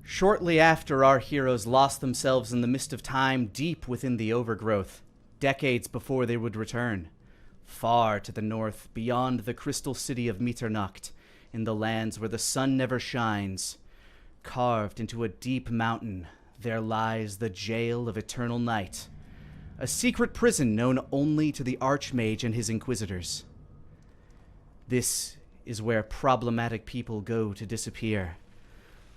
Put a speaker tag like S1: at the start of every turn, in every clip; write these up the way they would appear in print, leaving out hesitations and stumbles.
S1: Shortly after our heroes lost themselves in the mist of time deep within the overgrowth, decades before they would return, far to the north, beyond the crystal city of Mitternacht, in the lands where the sun never shines, carved into a deep mountain, there lies the jail of eternal night, a secret prison known only to the Archmage and his inquisitors. This is where problematic people go to disappear.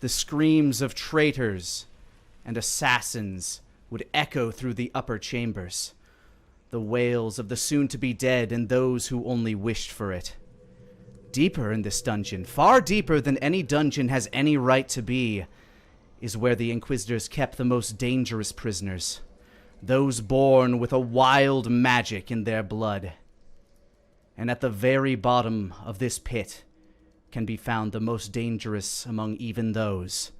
S1: The screams of traitors and assassins would echo through the upper chambers, the wails of the soon-to-be dead and those who only wished for it. Deeper in this dungeon, far deeper than any dungeon has any right to be, is where the Inquisitors kept the most dangerous prisoners, those born with a wild magic in their blood. And at the very bottom of this pit can be found the most dangerous among even those.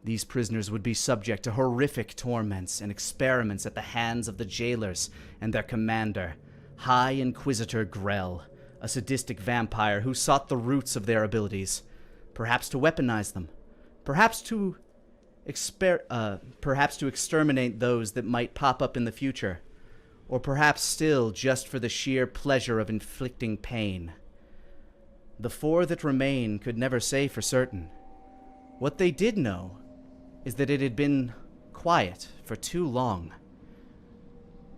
S1: These prisoners would be subject to horrific torments and experiments at the hands of the jailers and their commander, High Inquisitor Grell, a sadistic vampire who sought the roots of their abilities, perhaps to weaponize them, perhaps to exterminate those that might pop up in the future, or perhaps still just for the sheer pleasure of inflicting pain. The four that remain could never say for certain. What they did know is that it had been quiet for too long.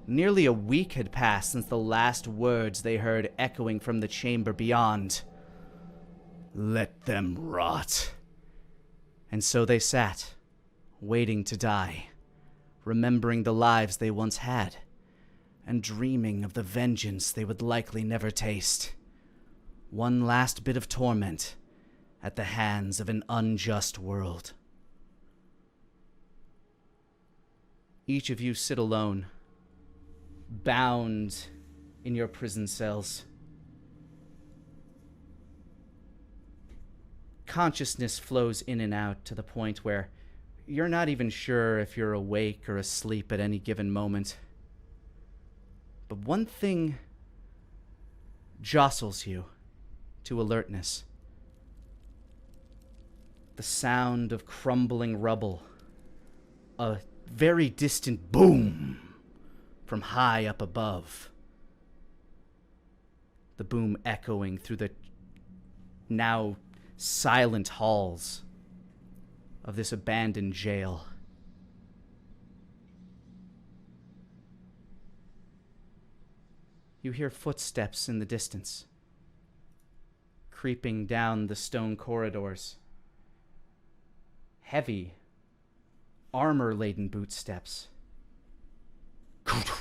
S1: Nearly a week had passed since the last words they heard echoing from the chamber beyond. Let them rot. And so they sat, waiting to die, remembering the lives they once had, and dreaming of the vengeance they would likely never taste. One last bit of torment at the hands of an unjust world. Each of you sit alone, bound in your prison cells. Consciousness flows in and out to the point where you're not even sure if you're awake or asleep at any given moment. But one thing jostles you to alertness. The sound of crumbling rubble. A very distant boom from high up above. The boom echoing through the now silent halls of this abandoned jail. You hear footsteps in the distance, creeping down the stone corridors. Heavy, armor-laden bootsteps.
S2: Kutu,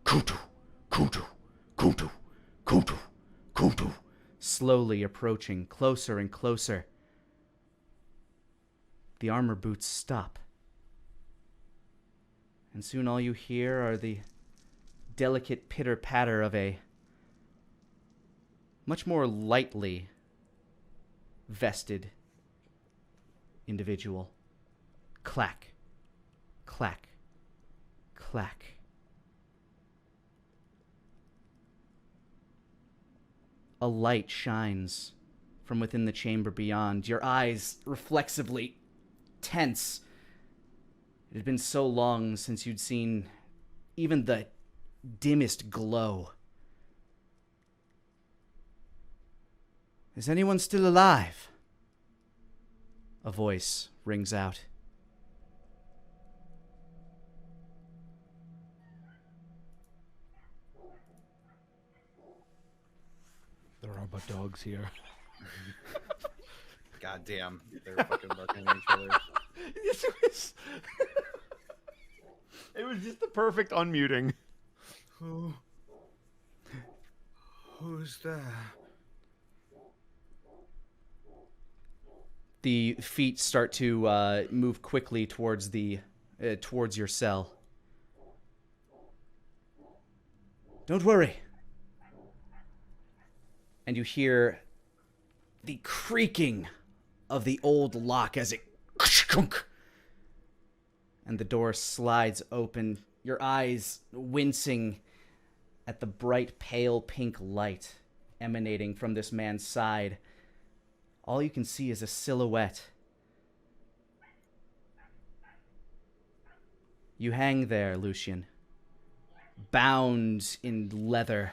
S2: kutu, kutu, kutu, kutu, kutu.
S1: Slowly approaching, closer and closer. The armor boots stop. And soon all you hear are the delicate pitter-patter of a much more lightly vested individual. Clack, clack, clack. A light shines from within the chamber beyond. Your eyes reflexively tense. It had been so long since you'd seen even the dimmest glow. Is anyone still alive? A voice rings out.
S3: There are but dogs here.
S4: God damn. They're fucking barking at each other.
S3: It was just the perfect unmuting.
S4: Who's there?
S1: The feet start to move quickly towards towards your cell. Don't worry. And you hear the creaking of the old lock as it and the door slides open, your eyes wincing at the bright pale pink light emanating from this man's side. All you can see is a silhouette You hang there, Lucian, bound in leather,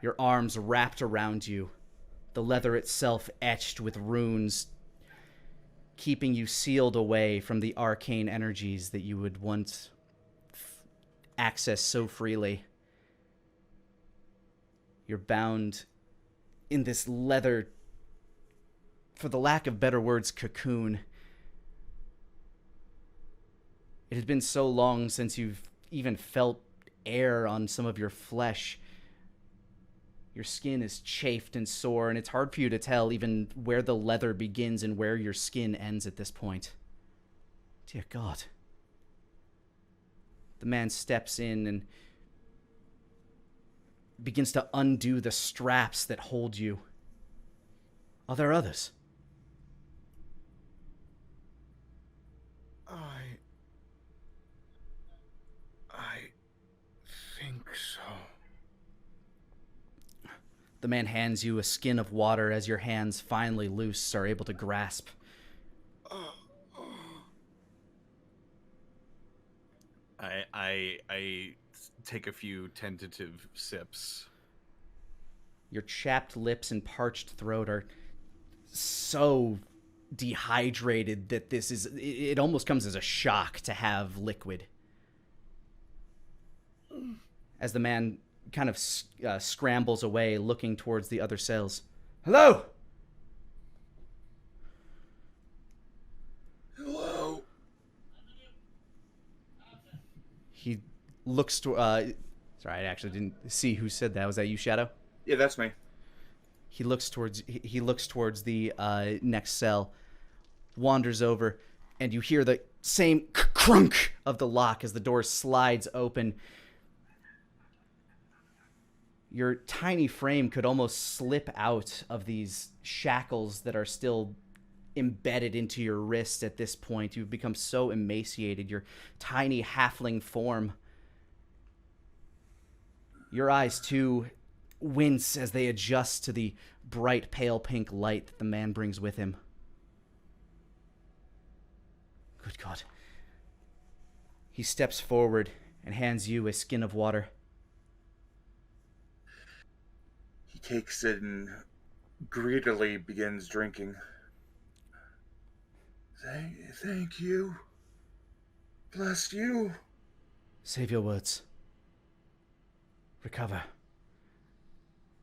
S1: your arms wrapped around you, the leather itself etched with runes, keeping you sealed away from the arcane energies that you would once access so freely. You're bound in this leather, for the lack of better words, cocoon. It had been so long since you've even felt air on some of your flesh. Your skin is chafed and sore, and it's hard for you to tell even where the leather begins and where your skin ends at this point. Dear God. The man steps in and begins to undo the straps that hold you. Are there others?
S4: I think so.
S1: The man hands you a skin of water as your hands, finally loose, are able to grasp.
S3: I take a few tentative sips.
S1: Your chapped lips and parched throat are so dehydrated that it almost comes as a shock to have liquid. As the man kind of scrambles away, looking towards the other cells. Hello!
S4: Hello.
S1: He looks to... sorry, I actually didn't see who said that. Was that you, Shadow?
S4: Yeah, that's me.
S1: He looks towards the next cell, wanders over, and you hear the same crunk of the lock as the door slides open. Your tiny frame could almost slip out of these shackles that are still embedded into your wrist at this point. You've become so emaciated, your tiny halfling form. Your eyes, too, wince as they adjust to the bright pale pink light that the man brings with him. Good God. He steps forward and hands you a skin of water.
S4: He takes it and greedily begins drinking. Thank you. Bless you.
S1: Save your words. Recover.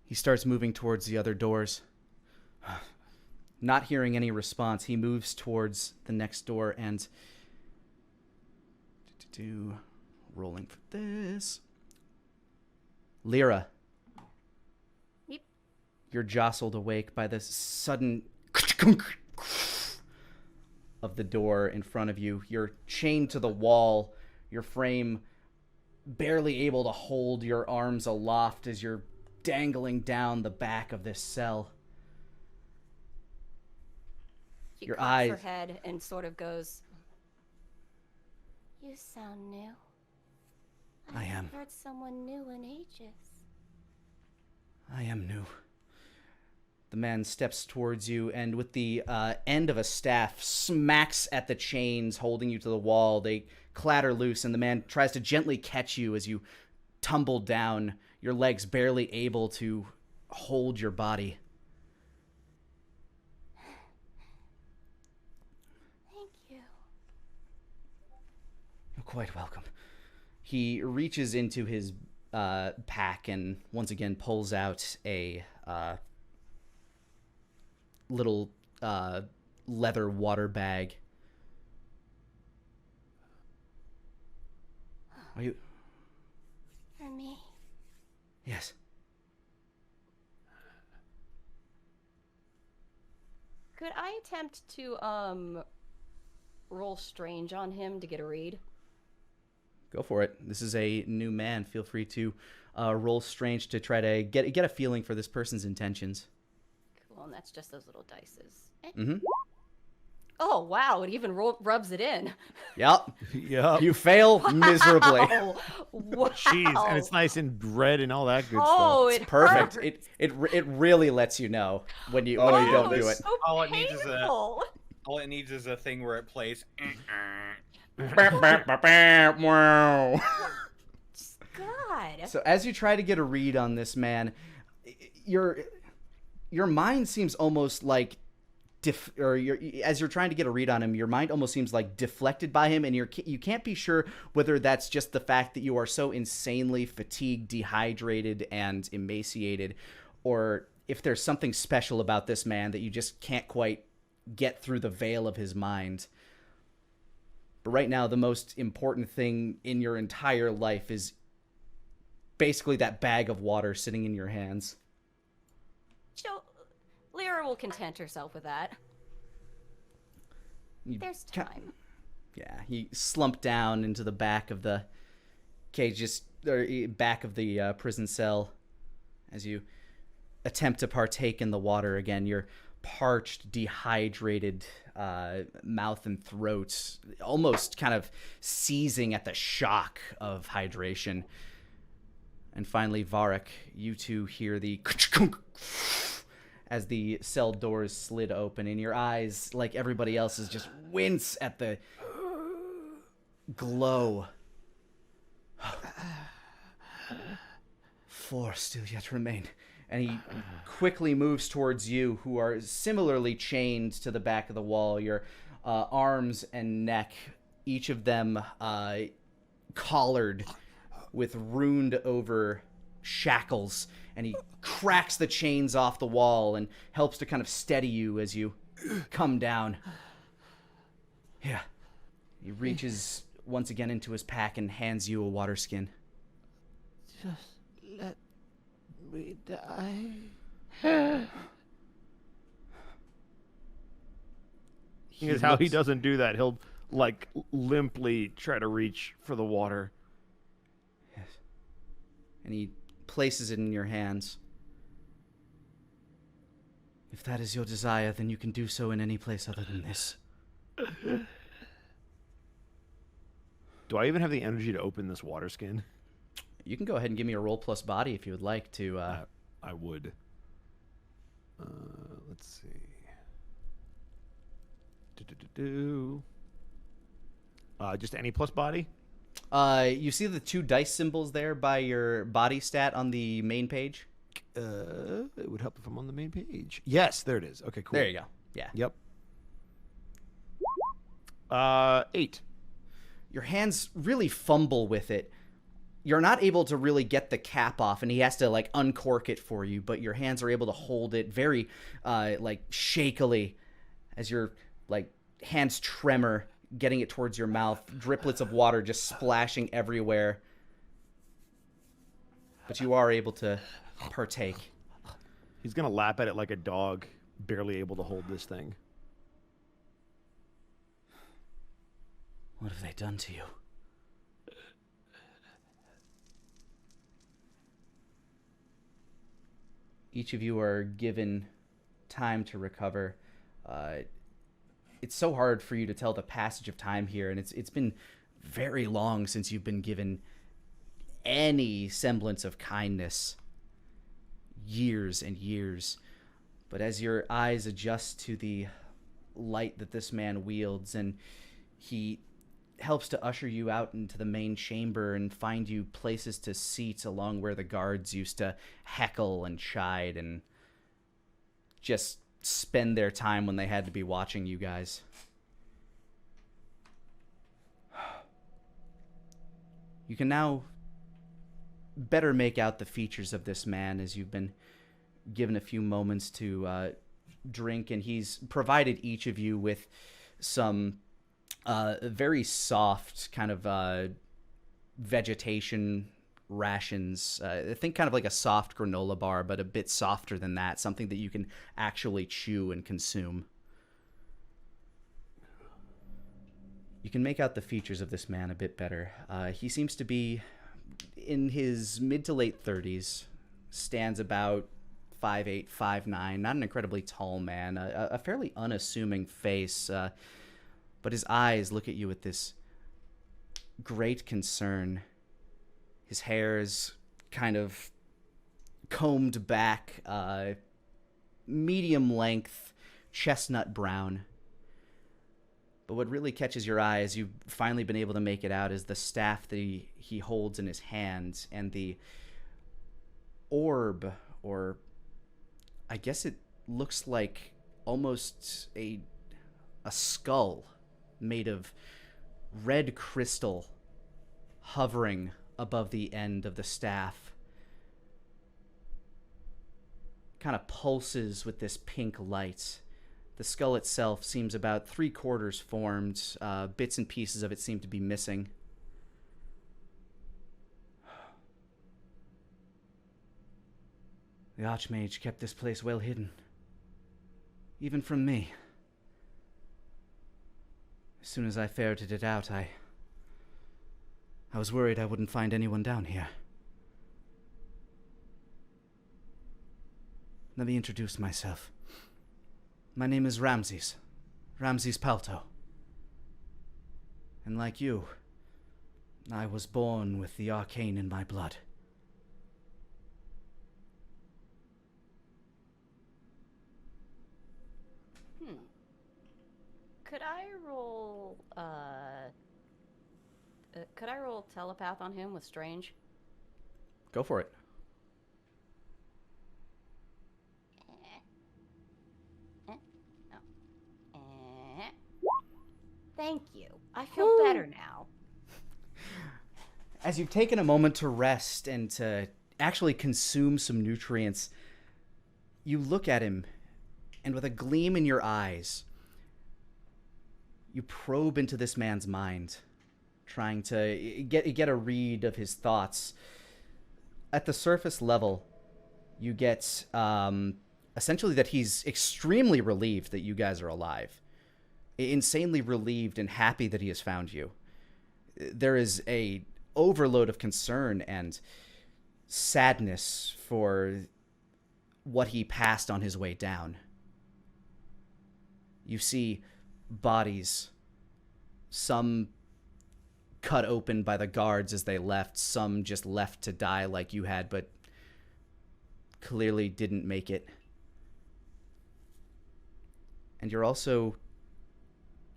S1: He starts moving towards the other doors. Not hearing any response, he moves towards the next door and... Rolling for this. Lyra.
S5: Yep.
S1: You're jostled awake by this sudden... of the door in front of you. You're chained to the wall, your frame barely able to hold your arms aloft as you're dangling down the back of this cell.
S5: She
S1: Your
S5: cocks
S1: eyes...
S5: her head and sort of goes, "You sound new.
S1: I am.
S5: haven't heard someone new in ages."
S1: I am new. The man steps towards you and with the end of a staff smacks at the chains holding you to the wall. They clatter loose and the man tries to gently catch you as you tumble down, your legs barely able to hold your body.
S5: Thank you.
S1: You're quite welcome. He reaches into his pack and once again pulls out a little leather water bag. Are you...
S5: For me.
S1: Yes.
S5: Could I attempt to roll strange on him to get a read?
S1: Go for it. This is a new man. Feel free to roll strange to try to get a feeling for this person's intentions.
S5: Cool, and that's just those little dices.
S1: Mm-hmm.
S5: Oh, wow, it even rubs it in.
S1: Yep.
S3: Yep.
S1: You fail miserably.
S5: Oh, wow.
S3: Jeez, and it's nice and red and all that good
S5: Oh,
S3: stuff.
S5: it
S1: Perfect.
S5: hurts.
S1: It really lets you know when you
S4: Oh,
S1: when you
S4: yeah,
S1: don't do it.
S5: So
S6: All it needs is
S5: painful.
S6: All it needs is a thing where it plays.
S3: Wow.
S5: God.
S1: So as you try to get a read on this man, your mind seems almost like as you're trying to get a read on him, your mind almost seems like deflected by him, and you can't be sure whether that's just the fact that you are so insanely fatigued, dehydrated, and emaciated, or if there's something special about this man that you just can't quite get through the veil of his mind. But right now, the most important thing in your entire life is basically that bag of water sitting in your hands.
S5: Lyra will content herself with that. There's time.
S1: Yeah, he slumped down into the back of the cage, back of the prison cell, as you attempt to partake in the water again. Your parched, dehydrated mouth and throat, almost kind of seizing at the shock of hydration. And finally, Varric, you two hear the as the cell doors slid open, and your eyes, like everybody else's, just wince at the glow. 4 still yet remain. And he quickly moves towards you, who are similarly chained to the back of the wall. Your arms and neck, each of them collared with runed over shackles, and he cracks the chains off the wall and helps to kind of steady you as you come down. Yeah. He reaches once again into his pack and hands you a water skin.
S2: Just let me die.
S3: Because how he doesn't do that, he'll like limply try to reach for the water.
S1: Yes. And he places it in your hands. If that is your desire, then you can do so in any place other than this.
S3: Do I even have the energy to open this water skin?
S1: You can go ahead and give me a roll plus body if you would like to.
S3: I would. Let's see. Just any plus body?
S1: You see the 2 dice symbols there by your body stat on the main page?
S3: It would help if I'm on the main page. Yes, there it is. Okay, cool.
S1: There you go. Yeah.
S3: Yep. 8.
S1: Your hands really fumble with it. You're not able to really get the cap off, and he has to like uncork it for you, but your hands are able to hold it very like shakily as your like hands tremor, getting it towards your mouth, driplets of water just splashing everywhere. But you are able to partake.
S3: He's gonna lap at it like a dog, barely able to hold this thing.
S1: What have they done to you? Each of you are given time to recover. It's so hard for you to tell the passage of time here, and it's been very long since you've been given any semblance of kindness. Years and years. But as your eyes adjust to the light that this man wields, and he helps to usher you out into the main chamber and find you places to seat along where the guards used to heckle and chide and just spend their time when they had to be watching you guys. You can now better make out the features of this man as you've been given a few moments to drink, and he's provided each of you with some very soft kind of vegetation rations. I think kind of like a soft granola bar, but a bit softer than that. Something that you can actually chew and consume. You can make out the features of this man a bit better. He seems to be in his mid to late 30s, stands about 5'8", 5'9", not an incredibly tall man, a fairly unassuming face, but his eyes look at you with this great concern. His hair is kind of combed back, medium length, chestnut brown. But what really catches your eye as you've finally been able to make it out is the staff that he holds in his hand and the orb, or I guess it looks like almost a skull made of red crystal hovering above the end of the staff. Kind of pulses with this pink light. The skull itself seems about 3/4 formed. Bits and pieces of it seem to be missing. The Archmage kept this place well hidden. Even from me. As soon as I ferreted it out, I was worried I wouldn't find anyone down here. Let me introduce myself. My name is Ramses. Ramses Palto. And like you, I was born with the arcane in my blood.
S5: Could I roll telepath on him with Strange?
S1: Go for it.
S5: Thank you. I feel better now.
S1: As you've taken a moment to rest and to actually consume some nutrients, you look at him, and with a gleam in your eyes, you probe into this man's mind, trying to get a read of his thoughts. At the surface level, you get essentially that he's extremely relieved that you guys are alive. Insanely relieved and happy that he has found you. There is a overload of concern and sadness for what he passed on his way down. You see bodies, some cut open by the guards as they left, some just left to die like you had, but clearly didn't make it. And you're also...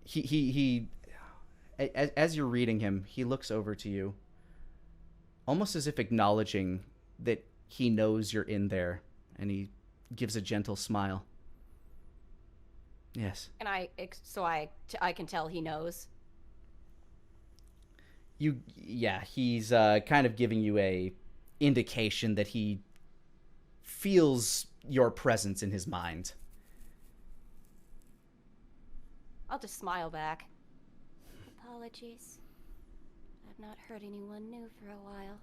S1: He as you're reading him, he looks over to you, almost as if acknowledging that he knows you're in there, and he gives a gentle smile. Yes.
S5: And I can tell he knows.
S1: He's kind of giving you a indication that he feels your presence in his mind.
S5: I'll just smile back. Apologies. I've not heard anyone new for a while.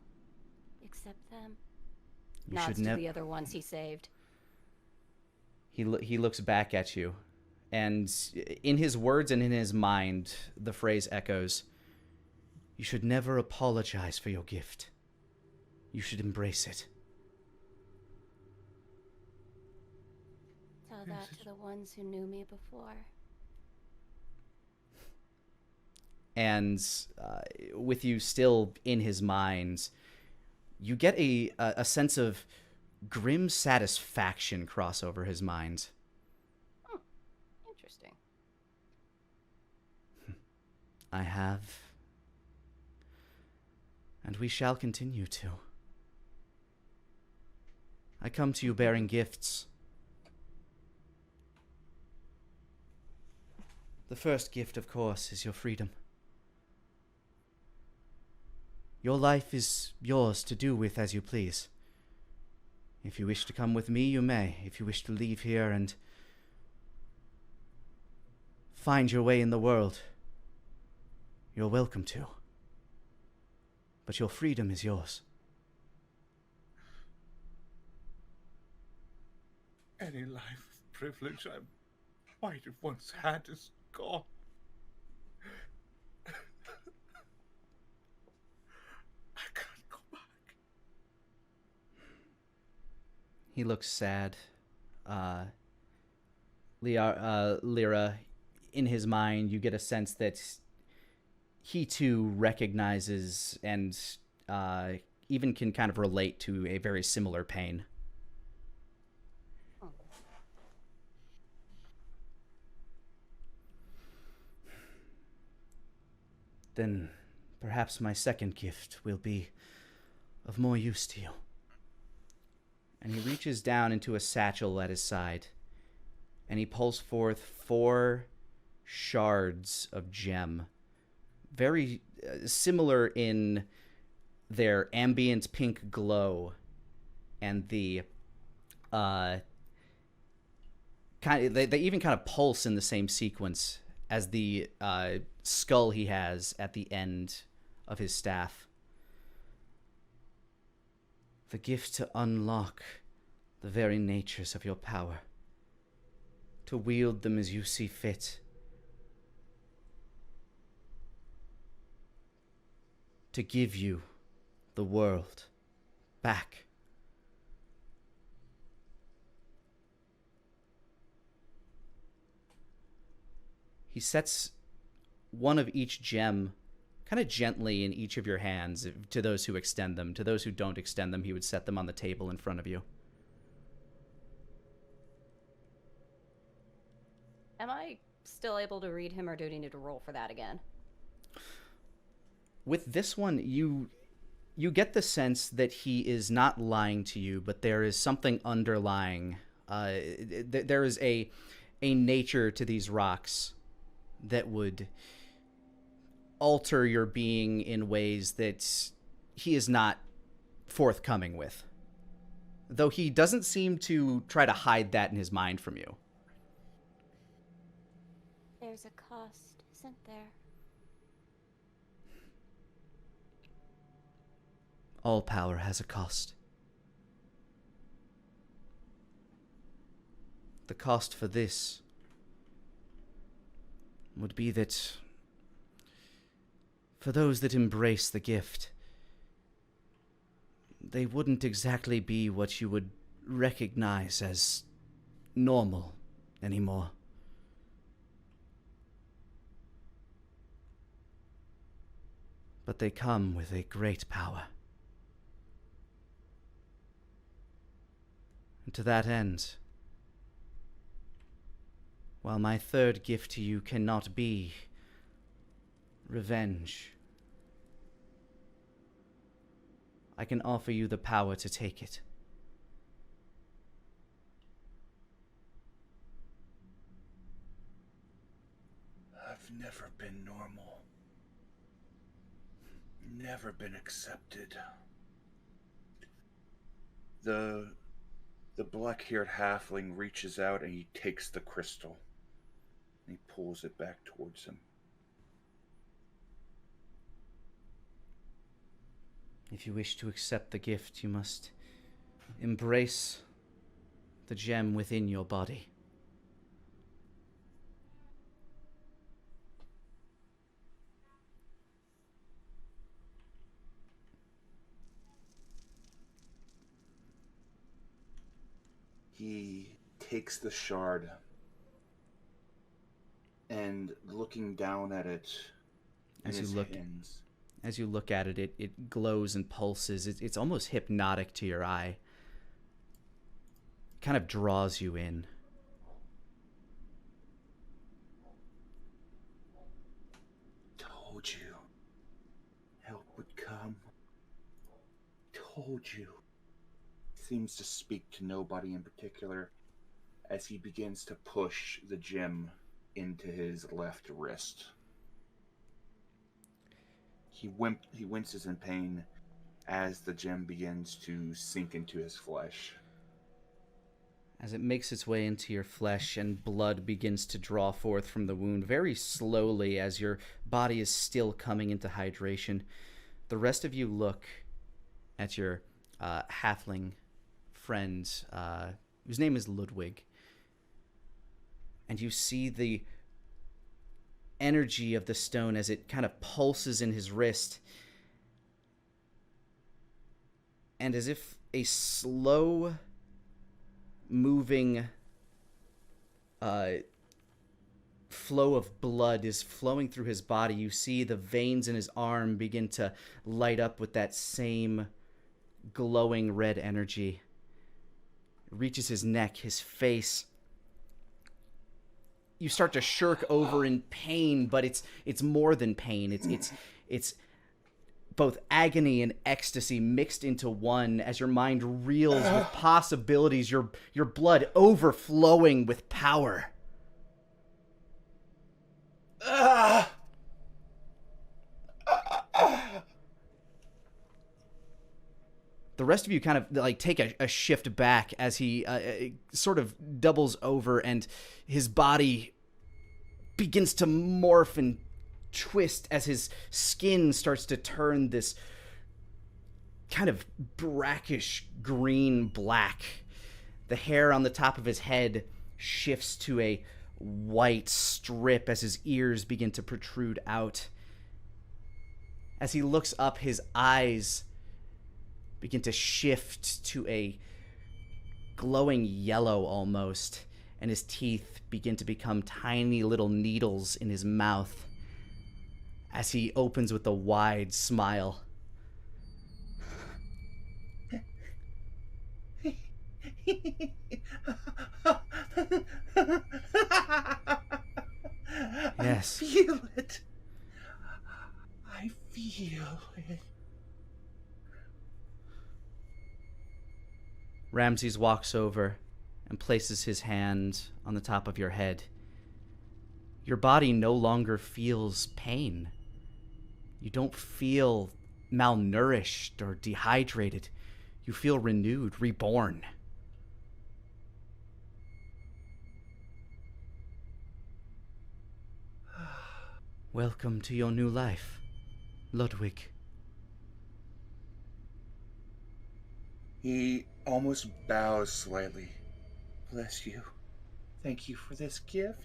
S5: Except them. Nods to the other ones he saved.
S1: He looks back at you, and in his words and in his mind, the phrase echoes, "You should never apologize for your gift. You should embrace it."
S5: Tell that to the ones who knew me before.
S1: And with you still in his mind, you get a sense of grim satisfaction cross over his mind.
S5: Oh, interesting.
S1: I have, and we shall continue to. I come to you bearing gifts. The first gift, of course, is your freedom. Your life is yours to do with as you please. If you wish to come with me, you may. If you wish to leave here and find your way in the world, you're welcome to. But your freedom is yours.
S4: Any life of privilege I might have once had is gone. I can't go back.
S1: He looks sad. Lyra, in his mind, you get a sense that he too recognizes and even can kind of relate to a very similar pain. then perhaps my second gift will be of more use to you. And he reaches down into a satchel at his side, and he pulls forth 4 shards of gem, very similar in their ambient pink glow and the they even kind of pulse in the same sequence as the skull he has at the end of his staff. The gift to unlock the very natures of your power, to wield them as you see fit, to give you the world back. He sets one of each gem kind of gently in each of your hands to those who extend them. To those who don't extend them, he would set them on the table in front of you.
S5: Am I still able to read him, or do I need to roll for that again?
S1: With this one, you get the sense that he is not lying to you, but there is something underlying. There is a nature to these rocks that would alter your being in ways that he is not forthcoming with. Though he doesn't seem to try to hide that in his mind from you.
S5: There's a cost, isn't there?
S1: All power has a cost. The cost for this would be that for those that embrace the gift, they wouldn't exactly be what you would recognize as normal anymore. But they come with a great power. And to that end, while my third gift to you cannot be revenge, I can offer you the power to take it.
S4: I've never been normal. Never been accepted. The black-haired halfling reaches out and he takes the crystal. And he pulls it back towards him.
S1: If you wish to accept the gift, you must embrace the gem within your body.
S4: He takes the shard and looking down at it
S1: As you look at it, it glows and pulses. It's almost hypnotic to your eye. It kind of draws you in.
S4: Told you. Help would come. Told you. Seems to speak to nobody in particular as he begins to push the gem into his left wrist. He winces in pain as the gem begins to sink into his flesh.
S1: As it makes its way into your flesh and blood begins to draw forth from the wound very slowly as your body is still coming into hydration, the rest of you look at your halfling friend, whose name is Ludwig, and you see the energy of the stone as it kind of pulses in his wrist, and as if a slow moving flow of blood is flowing through his body, you see the veins in his arm begin to light up with that same glowing red energy. It reaches his neck, his face. you start to shirk over in pain, but it's more than pain. It's both agony and ecstasy mixed into one as your mind reels with possibilities, your blood overflowing with power. The rest of you kind of like take a shift back as he sort of doubles over and his body begins to morph and twist as his skin starts to turn this kind of brackish green black. The hair on the top of his head shifts to a white strip as his ears begin to protrude out. As he looks up, his eyes begin to shift to a glowing yellow almost, and his teeth begin to become tiny little needles in his mouth as he opens with a wide smile. Yes.
S4: I feel it. I feel it.
S1: Ramses walks over and places his hand on the top of your head. Your body no longer feels pain. You don't feel malnourished or dehydrated. You feel renewed, reborn. Welcome to your new life, Ludwig.
S4: He almost bows slightly. Bless you. Thank you for this gift.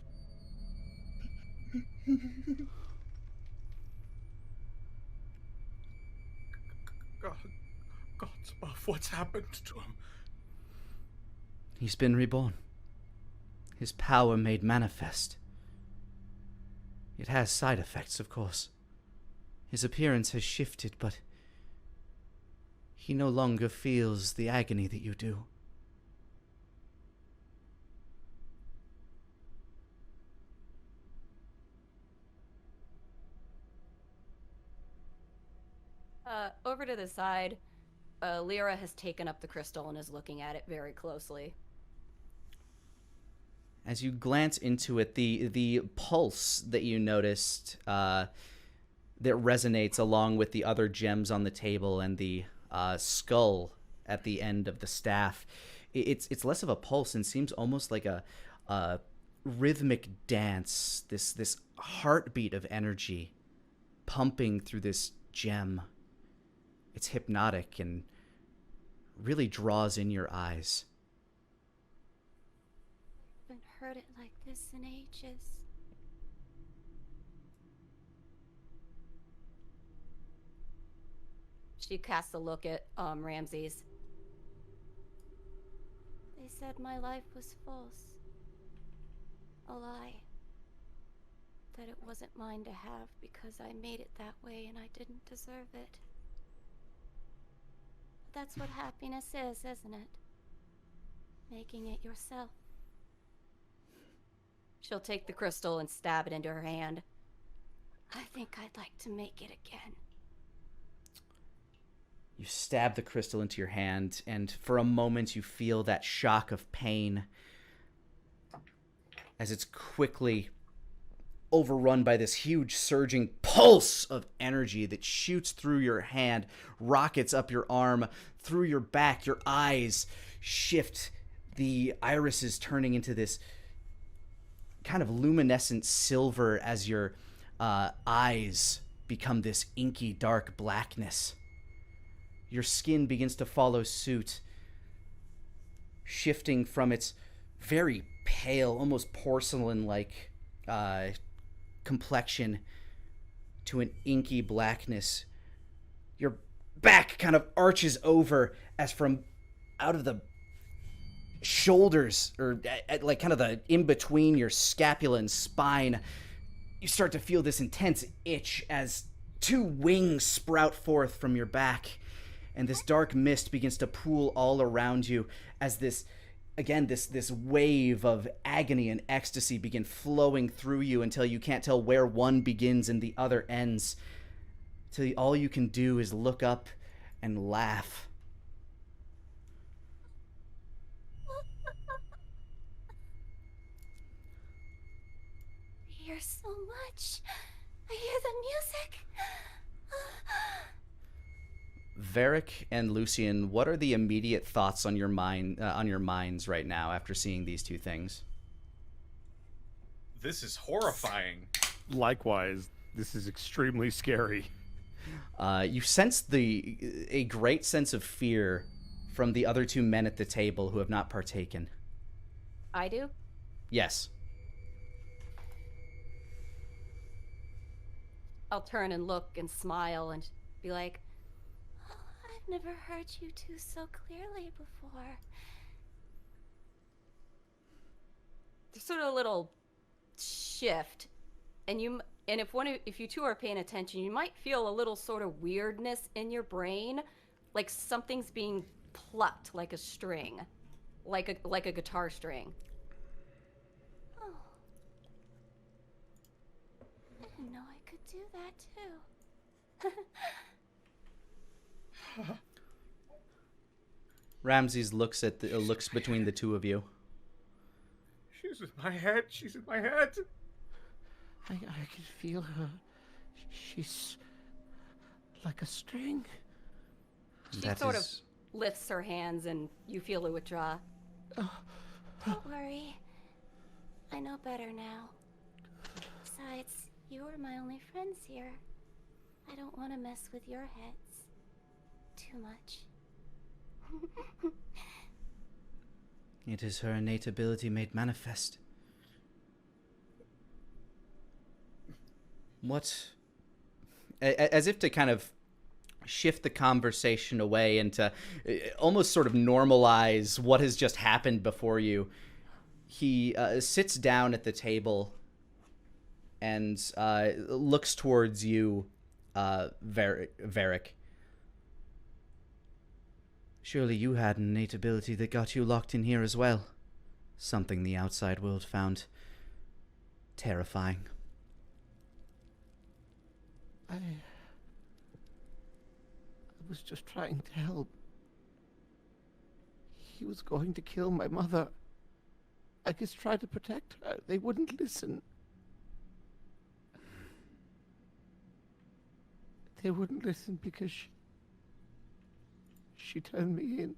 S6: Gods above, what's happened to him?
S1: He's been reborn. His power made manifest. It has side effects, of course. His appearance has shifted, but he no longer feels the agony that you do.
S5: Over to the side, Lyra has taken up the crystal and is looking at it very closely.
S1: As you glance into it, the pulse that you noticed that resonates along with the other gems on the table and the skull at the end of the staff, it's less of a pulse and seems almost like a rhythmic dance, this heartbeat of energy pumping through this gem. It's hypnotic and really draws in your eyes.
S5: I haven't heard it like this in ages. She casts a look at Ramses. They said my life was false. A lie. That it wasn't mine to have because I made it that way and I didn't deserve it. But that's what happiness is, isn't it? Making it yourself. She'll take the crystal and stab it into her hand. I think I'd like to make it again.
S1: You stab the crystal into your hand, and for a moment you feel that shock of pain as it's quickly overrun by this huge surging pulse of energy that shoots through your hand, rockets up your arm, through your back. Your eyes shift, the irises turning into this kind of luminescent silver as your eyes become this inky dark blackness. Your skin begins to follow suit, shifting from its very pale, almost porcelain-like complexion to an inky blackness. Your back kind of arches over as from out of the shoulders, or like kind of the in between your scapula and spine, you start to feel this intense itch as two wings sprout forth from your back, and this dark mist begins to pool all around you as this again, this wave of agony and ecstasy begin flowing through you until you can't tell where one begins and the other ends. Till all you can do is look up and laugh.
S5: Hear so much. I hear the music.
S1: Varric and Lucian, what are the immediate thoughts on your minds right now after seeing these two things?
S6: This is horrifying.
S3: Likewise, this is extremely scary.
S1: You sense a great sense of fear from the other two men at the table who have not partaken.
S5: I do?
S1: Yes.
S5: I'll turn and look and smile and be like, oh, I've never heard you two so clearly before. There's sort of a little shift, and if you two are paying attention, you might feel a little sort of weirdness in your brain, like something's being plucked like a string, like a guitar string. Oh, I didn't know I could do that too.
S1: Ramses looks between the two of you.
S6: She's in my head. She's in my head.
S2: I can feel her. She's like a string.
S5: She sort of lifts her hands and you feel it withdraw. Don't worry. I know better now. Besides, you are my only friends here. I don't want to mess with your heads too much.
S1: It is her innate ability made manifest. What? As if to kind of shift the conversation away and to almost sort of normalize what has just happened before you, he sits down at the table and looks towards you, Varric. Surely you had an innate ability that got you locked in here as well. Something the outside world found terrifying.
S2: I was just trying to help. He was going to kill my mother. I just tried to protect her. They wouldn't listen. They wouldn't listen because she turned me in.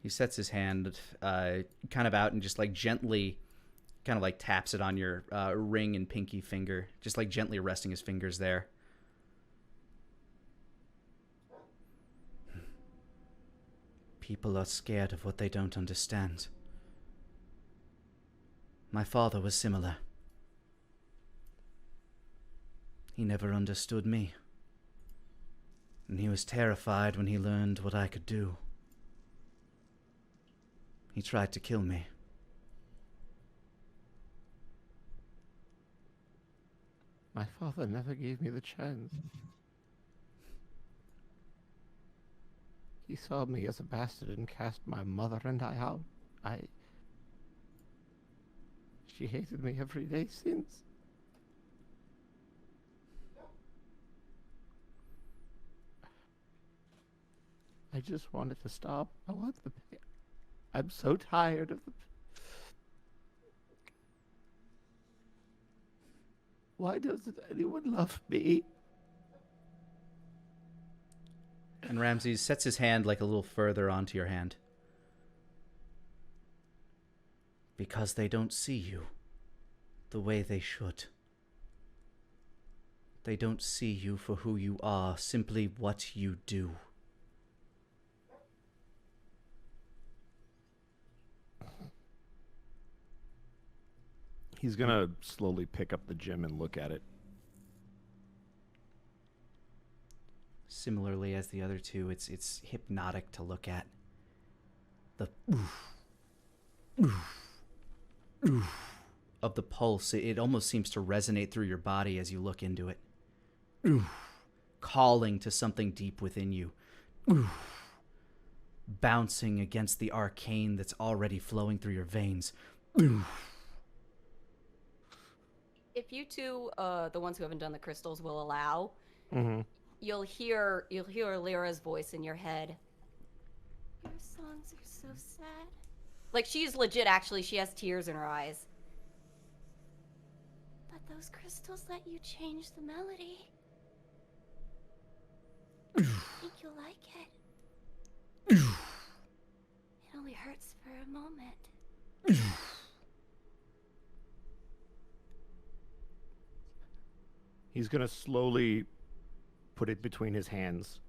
S1: He sets his hand kind of out and just like gently kind of like taps it on your ring and pinky finger, just like gently resting his fingers there. People are scared of what they don't understand. My father was similar. He never understood me. And he was terrified when he learned what I could do. He tried to kill me.
S2: My father never gave me the chance. He saw me as a bastard and cast my mother and I out. She hated me every day since. I just wanted to stop. I want the pain. I'm so tired of the... Why doesn't anyone love me?
S1: And Ramses sets his hand like a little further onto your hand. Because they don't see you the way they should. They don't see you for who you are, simply what you do.
S3: He's gonna slowly pick up the gem and look at it.
S1: Similarly as the other two, it's hypnotic to look at. The of the pulse, it almost seems to resonate through your body as you look into it. Calling to something deep within you. bouncing against the arcane that's already flowing through your veins.
S5: If you two, the ones who haven't done the crystals, will allow,
S3: Mm-hmm.
S5: you'll hear Lyra's voice in your head. Your songs are so sad. Like, she's legit, actually. She has tears in her eyes. But those crystals let you change the melody. I think you'll like it. It only hurts for a moment.
S3: He's going to slowly put it between his hands,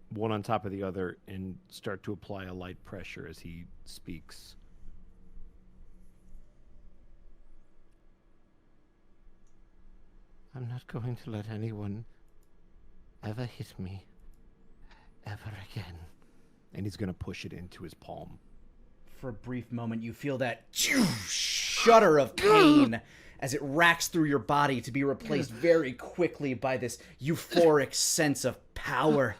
S3: one on top of the other, and start to apply a light pressure as he speaks.
S2: I'm not going to let anyone ever hit me ever again.
S3: And he's going to push it into his palm.
S1: For a brief moment, you feel that shudder of pain as it racks through your body, to be replaced very quickly by this euphoric sense of power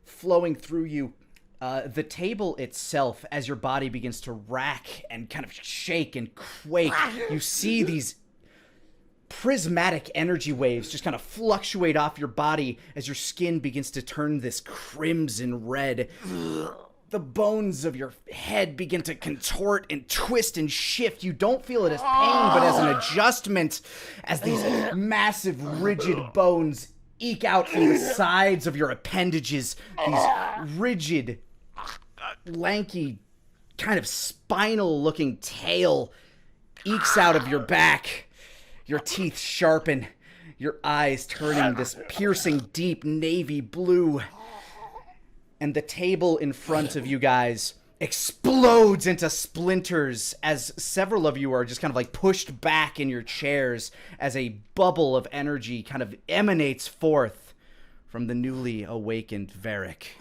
S1: flowing through you. The table itself, as your body begins to rack and kind of shake and quake, you see these prismatic energy waves just kind of fluctuate off your body as your skin begins to turn this crimson red. The bones of your head begin to contort and twist and shift. You don't feel it as pain, but as an adjustment, as these massive, rigid bones eke out from the sides of your appendages. These rigid, lanky, kind of spinal-looking tail ekes out of your back. Your teeth sharpen, your eyes turning this piercing, deep navy blue. And the table in front of you guys explodes into splinters as several of you are just kind of like pushed back in your chairs as a bubble of energy kind of emanates forth from the newly awakened Varric.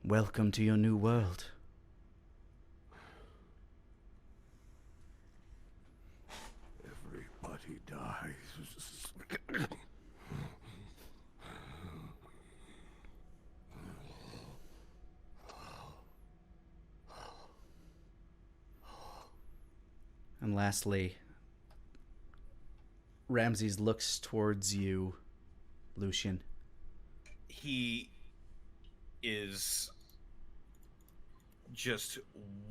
S1: Welcome to your new world.
S2: Everybody dies.
S1: And lastly, Ramses looks towards you, Lucian.
S6: He is just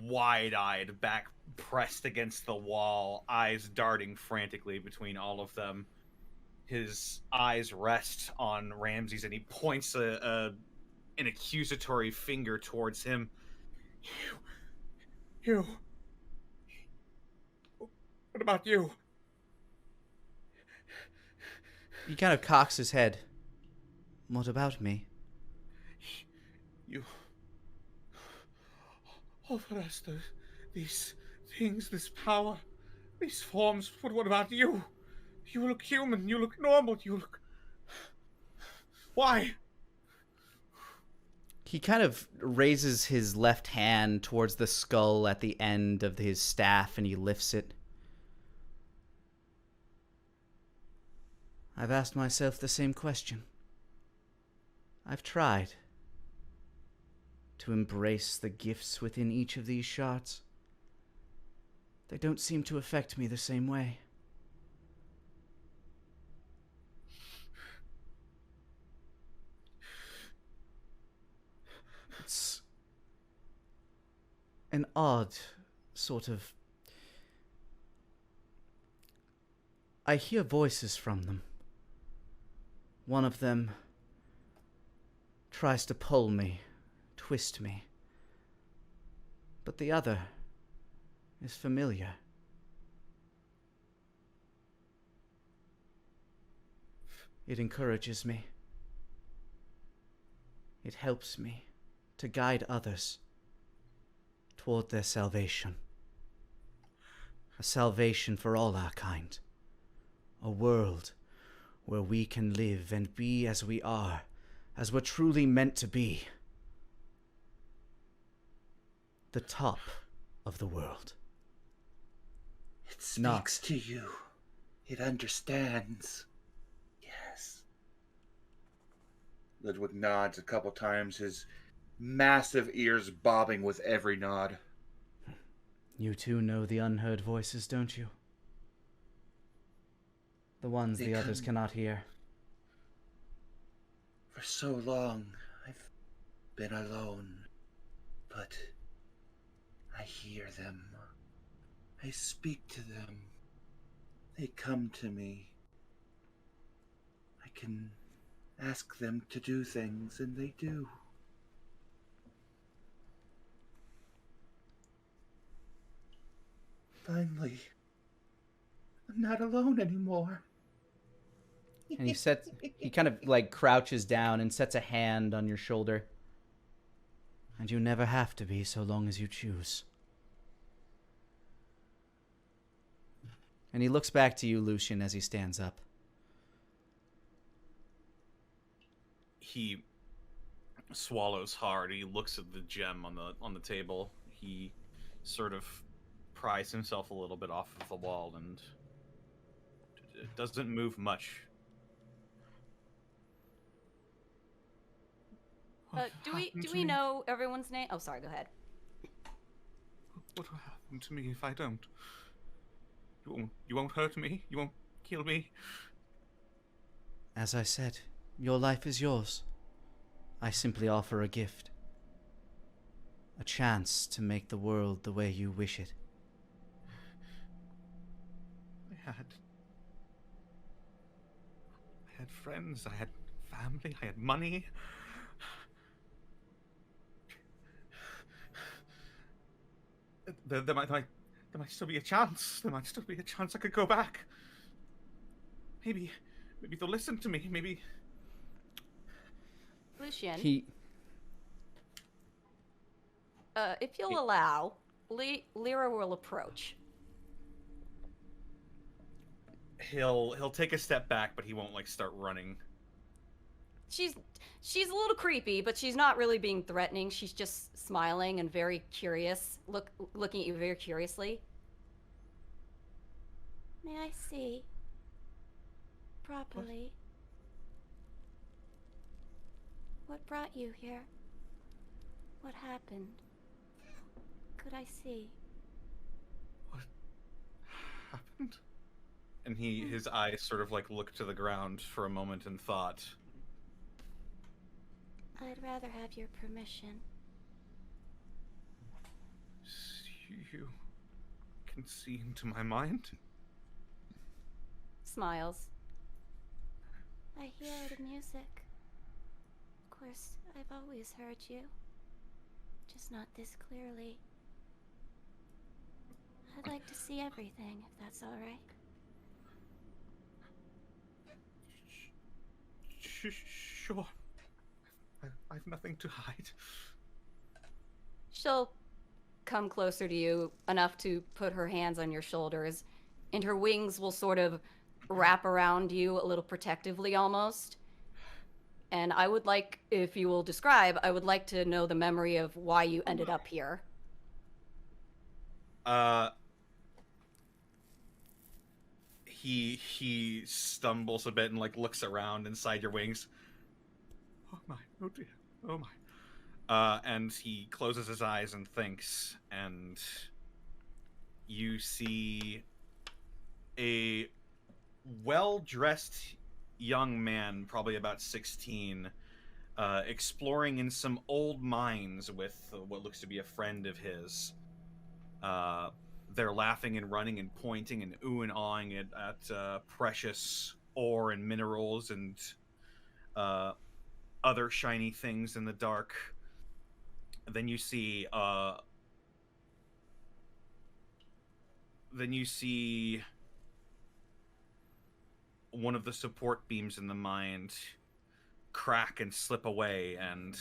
S6: wide-eyed, back pressed against the wall, eyes darting frantically between all of them. His eyes rest on Ramses, and he points an accusatory finger towards him. You. What about you?
S1: He kind of cocks his head. What about me?
S6: You offer us these things, this power, these forms, but what about you? You look human, you look normal, you look... Why?
S1: He kind of raises his left hand towards the skull at the end of his staff and he lifts it. I've asked myself the same question. I've tried to embrace the gifts within each of these shards. They don't seem to affect me the same way. It's an odd sort of... I hear voices from them. One of them tries to pull me, twist me. But the other is familiar. It encourages me. It helps me to guide others toward their salvation. A salvation for all our kind. A world where we can live and be as we are, as we're truly meant to be. The top of the world.
S4: It speaks
S1: Knocks.
S4: to you. It understands. Yes. Ludwig nods a couple times, his massive ears bobbing with every nod.
S1: You too know the unheard voices, don't you? The ones
S4: They
S1: the others
S4: come-
S1: cannot hear.
S4: For so long, I've been alone. But I hear them. I speak to them. They come to me. I can ask them to do things, and they do. Finally, I'm not alone anymore.
S1: And he kind of like crouches down and sets a hand on your shoulder. And you never have to be so long as you choose. And he looks back to you, Lucian, as he stands up.
S6: He swallows hard. He looks at the gem on the table. He sort of pries himself a little bit off of the wall and it doesn't move much.
S5: Do we know everyone's name? Oh, sorry. Go ahead.
S6: What will happen to me if I don't? You won't hurt me. You won't kill me.
S1: As I said, your life is yours. I simply offer a gift. A chance to make the world the way you wish it.
S6: I had friends. I had family. I had money. There might still be a chance. There might still be a chance I could go back. Maybe they'll listen to me. Maybe.
S5: Lucian. If you'll allow, Lyra will approach.
S6: He'll take a step back, but he won't like start running.
S5: She's a little creepy, but she's not really being threatening. She's just smiling and very curious, looking at you very curiously. May I see properly? What brought you here? What happened? Could I see?
S6: What happened? And his eyes sort of like look to the ground for a moment in thought.
S5: I'd rather have your permission.
S6: You can see into my mind?
S5: Smiles. I hear the music. Of course, I've always heard you. Just not this clearly. I'd like to see everything, if that's all right.
S6: Sure. I've nothing to hide.
S5: She'll come closer to you enough to put her hands on your shoulders, and her wings will sort of wrap around you a little protectively almost. And I would like, if you will describe, I would like to know the memory of why you ended up here.
S6: He stumbles a bit and like looks around inside your wings. Oh my, oh dear, oh my. And he closes his eyes and thinks, and you see a well-dressed young man, probably about 16, exploring in some old mines with what looks to be a friend of his. They're laughing and running and pointing and ooh and awing at precious ore and minerals and other shiny things in the dark. Then you see one of the support beams in the mine crack and slip away, and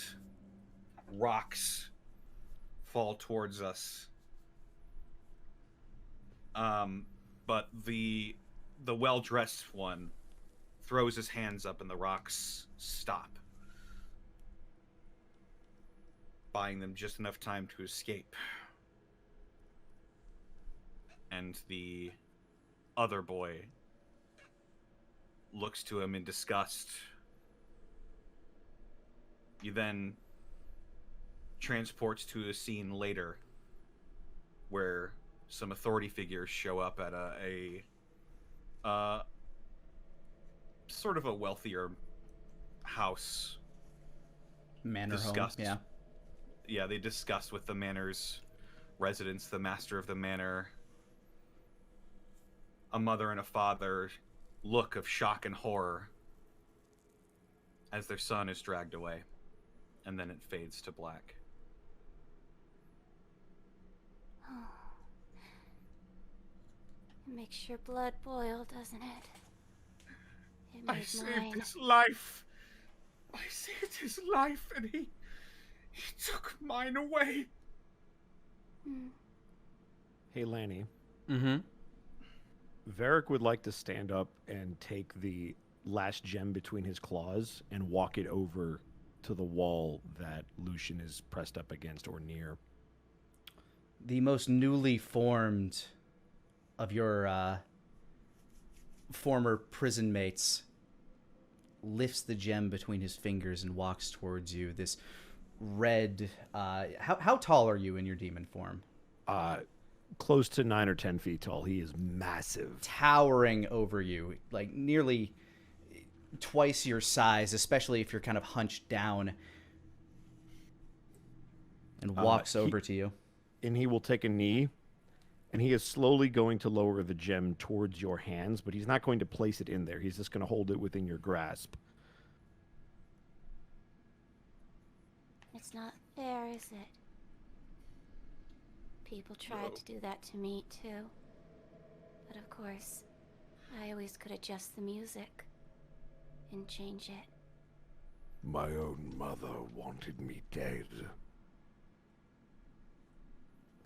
S6: rocks fall towards us. But the well-dressed one throws his hands up and the rocks stop, buying them just enough time to escape. and the other boy looks to him in disgust. You then transports to a scene later where some authority figures show up at a sort of a wealthier house.
S1: Manor home, yeah.
S6: Yeah, they discuss with the manor's residents, the master of the manor. A mother and a father look of shock and horror as their son is dragged away, and then it fades to black.
S5: It makes your blood boil, doesn't it? It
S6: I
S5: made
S6: saved
S5: mine.
S6: his life. I saved his life, and he took mine away.
S3: Hey, Lani.
S1: Mm-hmm.
S3: Varric would like to stand up and take the last gem between his claws and walk it over to the wall that Lucian is pressed up against or near.
S1: The most newly formed of your former prison mates lifts the gem between his fingers and walks towards you. This red... how tall are you in your demon form?
S3: Close to 9 or 10 feet tall. He is massive.
S1: Towering over you, like nearly twice your size, especially if you're kind of hunched down, and walks over to you.
S3: And he will take a knee, and he is slowly going to lower the gem towards your hands, but he's not going to place it in there. He's just going to hold it within your grasp.
S5: It's not fair, is it? People tried to do that to me, too. But of course, I always could adjust the music and change it.
S2: My own mother wanted me dead.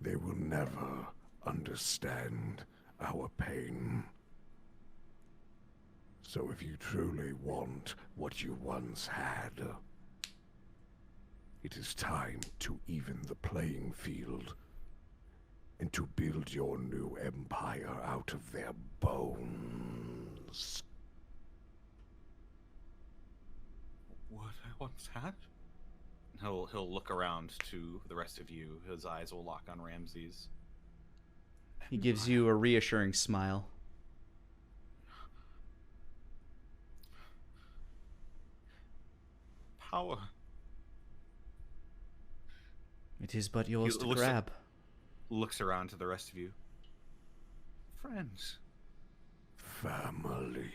S2: They will never understand our pain. So if you truly want what you once had, it is time to even the playing field and to build your new empire out of their bones.
S6: What I once had? He'll look around to the rest of you. His eyes will lock on Ramses.
S1: He gives you a reassuring smile.
S6: Power.
S1: It is but yours to
S6: looks
S1: grab.
S6: Looks around to the rest of you. Friends.
S2: Family.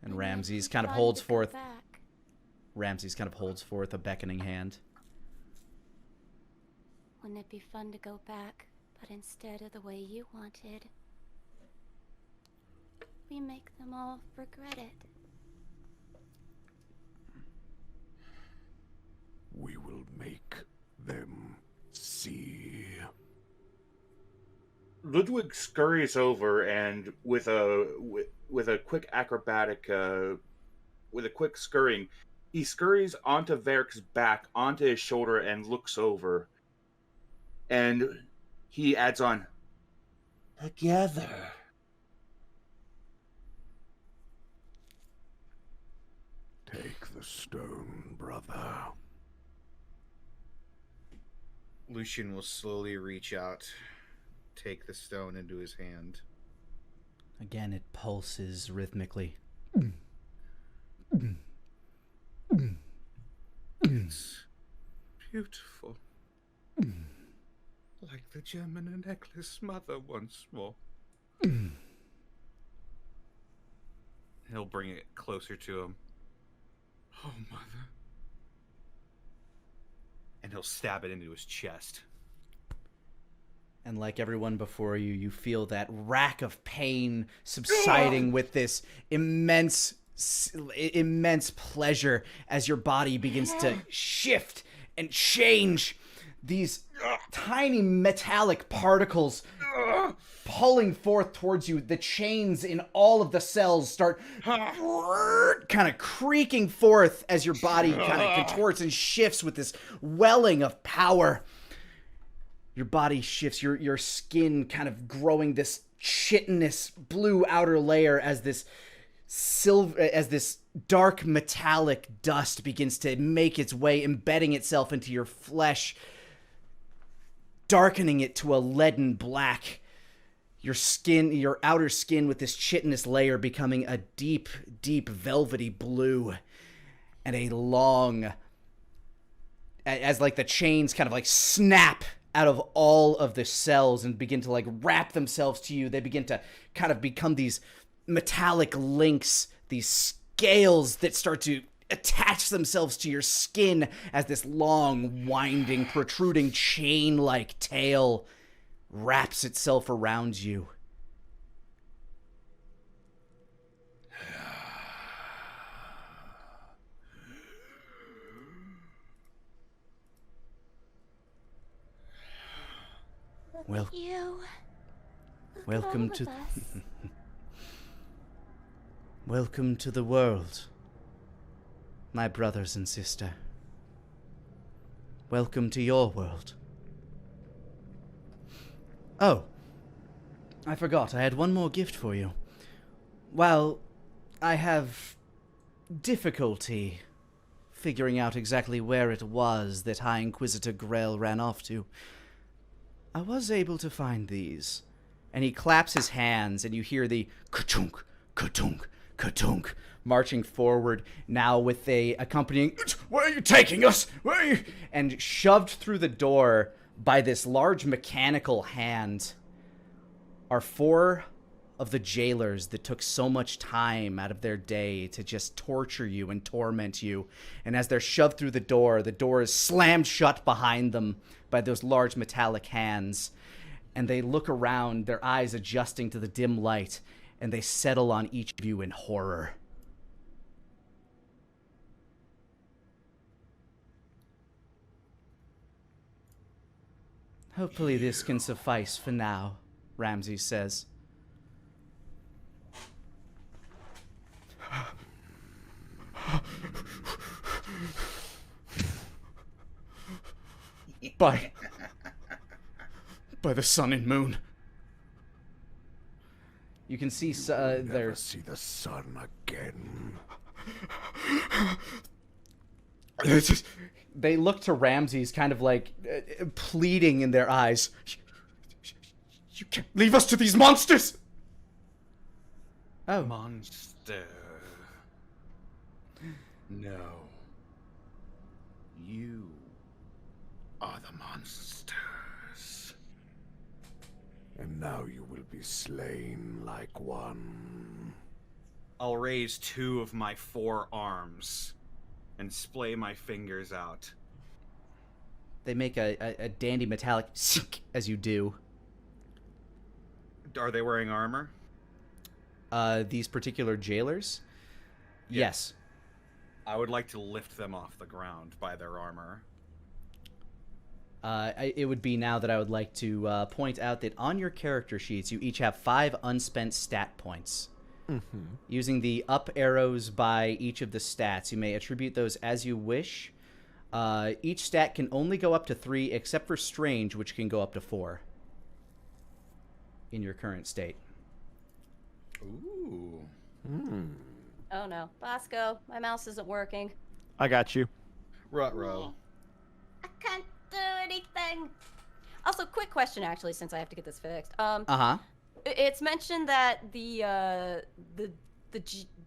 S1: And
S5: Wouldn't it
S1: Ramses
S5: be
S1: kind of
S5: fun
S1: holds
S5: to go
S1: forth.
S5: back?
S1: Ramses kind of holds forth a beckoning hand.
S5: Wouldn't it be fun to go back, but instead of the way you wanted, we make them all regret it?
S2: We will make them see.
S4: Ludwig scurries over and with a quick acrobatic, with a quick scurrying, he scurries onto Varric's back, onto his shoulder, and looks over. And he adds on, together.
S2: Take the stone, brother.
S6: Lucian will slowly reach out, take the stone into his hand.
S1: Again, it pulses rhythmically.
S6: It's beautiful. Like the gem in a necklace mother once wore. He'll bring it closer to him. Oh, mother. And he'll stab it into his chest.
S1: And like everyone before you, you feel that rack of pain subsiding with this immense pleasure as your body begins to shift and change. These tiny metallic particles pulling forth towards you. The chains in all of the cells start kind of creaking forth as your body kind of contorts and shifts with this welling of power. Your body shifts, your skin kind of growing this chitinous blue outer layer as this dark metallic dust begins to make its way, embedding itself into your flesh, darkening it to a leaden black. Your outer skin with this chitinous layer becoming a deep, deep velvety blue, and a long, as like the chains kind of like snap out of all of the cells and begin to like wrap themselves to you. They begin to kind of become these metallic links, these scales that start to attach themselves to your skin as this long, winding, protruding chain-like tail wraps itself around you. Well,
S5: You.
S1: welcome to
S5: us.
S1: welcome to the world, my brothers and sister. Welcome to your world. Oh, I forgot. I had one more gift for you. While I have difficulty figuring out exactly where it was that High Inquisitor Grell ran off to, I was able to find these. And he claps his hands, and you hear the ka-chunk, ka-tunk, ka-tunk, marching forward, now with a accompanying, "Where are you taking us? Where are you?" And shoved through the door by this large mechanical hand are 4 of the jailers that took so much time out of their day to just torture you and torment you. And as they're shoved through the door is slammed shut behind them by those large metallic hands. And they look around, their eyes adjusting to the dim light, and they settle on each of you in horror. Hopefully this can suffice for now, Ramses says. By the sun and moon. You can see
S2: Never
S1: there's
S2: see the sun again.
S1: They look to Ramses kind of like pleading in their eyes. You can't leave us to these monsters! Oh.
S6: Monster. No. You are the monsters.
S2: And now you will be slain like one.
S6: I'll raise 2 of my 4 arms and splay my fingers out.
S1: They make a dandy metallic as you do.
S6: Are they wearing armor?
S1: These particular jailers? Yes.
S6: I would like to lift them off the ground by their armor.
S1: It would be now that I would like to point out that on your character sheets, you each have 5 unspent stat points.
S3: Mm-hmm.
S1: Using the up arrows by each of the stats, you may attribute those as you wish. Each stat can only go up to 3, except for Strange, which can go up to 4 in your current state.
S6: Ooh.
S5: Oh no. Bosco, my mouse isn't working.
S3: I got you.
S6: Ruh-roh.
S5: I can't do anything. Also, quick question actually, since I have to get this fixed. It's mentioned that the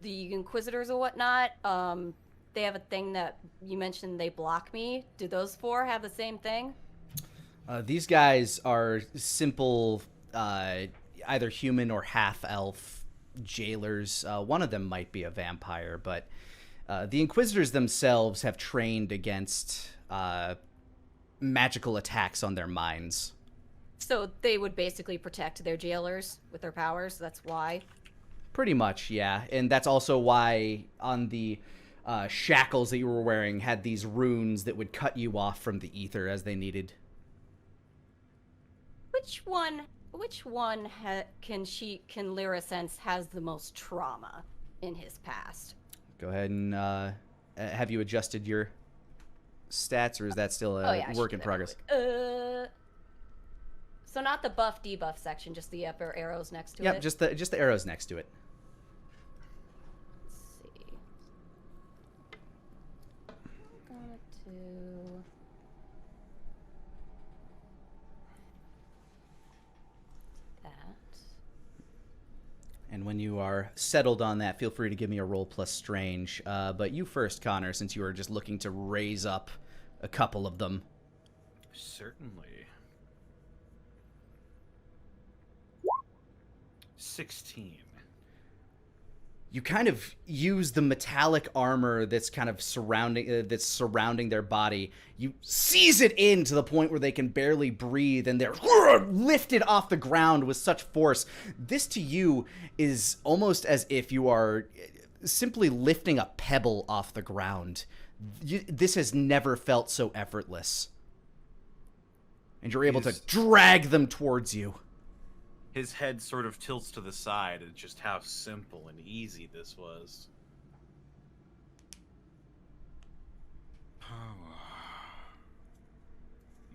S5: Inquisitors or whatnot, they have a thing that you mentioned they block me. Do those 4 have the same thing?
S1: These guys are simple, either human or half-elf jailers. One of them might be a vampire, but the Inquisitors themselves have trained against magical attacks on their minds.
S5: So they would basically protect their jailers with their powers, that's why?
S1: Pretty much, yeah. And that's also why on the shackles that you were wearing had these runes that would cut you off from the ether as they needed.
S5: Which one can Lyra sense has the most trauma in his past?
S1: Go ahead and have you adjusted your stats, or is that still a work in progress?
S5: So not the buff debuff section, just the upper arrows next to it.
S1: Yep, just the arrows next to it.
S5: Let's see. I'm gonna do that.
S1: And when you are settled on that, feel free to give me a roll plus strange. But you first, Connor, since you were just looking to raise up a couple of them.
S6: Certainly. 16.
S1: You kind of use the metallic armor that's kind of surrounding their body. You seize it in to the point where they can barely breathe, and they're lifted off the ground with such force. This to you is almost as if you are simply lifting a pebble off the ground. This has never felt so effortless. And you're able to drag them towards you.
S6: His head sort of tilts to the side at just how simple and easy this was.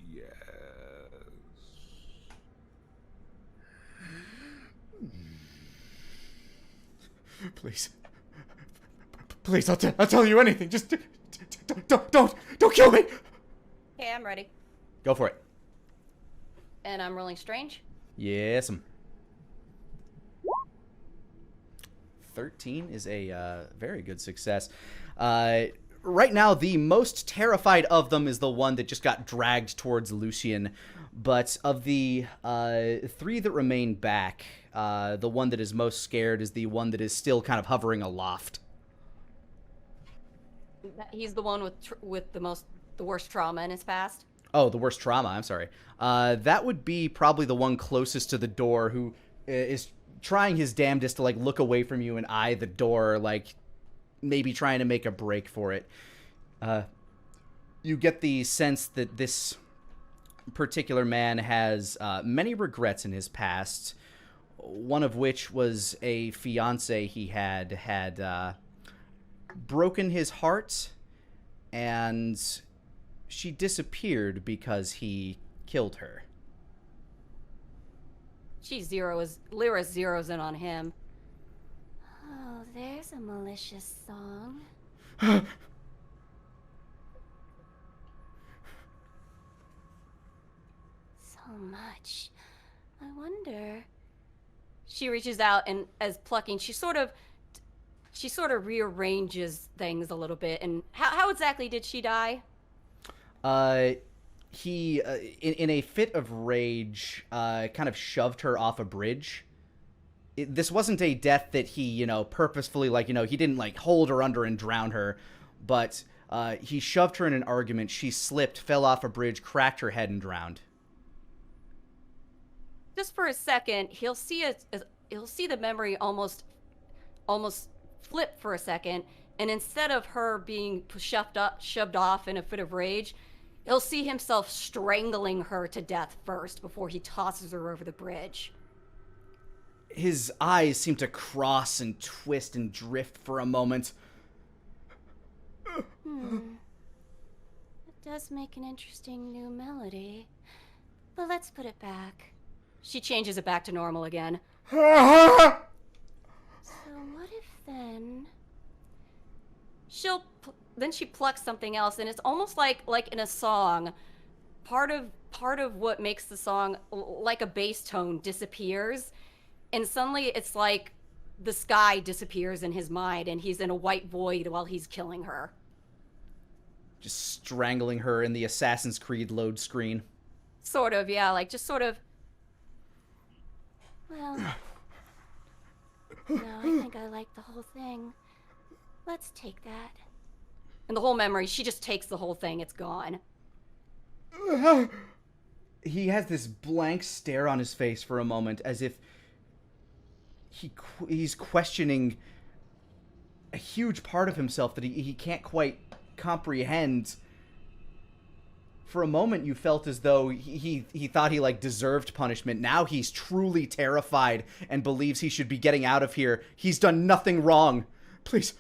S2: Yes.
S1: Please. Please, I'll tell you anything. Just don't kill me.
S5: Okay, I'm ready.
S1: Go for it.
S5: And I'm rolling strange.
S1: Yes. 13 is a very good success. Right now, the most terrified of them is the one that just got dragged towards Lucian. But of the 3 that remain back, the one that is most scared is the one that is still kind of hovering aloft.
S5: He's the one with the worst trauma in his past.
S1: Oh, the worst trauma. I'm sorry. That would be probably the one closest to the door, who is trying his damnedest to like look away from you and eye the door, like maybe trying to make a break for it. You get the sense that this particular man has many regrets in his past. One of which was a fiance he had broken his heart, and she disappeared because he killed her.
S5: Lyra zeroes in on him. Oh, there's a malicious song. So much. I wonder. She reaches out and, as plucking, she sort of rearranges things a little bit. And how exactly did she die?
S1: He, in a fit of rage, kind of shoved her off a bridge. This wasn't a death that he, purposefully, he didn't, hold her under and drown her. But he shoved her in an argument. She slipped, fell off a bridge, cracked her head, and drowned.
S5: Just for a second, he'll see the memory almost flip for a second. And instead of her being shoved off in a fit of rage, he'll see himself strangling her to death first before he tosses her over the bridge.
S1: His eyes seem to cross and twist and drift for a moment.
S5: It does make an interesting new melody. But let's put it back. She changes it back to normal again. So what if then... Then she plucks something else, and it's almost like in a song, part of what makes the song like a bass tone disappears, and suddenly it's like the sky disappears in his mind, and he's in a white void while he's killing her.
S1: Just strangling her in the Assassin's Creed load screen.
S5: Sort of, yeah, just sort of. Well, no, I think I like the whole thing. Let's take that. And the whole memory, she just takes the whole thing. It's gone.
S1: He has this blank stare on his face for a moment, as if he's questioning a huge part of himself that he can't quite comprehend. For a moment, you felt as though he thought he deserved punishment. Now he's truly terrified and believes he should be getting out of here. He's done nothing wrong. Please,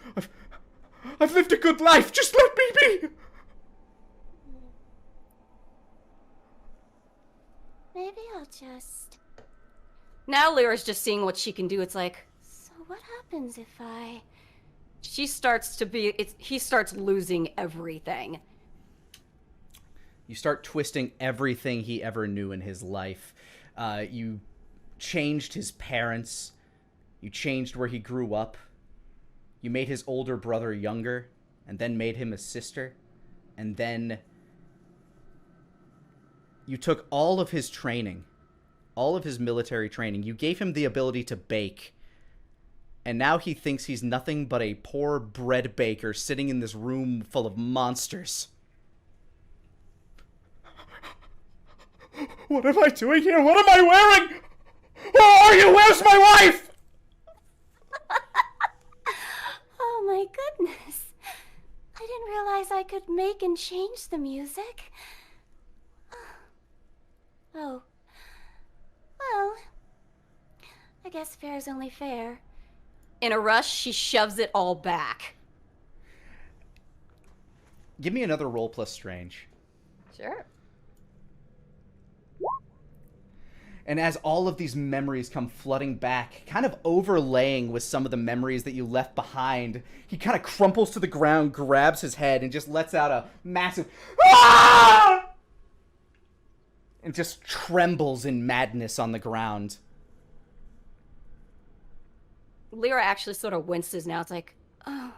S1: I've lived a good life. Just let me be.
S5: Maybe I'll just... Now Lyra's just seeing what she can do. It's like, so what happens if I... He starts losing everything.
S1: You start twisting everything he ever knew in his life. You changed his parents. You changed where he grew up. You made his older brother younger, and then made him a sister. And then you took all of his training, all of his military training. You gave him the ability to bake. And now he thinks he's nothing but a poor bread baker sitting in this room full of monsters. What am I doing here? What am I wearing? Who are you? Where's my wife?
S5: Oh my goodness. I didn't realize I could make and change the music. Oh. Well, I guess fair's only fair. In a rush, she shoves it all back.
S1: Give me another roll plus strange.
S5: Sure.
S1: And as all of these memories come flooding back, kind of overlaying with some of the memories that you left behind, he kind of crumples to the ground, grabs his head, and just lets out a massive "Ah!" and just trembles in madness on the ground.
S5: Lyra actually sort of winces now. It's like, oh.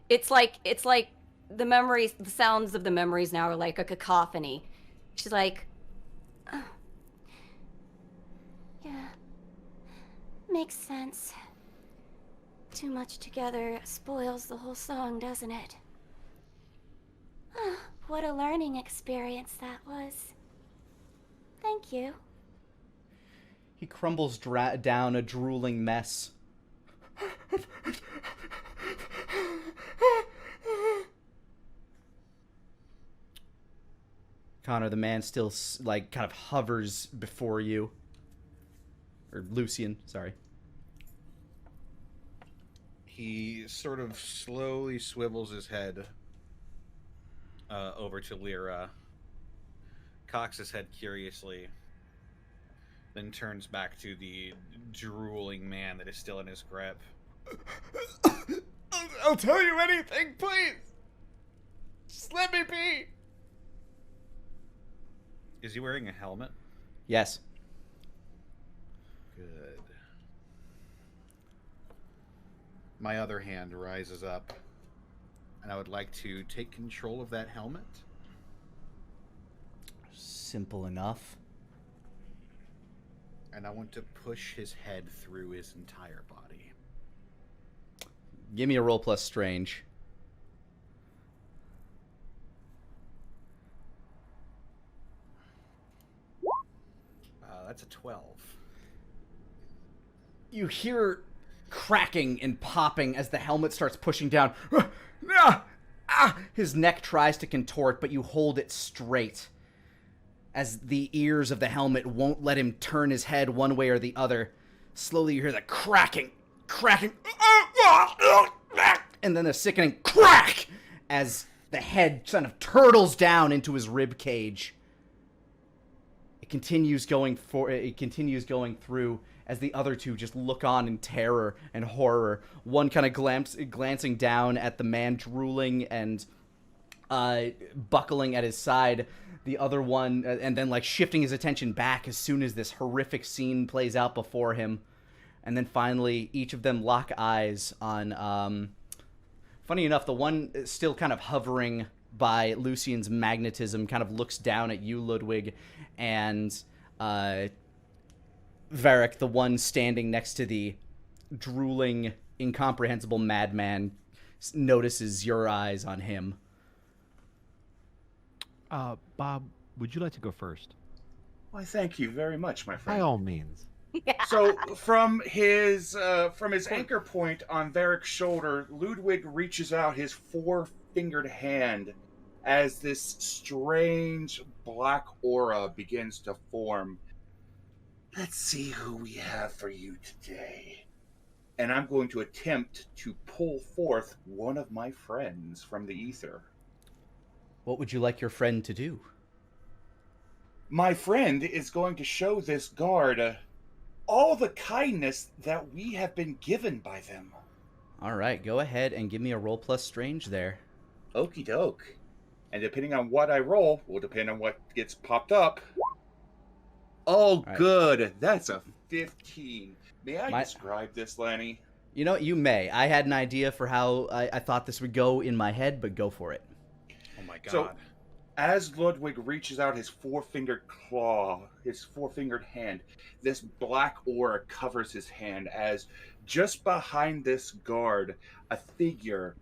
S5: It's like the memories, the sounds of the memories now are like a cacophony. She's like, oh. Yeah. Makes sense. Too much together spoils the whole song, doesn't it? Oh, what a learning experience that was. Thank you.
S1: He crumbles down a drooling mess. Connor, the man still, like, kind of hovers before you. Or Lucian, sorry.
S6: He sort of slowly swivels his head over to Lyra, cocks his head curiously, then turns back to the drooling man that is still in his grip.
S1: I'll tell you anything, please! Just let me be!
S6: Is he wearing a helmet?
S1: Yes.
S6: Good. My other hand rises up, and I would like to take control of that helmet.
S1: Simple enough.
S6: And I want to push his head through his entire body.
S1: Give me a roll plus strange.
S6: That's a 12.
S1: You hear cracking and popping as the helmet starts pushing down. His neck tries to contort, but you hold it straight, as the ears of the helmet won't let him turn his head one way or the other. Slowly you hear the cracking, and then the sickening crack as the head kind of turtles down into his rib cage. It continues going through as the other two just look on in terror and horror. One kind of glancing down at the man drooling and buckling at his side. The other one, and then like shifting his attention back as soon as this horrific scene plays out before him. And then finally, each of them lock eyes on, funny enough, the one still kind of hovering by Lucian's magnetism kind of looks down at you, Ludwig, and Varric, the one standing next to the drooling, incomprehensible madman, notices your eyes on him.
S3: Bob, would you like to go first?
S4: Why, thank you very much, my friend.
S3: By all means.
S4: So from his anchor point on Varric's shoulder, Ludwig reaches out his four-fingered hand as this strange black aura begins to form. Let's see who we have for you today. And I'm going to attempt to pull forth one of my friends from the ether.
S1: What would you like your friend to do?
S4: my friend is going to show this guard all the kindness that we have been given by them.
S1: All right, go ahead and give me a roll plus strange there.
S4: Okie doke. And depending on what I roll, will depend on what gets popped up. Oh,
S1: right.
S4: good. That's a 15. May I describe this, Lani?
S1: You know, you may. I had an idea for how I thought this would go in my head, but go for it.
S6: Oh my god.
S4: So, as Ludwig reaches out his four-fingered claw, his four-fingered hand, this black aura covers his hand as just behind this guard, a figure,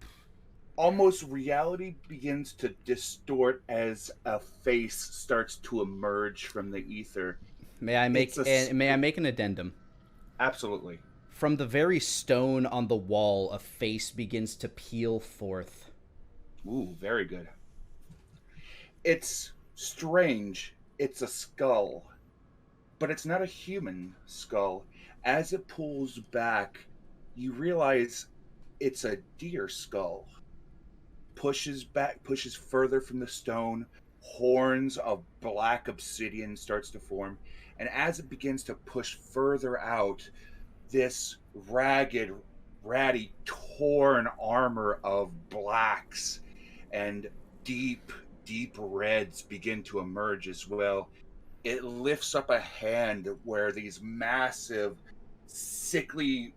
S4: almost reality begins to distort as a face starts to emerge from the ether.
S1: May I make an addendum?
S4: Absolutely.
S1: From the very stone on the wall, a face begins to peel forth.
S4: Ooh, very good. It's strange. It's a skull. But it's not a human skull. As it pulls back, you realize it's a deer skull. Pushes back, pushes further from the stone. Horns of black obsidian starts to form. And as it begins to push further out, this ragged, ratty, torn armor of blacks and deep reds begin to emerge as well. It lifts up a hand where these massive, sickly,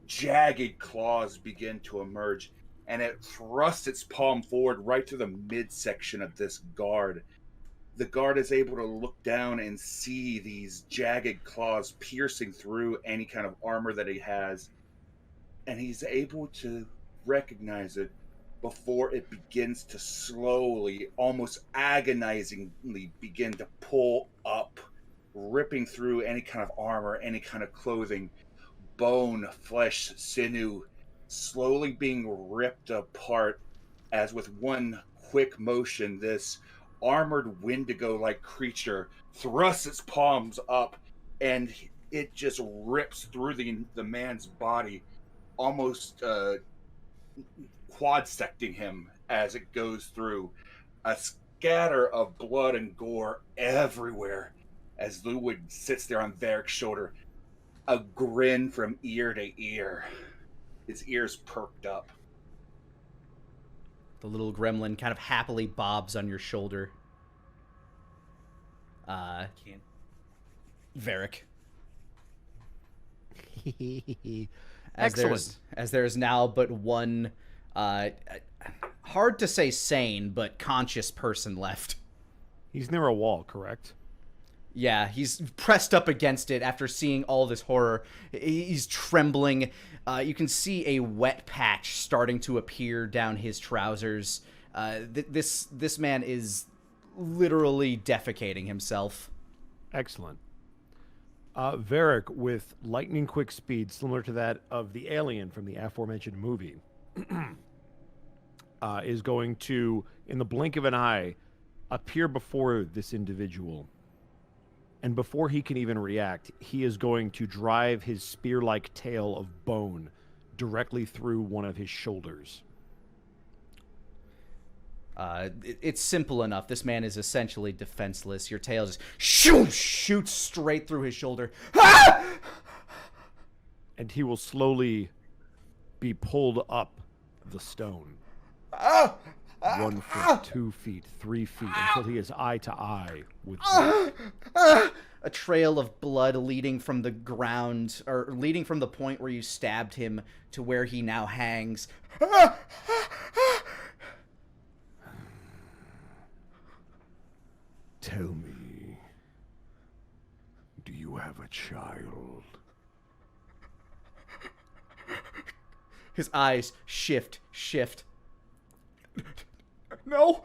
S4: jagged claws begin to emerge, and it thrusts its palm forward right to the midsection of this guard. The guard is able to look down and see these jagged claws piercing through any kind of armor that he has, and he's able to recognize it before it begins to slowly, almost agonizingly begin to pull up, ripping through any kind of armor, any kind of clothing, bone, flesh, sinew, slowly being ripped apart as with one quick motion, this armored wendigo-like creature thrusts its palms up and it just rips through the man's body, almost quad-secting him as it goes through. A scatter of blood and gore everywhere as Ludwig sits there on Varric's shoulder, a grin from ear to ear, his ears perked up.
S1: The little gremlin kind of happily bobs on your shoulder. Varric.
S3: Excellent.
S1: As there's now but one, hard to say sane, but conscious person left.
S3: He's near a wall, correct?
S1: Yeah, he's pressed up against it after seeing all this horror. He's trembling. You can see a wet patch starting to appear down his trousers. This man is literally defecating himself.
S3: Excellent. Varric, with lightning quick speed similar to that of the alien from the aforementioned movie, is going to, in the blink of an eye, appear before this individual. And before he can even react, he is going to drive his spear-like tail of bone directly through one of his shoulders.
S1: It's simple enough. This man is essentially defenseless. Your tail just shoots straight through his shoulder. Ah!
S3: And he will slowly be pulled up the stone. 1 foot, 2 feet, 3 feet, until he is eye to eye with
S1: a trail of blood leading from the ground, or leading from the point where you stabbed him to where he now hangs.
S2: Tell me, do you have a child?
S1: His eyes shift. No.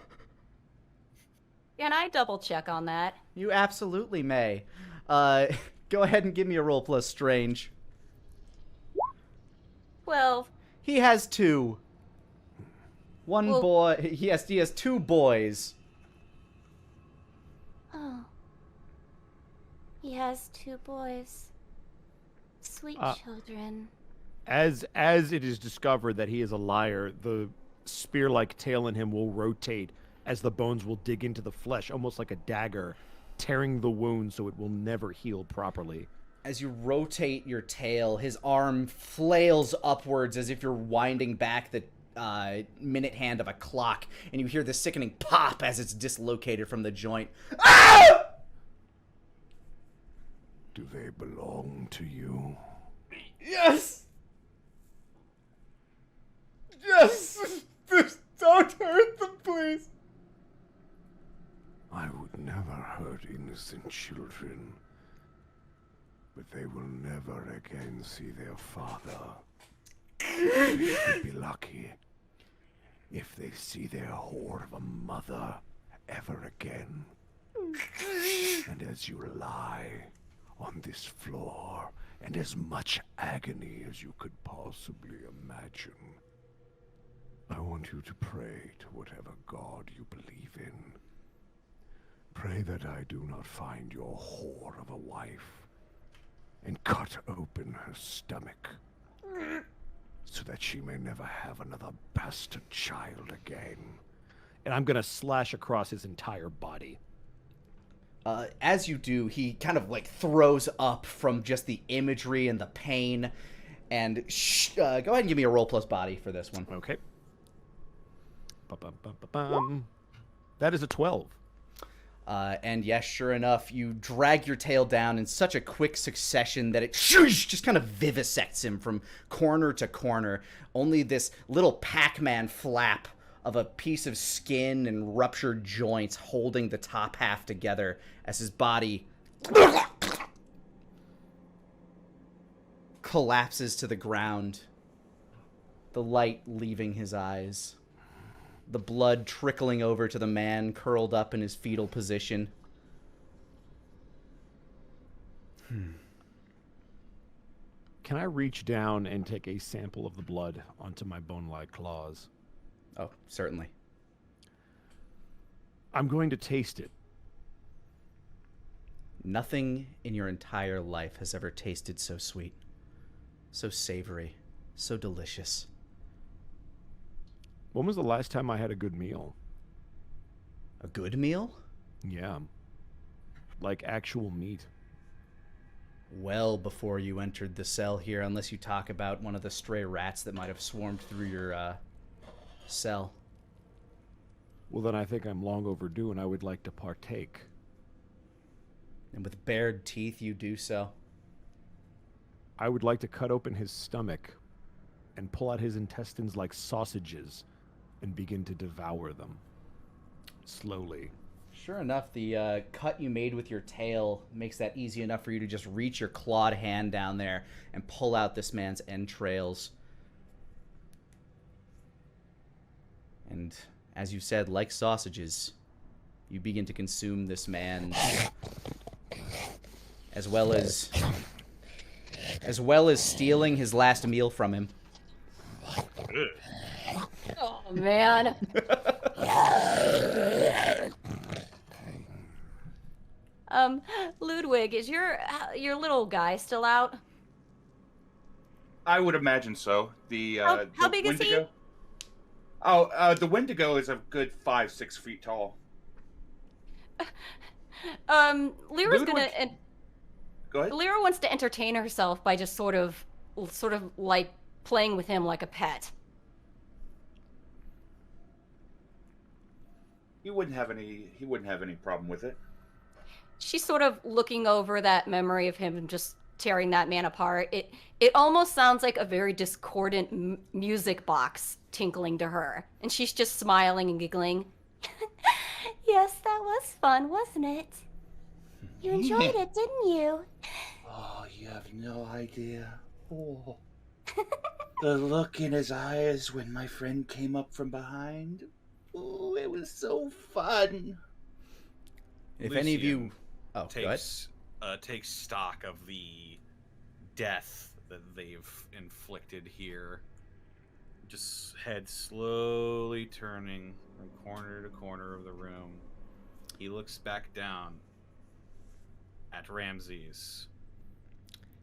S5: Can I double check on that?
S1: You absolutely may. Go ahead and give me a roll plus strange.
S5: 12.
S1: He has 2. One
S5: Well-
S1: boy. He has 2 boys.
S5: Oh. He has 2 boys. Sweet children.
S3: As it is discovered that he is a liar, the spear-like tail in him will rotate as the bones will dig into the flesh, almost like a dagger, tearing the wound so it will never heal properly.
S1: As you rotate your tail, his arm flails upwards as if you're winding back the minute hand of a clock, and you hear the sickening pop as it's dislocated from the joint. Ah!
S2: Do they belong to you?
S1: Yes! Yes! Don't hurt them, please!
S2: I would never hurt innocent children, but they will never again see their father. They could be lucky if they see their whore of a mother ever again. And as you lie on this floor in as much agony as you could possibly imagine, I want you to pray to whatever god you believe in. Pray that I do not find your whore of a wife and cut open her stomach so that she may never have another bastard child again.
S3: And I'm going to slash across his entire body.
S1: As you do, he kind of like throws up from just the imagery and the pain. And go ahead and give me a roll plus body for this one.
S3: Okay. Ba-bum-bum-bum-bum. That is a 12.
S1: And yes, sure enough, you drag your tail down in such a quick succession that it just kind of vivisects him from corner to corner. Only this little Pac-Man flap of a piece of skin and ruptured joints holding the top half together as his body collapses to the ground, the light leaving his eyes. The blood trickling over to the man curled up in his fetal position.
S3: Can I reach down and take a sample of the blood onto my bone-like claws?
S1: Oh, certainly.
S3: I'm going to taste it.
S1: Nothing in your entire life has ever tasted so sweet, so savory, so delicious.
S3: When was the last time I had a good meal?
S1: A good meal?
S3: Yeah. Like actual meat.
S1: Well before you entered the cell here, unless you talk about one of the stray rats that might have swarmed through your cell.
S3: Well, then I think I'm long overdue and I would like to partake.
S1: And with bared teeth you do so.
S3: I would like to cut open his stomach and pull out his intestines like sausages and begin to devour them. Slowly.
S1: Sure enough, the cut you made with your tail makes that easy enough for you to just reach your clawed hand down there and pull out this man's entrails. And as you said, like sausages, you begin to consume this man as well as stealing his last meal from him.
S5: Oh, man. Ludwig, is your little guy still out?
S4: I would imagine so.
S5: How
S4: The
S5: big is he?
S4: Wendigo? Oh, the Wendigo is a good 5-6 feet tall.
S5: Lyra's
S4: Ludwig-
S5: gonna...
S4: Go ahead.
S5: Lyra wants to entertain herself by just sort of like playing with him like a pet.
S4: He wouldn't have any problem with it.
S5: She's sort of looking over that memory of him just tearing that man apart. It almost sounds like a very discordant music box tinkling to her, and she's just smiling and giggling. Yes, that was fun, wasn't it? You enjoyed it, didn't you?
S4: Oh, you have no idea. Oh. The look in his eyes when my friend came up from behind. Oh, it was so fun.
S1: If any of you... Oh,
S6: takes stock of the death that they've inflicted here. Just head slowly turning from corner to corner of the room. He looks back down at Ramses.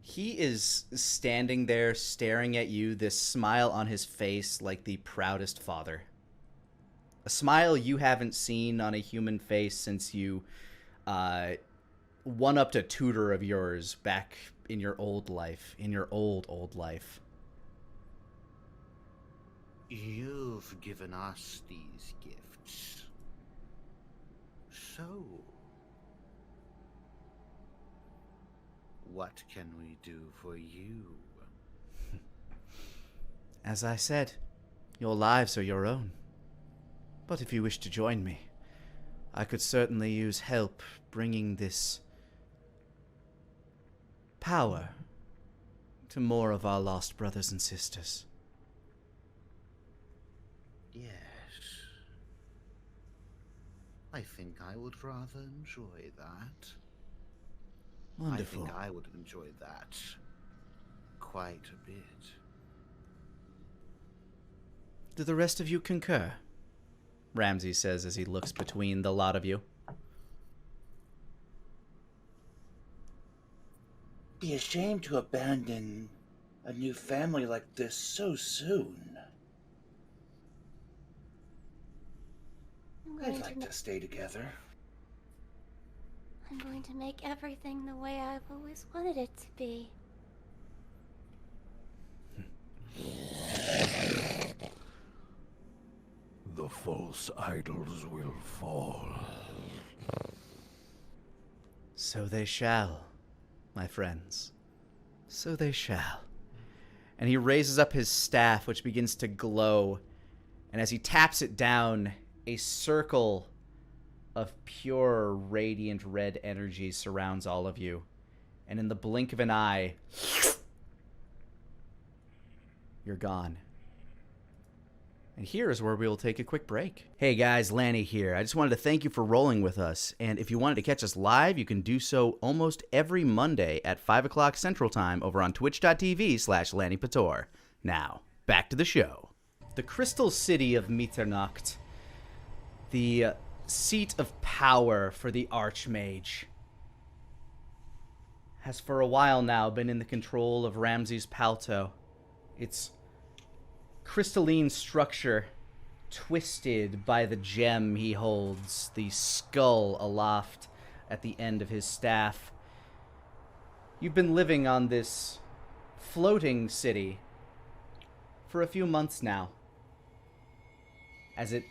S1: He is standing there staring at you, this smile on his face like the proudest father. A smile you haven't seen on a human face since you one-upped a tutor of yours back in your old life, in your old life.
S7: You've given us these gifts. So, what can we do for you?
S1: As I said, your lives are your own. But if you wish to join me, I could certainly use help bringing this power to more of our lost brothers and sisters.
S7: Yes. I think I would rather enjoy that.
S1: Wonderful.
S7: I think I would enjoy that quite a bit.
S1: Do the rest of you concur? Ramses says as he looks between the lot of you.
S4: Be ashamed to abandon a new family like this so soon. I'd like to stay together.
S5: I'm going to make everything the way I've always wanted it to be.
S2: The false idols will fall.
S1: So they shall, my friends. So they shall. And he raises up his staff, which begins to glow. And as he taps it down, a circle of pure, radiant red energy surrounds all of you. And in the blink of an eye, you're gone. And here is where we will take a quick break. Hey guys, Lani here. I just wanted to thank you for rolling with us. And if you wanted to catch us live, you can do so almost every Monday at 5 o'clock Central Time over on twitch.tv/Lanipator. Now, back to the show. The Crystal City of Mitternacht, the seat of power for the Archmage, has for a while now been in the control of Ramses Palto. Its crystalline structure twisted by the gem he holds, the skull aloft at the end of his staff. You've been living on this floating city for a few months now. As it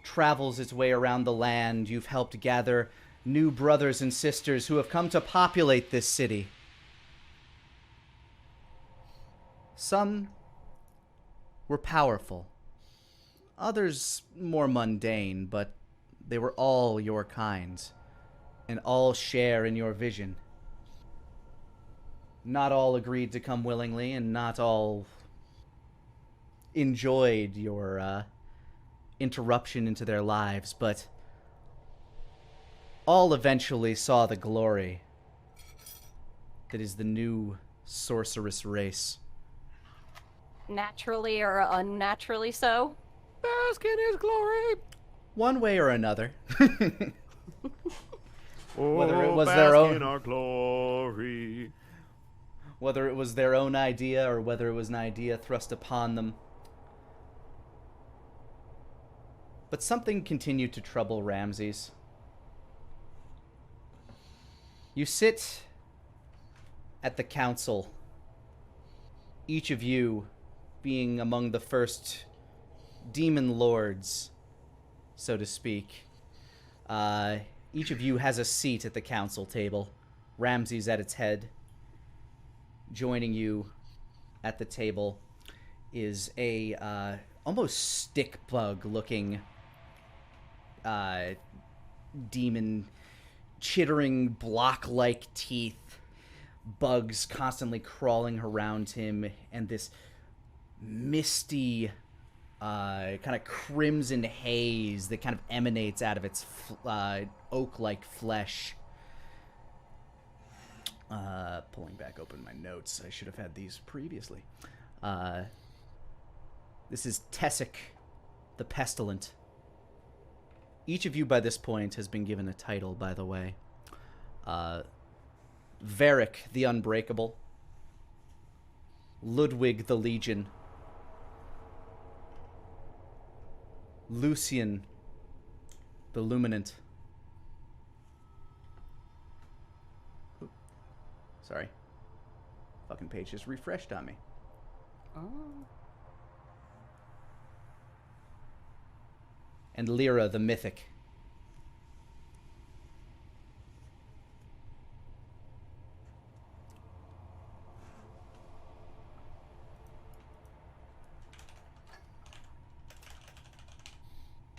S1: travels its way around the land, you've helped gather new brothers and sisters who have come to populate this city. Some were powerful, others more mundane, but they were all your kind, and all share in your vision. Not all agreed to come willingly, and not all enjoyed your interruption into their lives, but all eventually saw the glory that is the new sorceress race.
S5: Naturally or unnaturally so?
S3: Bask in his glory.
S1: One way or another.
S3: Oh,
S1: Whether it was
S3: bask
S1: their own-
S3: in our glory.
S1: Whether it was their own idea or whether it was an idea thrust upon them. But something continued to trouble Ramses. You sit at the council, each of you being among the first demon lords, so to speak. Each of you has a seat at the council table. Ramses at its head. Joining you at the table is a almost stick bug looking demon, chittering block-like teeth, bugs constantly crawling around him, and this misty kind of crimson haze that kind of emanates out of its oak-like flesh. Pulling back open my notes. I should have had these previously. This is Tessic, the Pestilent. Each of you by this point has been given a title, by the way. Varric, the Unbreakable. Ludwig, the Legion. Lucian, the Luminant. Sorry. Fucking page just refreshed on me.
S5: Oh.
S1: And Lyra the Mythic.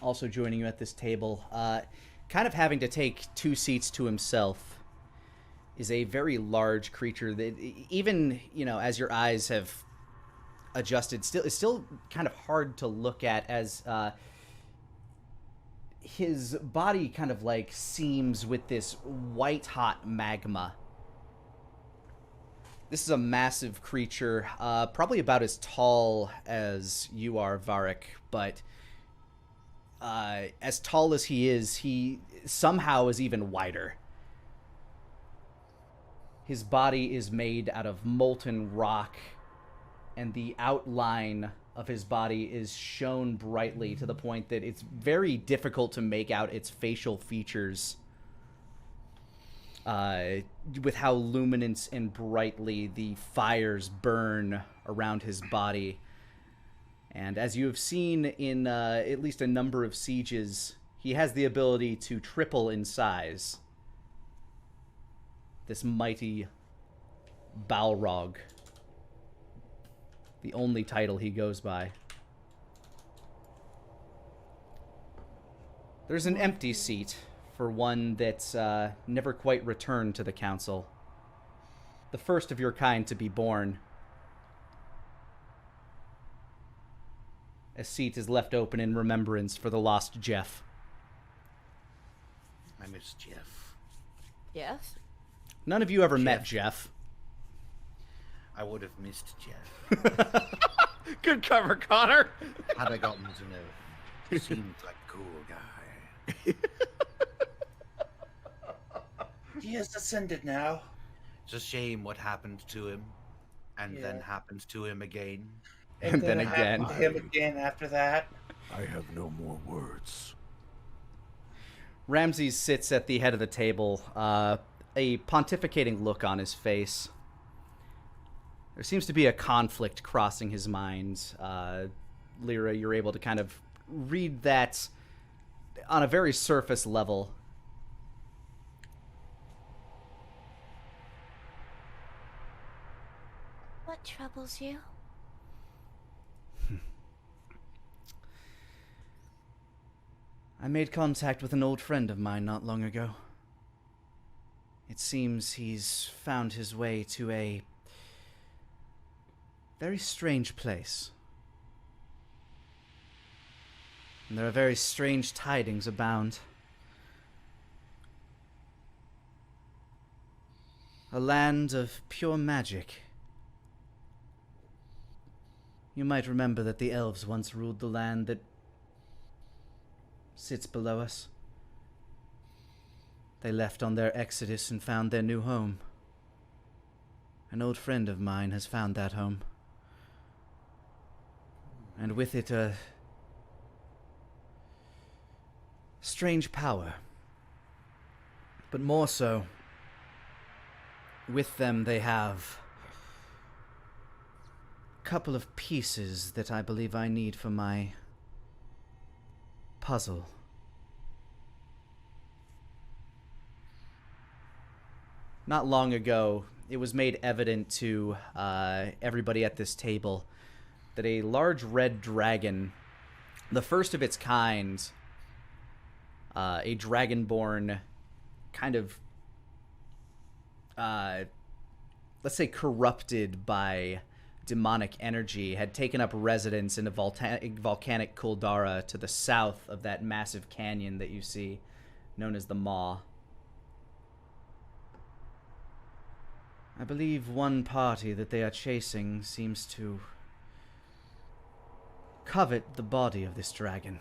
S1: Also joining you at this table, kind of having to take 2 seats to himself, is a very large creature that, even, you know, as your eyes have adjusted, it's still kind of hard to look at, as his body kind of like seems with this white hot magma. This is a massive creature, probably about as tall as you are, Varric, but as tall as he somehow is even wider. His body is made out of molten rock, and the outline of his body is shown brightly to the point that it's very difficult to make out its facial features, with how luminous and brightly the fires burn around his body. And as you have seen in at least a number of sieges, he has the ability to triple in size. This mighty Balrog. The only title he goes by. There's an empty seat for one that's never quite returned to the council. The first of your kind to be born. A seat is left open in remembrance for the lost Jeff.
S7: I miss Jeff.
S5: Yes?
S1: None of you ever met Jeff.
S7: I would have missed Jeff.
S3: Good cover, Connor.
S7: Had I gotten to know him. He seemed like a cool guy.
S4: He has ascended now.
S7: It's a shame what happened to him. And then happened to him again.
S1: And then
S4: it
S1: again.
S4: happened to him again after that.
S2: I have no more words.
S1: Ramses sits at the head of the table, a pontificating look on his face. There seems to be a conflict crossing his mind. Lyra, you're able to kind of read that on a very surface level.
S5: What troubles you?
S1: I made contact with an old friend of mine not long ago. It seems he's found his way to a very strange place. And there are very strange tidings abound. A land of pure magic. You might remember that the elves once ruled the land that sits below us. They left on their exodus and found their new home. An old friend of mine has found that home. And with it a strange power. But more so, with them they have a couple of pieces that I believe I need for my puzzle. Not long ago, it was made evident to everybody at this table that a large red dragon, the first of its kind, a dragonborn kind of, let's say corrupted by demonic energy, had taken up residence in a volcanic caldera to the south of that massive canyon that you see, known as the Maw. I believe one party that they are chasing seems to covet the body of this dragon.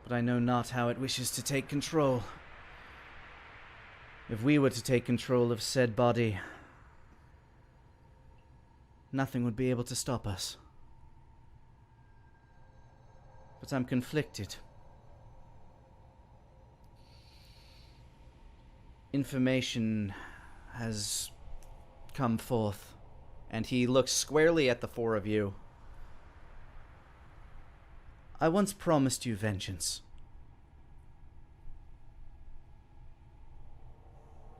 S1: But I know not how it wishes to take control. If we were to take control of said body, nothing would be able to stop us. But I'm conflicted. Information has come forth, and he looks squarely at the four of you. I once promised you vengeance.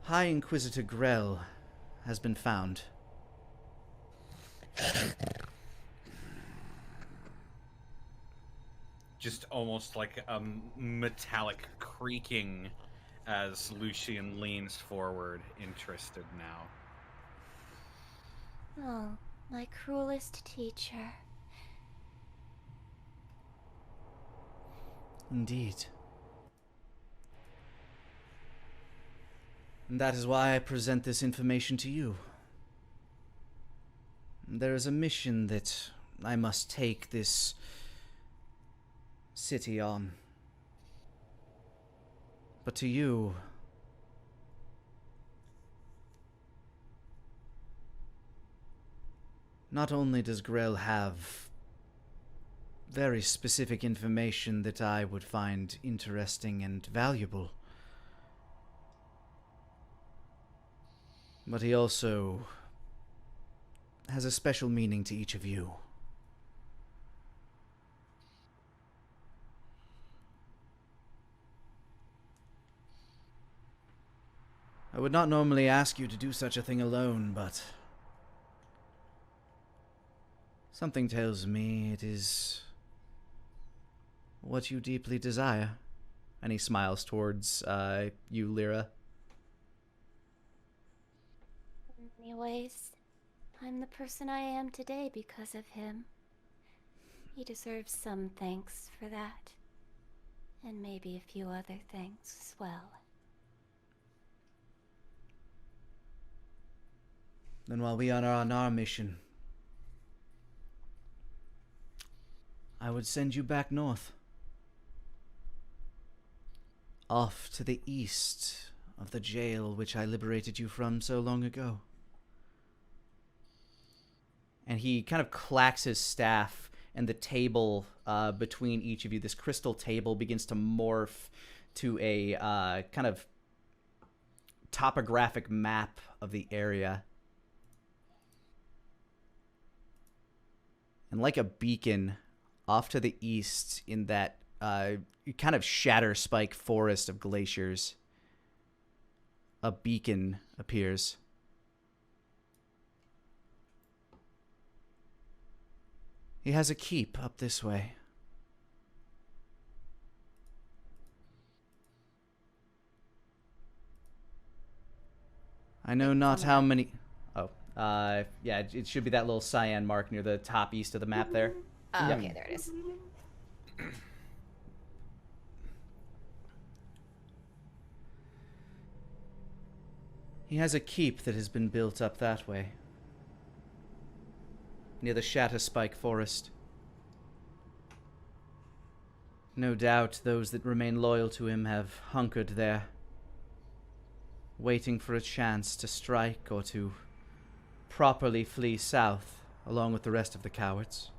S1: High Inquisitor Grell has been found.
S6: Just almost like a metallic creaking as Lucian leans forward, interested now.
S5: Oh, my cruelest teacher.
S1: Indeed. And that is why I present this information to you. There is a mission that I must take this city on. But to you, not only does Grell have very specific information that I would find interesting and valuable, but he also has a special meaning to each of you. I would not normally ask you to do such a thing alone, but something tells me it is what you deeply desire. And he smiles towards you, Lyra.
S5: Anyways, I'm the person I am today because of him. He deserves some thanks for that. And maybe a few other things as well.
S1: Then while we are on our mission, I would send you back north. Off to the east of the jail which I liberated you from so long ago. And he kind of clacks his staff, and the table between each of you, this crystal table, begins to morph to a kind of topographic map of the area. And like a beacon off to the east in that kind of shatter spike forest of glaciers, a beacon appears. He has a keep up this way. I know not how many... Oh, yeah, it should be that little cyan mark near the top east of the map there.
S5: Oh, okay, there it is.
S1: He has a keep that has been built up that way, near the Shatterspike Forest. No doubt those that remain loyal to him have hunkered there, waiting for a chance to strike or to properly flee south along with the rest of the cowards.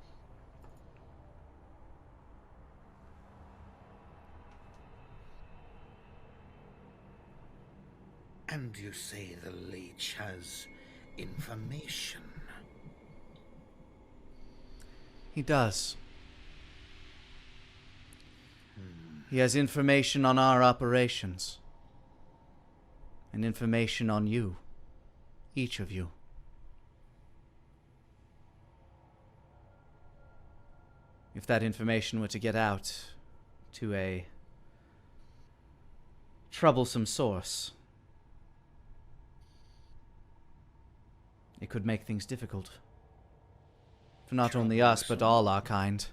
S7: And you say the leech has information?
S1: He does. He has information on our operations. And information on you. Each of you. If that information were to get out to a troublesome source, it could make things difficult. For not only us, but all our kind.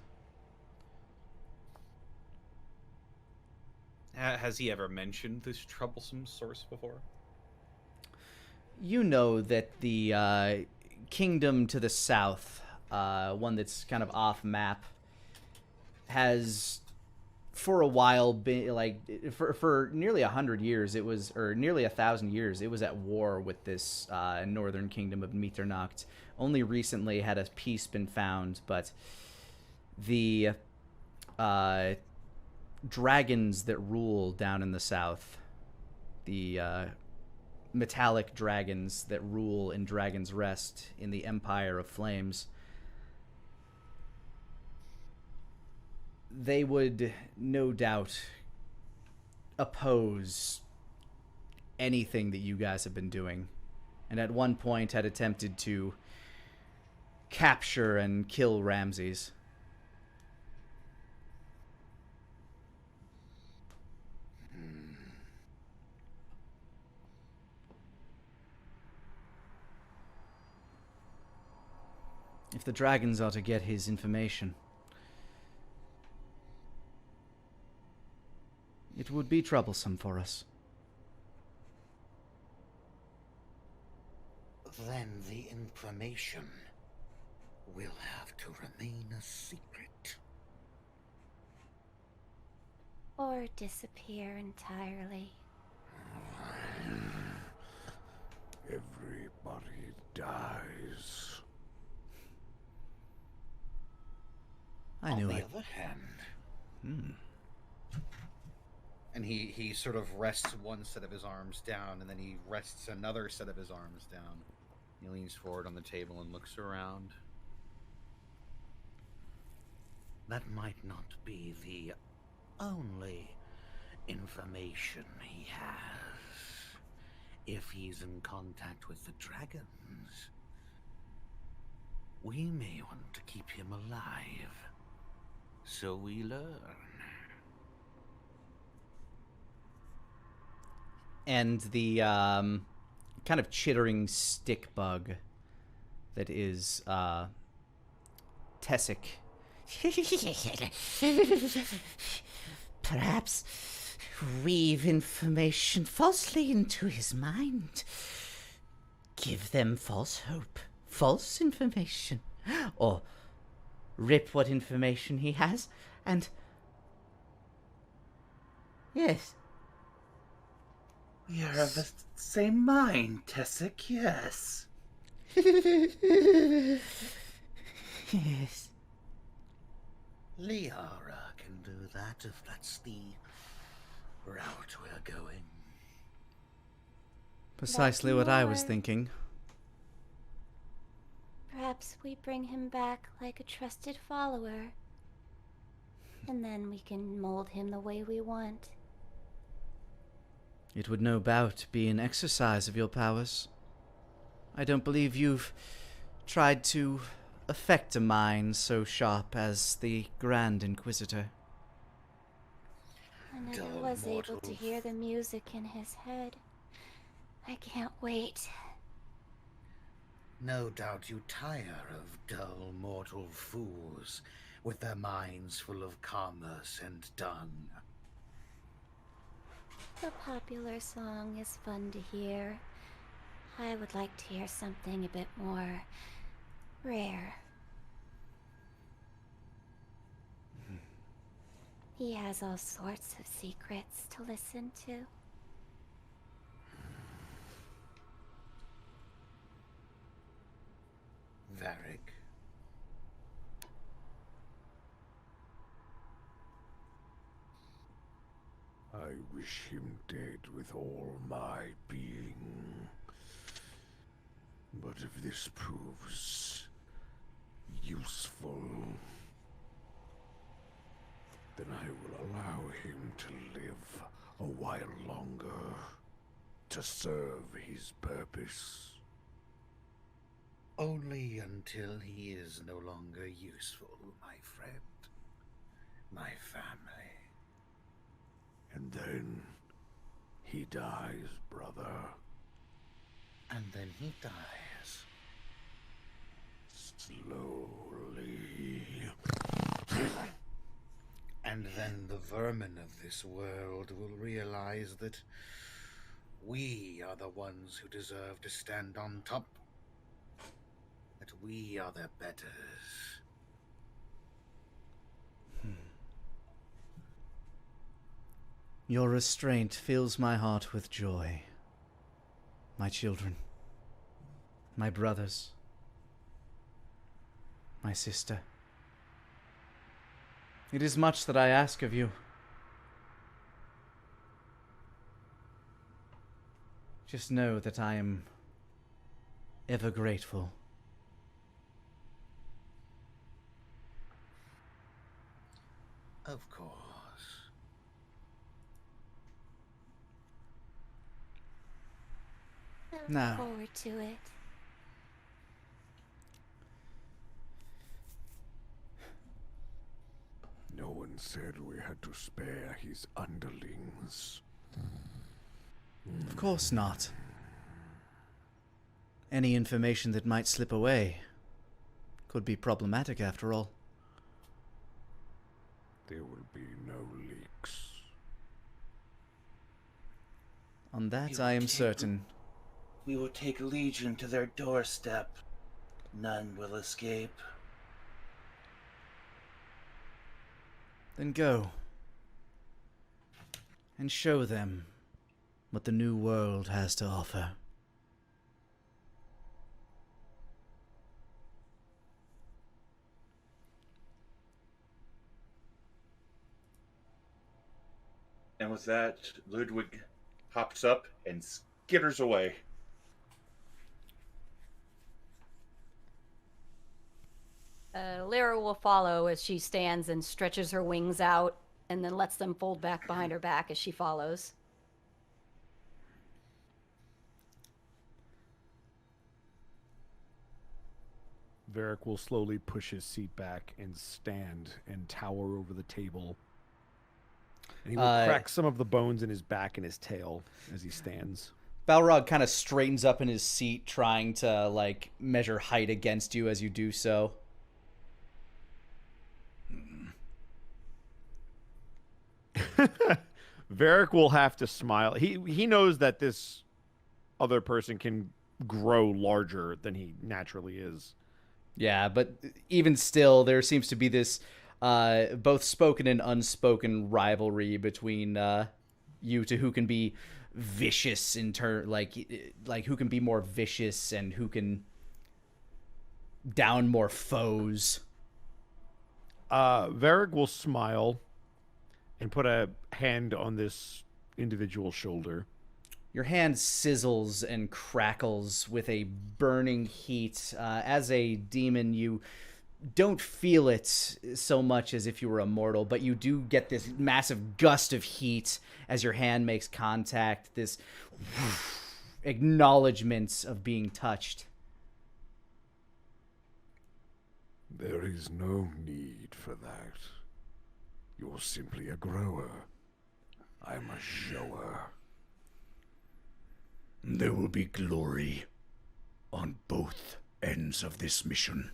S6: Has he ever mentioned this troublesome source before?
S1: You know that the kingdom to the south, one that's kind of off map, has for a while been, like, for nearly 100 years, it was, or nearly 1,000 years, it was at war with this northern kingdom of Mitternacht. Only recently had a peace been found, but the dragons that rule down in the south, the metallic dragons that rule in Dragon's Rest in the Empire of Flames. They would no doubt oppose anything that you guys have been doing, and at one point had attempted to capture and kill Ramses. If the dragons are to get his information, it would be troublesome for us.
S7: Then the information will have to remain a secret.
S5: Or disappear entirely.
S2: Everybody dies.
S1: I knew
S7: On the
S1: it.
S7: other hand,
S6: And he sort of rests one set of his arms down, and then he rests another set of his arms down. He leans forward on the table and looks around.
S7: that might not be the only information he has. If he's in contact with the dragons, we may want to keep him alive, so we learn.
S1: And the kind of chittering stick bug that is Tessic.
S8: Perhaps weave information falsely into his mind. Give them false hope, false information. Or rip what information he has and... Yes.
S4: We are of the same mind, Tessic, yes.
S8: Yes.
S7: Liara can do that if that's the route we're going.
S1: Precisely what I was thinking.
S5: Perhaps we bring him back like a trusted follower. And then we can mold him the way we want.
S1: It would no doubt be an exercise of your powers. I don't believe you've tried to affect a mind so sharp as the Grand Inquisitor.
S5: I never
S7: Dull
S5: was able
S7: mortals.
S5: to hear the music in his head. I can't wait.
S7: No doubt you tire of dull mortal fools with their minds full of commerce and dung.
S5: The popular song is fun to hear. I would like to hear something a bit more rare. He has all sorts of secrets to listen to.
S7: Varric.
S2: I wish him dead with all my being. But if this proves useful, then I will allow him to live a while longer to serve his purpose.
S7: Only until he is no longer useful, my friend. My family.
S2: And then he dies, brother.
S7: And then he dies.
S2: Slowly.
S7: And then the vermin of this world will realize that we are the ones who deserve to stand on top. That we are their betters.
S1: Your restraint fills my heart with joy. My children, my brothers, my sister. It is much that I ask of you. Just know that I am ever grateful.
S7: Of course.
S5: I look
S1: Now.
S5: forward to it.
S2: No one said we had to spare his underlings.
S1: Of course not. Any information that might slip away could be problematic after all.
S2: There will be no leaks.
S1: On that
S4: You
S1: I am
S4: take-
S1: certain.
S4: We will take Legion to their doorstep. None will escape.
S1: Then go. And show them what the new world has to offer.
S4: And with that, Ludwig hops up and skitters away.
S5: Lyra will follow as she stands and stretches her wings out and then lets them fold back behind her back as she follows.
S3: Varric will slowly push his seat back and stand and tower over the table. And he will crack some of the bones in his back and his tail as he stands.
S1: Balrog kind of straightens up in his seat, trying to, like, measure height against you as you do so.
S3: Varric will have to smile. He knows that this other person can grow larger than he naturally is.
S1: Yeah, but even still, there seems to be this both spoken and unspoken rivalry between you two who can be vicious in turn, like who can be more vicious and who can down more foes.
S3: Varric will smile and put a hand on this individual's shoulder.
S1: Your hand sizzles and crackles with a burning heat. As a demon, you don't feel it so much as if you were a mortal, but you do get this massive gust of heat as your hand makes contact, this acknowledgement of being touched.
S2: There is no need for that. You're simply a grower. I'm a shower.
S9: There will be glory on both ends of this mission.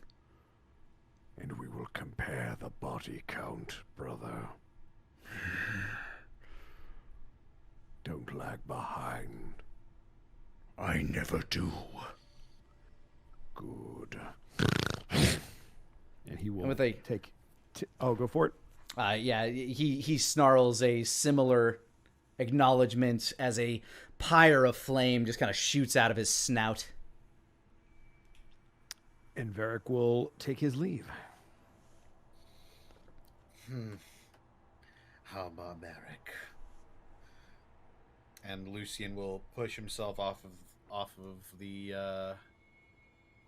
S2: And we will compare the body count, brother. Don't lag behind.
S9: I never do.
S2: Good.
S3: And he will
S1: And with a-
S3: take... oh, go for it.
S1: Yeah, he snarls a similar acknowledgement as a pyre of flame just kind of shoots out of his snout.
S3: And Varric will take his leave.
S7: How barbaric. And Lucian will push himself off of the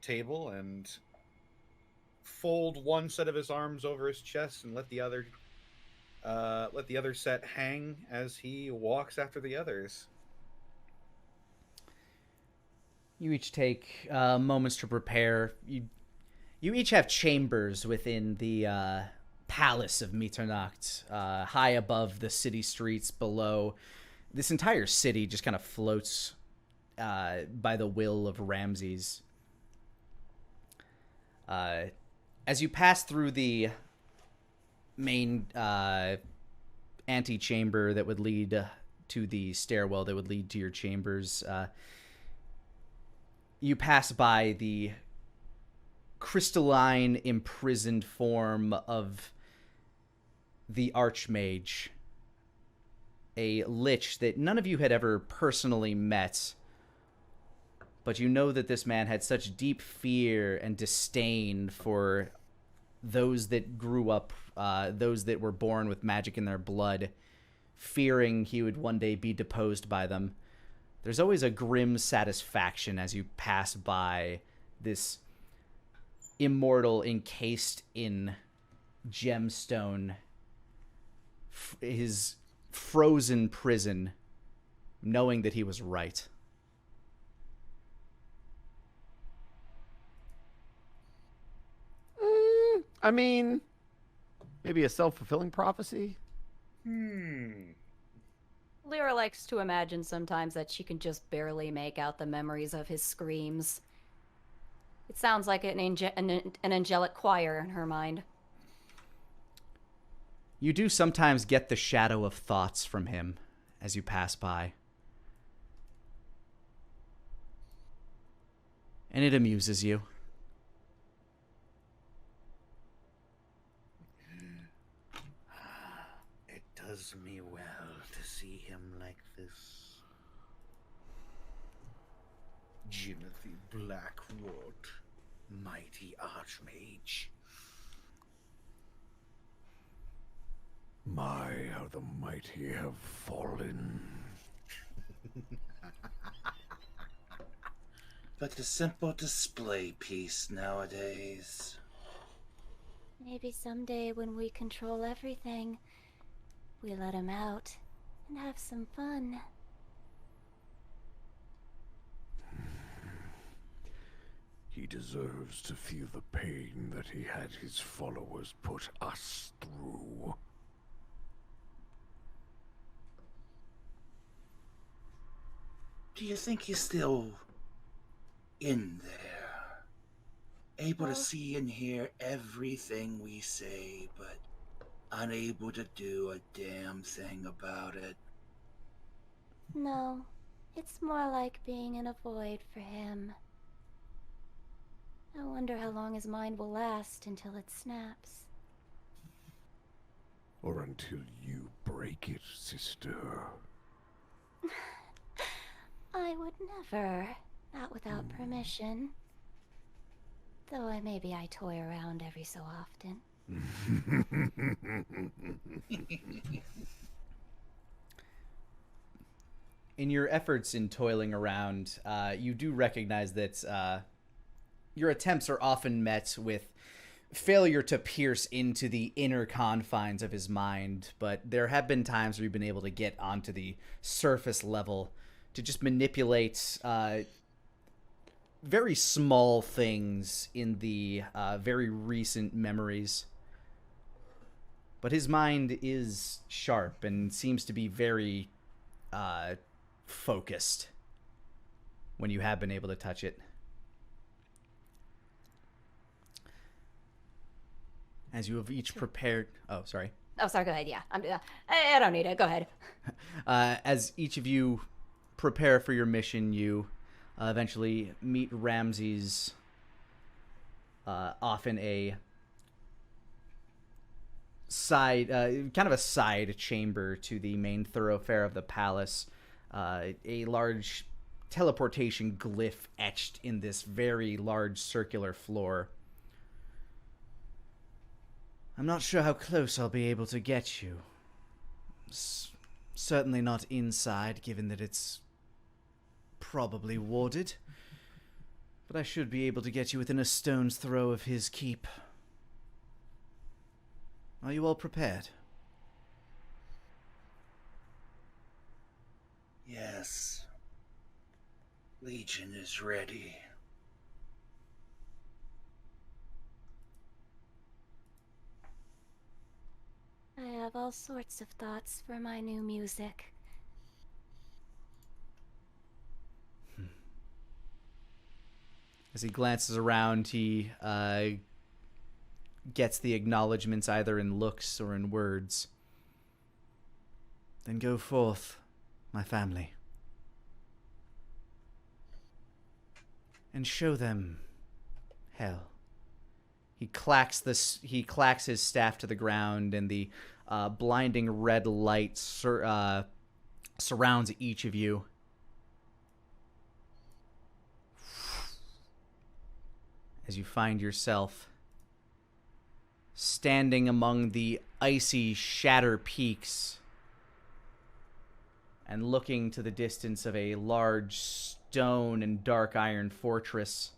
S7: table and fold one set of his arms over his chest and let the other set hang as he walks after the others.
S1: You each take moments to prepare. You each have chambers within the palace of Mitternacht, high above the city streets below. This entire city just kind of floats by the will of Ramses. As you pass through the main antechamber that would lead to the stairwell that would lead to your chambers, you pass by the crystalline, imprisoned form of the Archmage, a lich that none of you had ever personally met, but you know that this man had such deep fear and disdain for those that grew up, those that were born with magic in their blood, fearing he would one day be deposed by them, There's always a grim satisfaction as you pass by this immortal encased in gemstone, his frozen prison, knowing that he was right.
S3: I mean, maybe a self-fulfilling prophecy?
S5: Lyra likes to imagine sometimes that she can just barely make out the memories of his screams. It sounds like an angelic choir in her mind.
S1: You do sometimes get the shadow of thoughts from him as you pass by. And it amuses you.
S7: It does me well to see him like this. Jimothy Blackwood, mighty archmage.
S2: My, how the mighty have fallen.
S4: But a simple display piece nowadays.
S5: Maybe someday when we control everything, we let him out and have some fun.
S2: He deserves to feel the pain that he had his followers put us through.
S4: Do you think he's still in there? Able to see and hear everything we say, but unable to do a damn thing about it?
S5: No, it's more like being in a void for him. I wonder how long his mind will last until it snaps.
S2: Or until you break it, sister.
S5: I would never. Not without permission. Though maybe I toy around every so often.
S1: In your efforts in toiling around, you do recognize that your attempts are often met with failure to pierce into the inner confines of his mind, but there have been times where you've been able to get onto the surface level to just manipulate very small things in the very recent memories. But his mind is sharp and seems to be very focused when you have been able to touch it. As you have each prepared... Oh, sorry.
S5: Oh, sorry, go ahead, yeah. I don't need it, go ahead.
S1: As each of you prepare for your mission, you eventually meet Ramses off in a side, kind of a side chamber to the main thoroughfare of the palace. A large teleportation glyph etched in this very large circular floor. I'm not sure how close I'll be able to get you. Certainly not inside, given that it's probably warded. But I should be able to get you within a stone's throw of his keep. Are you all prepared?
S4: Yes. Legion is ready.
S5: I have all sorts of thoughts for my new music.
S1: As he glances around, he gets the acknowledgments either in looks or in words. Then go forth, my family, and show them hell. He clacks his staff to the ground, and the blinding red light surrounds each of you. As you find yourself standing among the icy shatter peaks and looking to the distance of a large stone and dark iron fortress.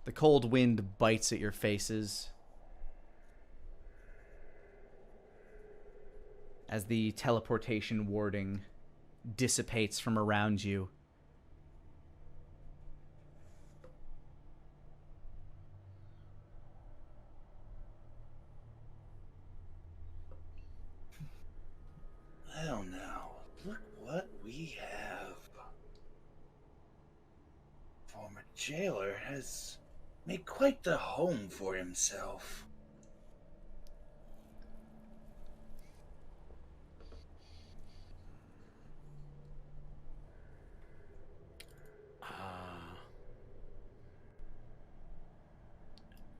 S1: The cold wind bites at your faces as the teleportation warding dissipates from around you.
S4: Well, now, look what we have. Former jailer has made quite the home for himself.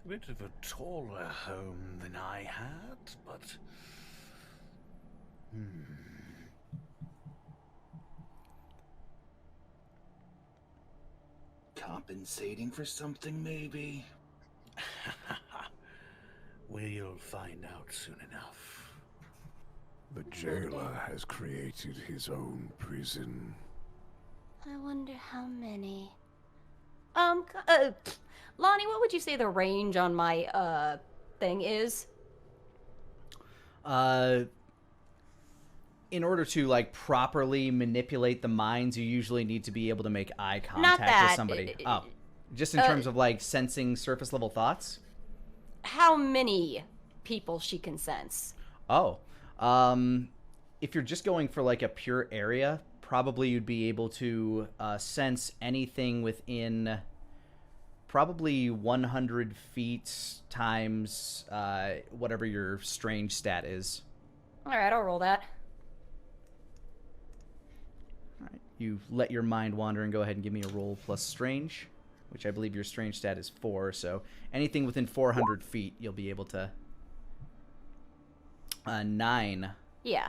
S7: A bit of a taller home than I had, but...
S4: Compensating for something, maybe?
S7: We'll find out soon enough.
S2: The jailer has created his own prison.
S5: I wonder how many. Lani, what would you say the range on my, thing is?
S1: In order to, like, properly manipulate the minds, you usually need to be able to make eye contact with somebody. Just in terms of, like, sensing surface-level thoughts?
S5: How many people she can sense?
S1: Oh. If you're just going for, like, a pure area, probably you'd be able to sense anything within probably 100 feet times whatever your strange stat is.
S5: Alright, I'll roll that.
S1: Alright, you let your mind wander and go ahead and give me a roll plus strange, which I believe your strange stat is 4, so anything within 400 feet you'll be able to... 9.
S5: Yeah.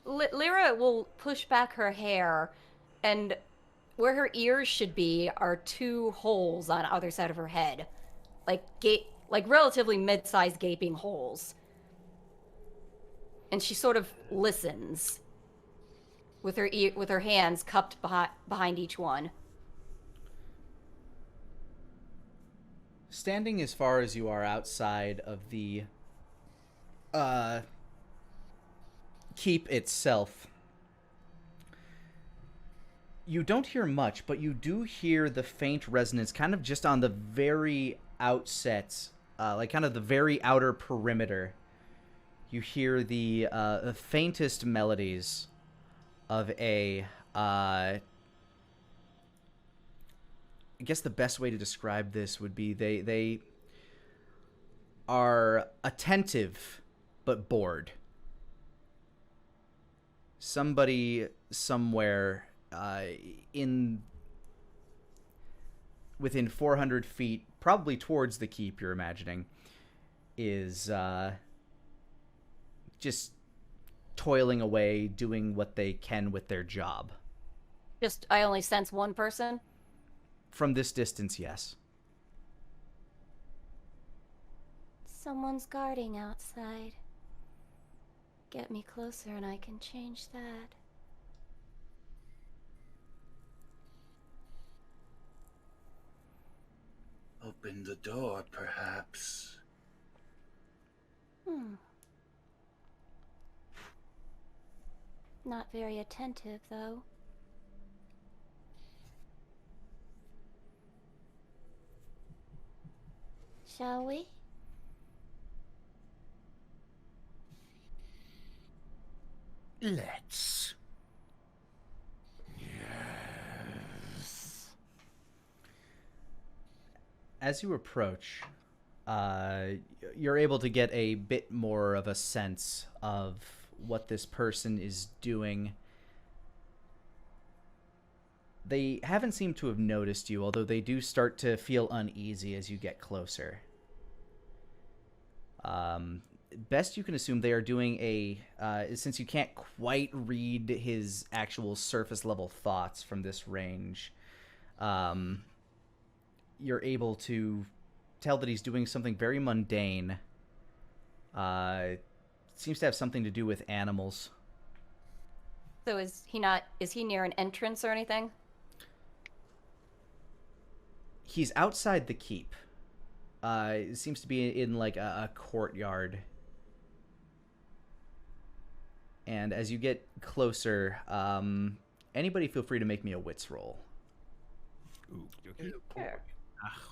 S5: Lyra will push back her hair, and where her ears should be are 2 holes on either side of her head. Like relatively mid-sized gaping holes. And she sort of listens with her hands cupped behind each one.
S1: Standing as far as you are outside of the keep itself, you don't hear much, but you do hear the faint resonance kind of just on the very outset, like kind of the very outer perimeter. You hear the faintest melodies of a, I guess the best way to describe this would be they are attentive but bored. Somebody somewhere within 400 feet, probably towards the keep, you're imagining, is just toiling away, doing what they can with their job.
S5: I only sense one person?
S1: From this distance, yes.
S5: Someone's guarding outside. Get me closer and I can change that.
S4: Open the door, perhaps.
S5: Not very attentive, though. Shall we?
S7: Let's.
S2: Yes.
S1: As you approach, you're able to get a bit more of a sense of what this person is doing. They haven't seemed to have noticed you, although they do start to feel uneasy as you get closer. best you can assume they are doing a since you can't quite read his actual surface level thoughts from this range, you're able to tell that he's doing something very mundane. Seems to have something to do with animals.
S5: So is he near an entrance or anything?
S1: He's outside the keep. It seems to be in like a courtyard. And as you get closer, anybody feel free to make me a wits roll.
S3: Ooh, okay.
S5: Sure.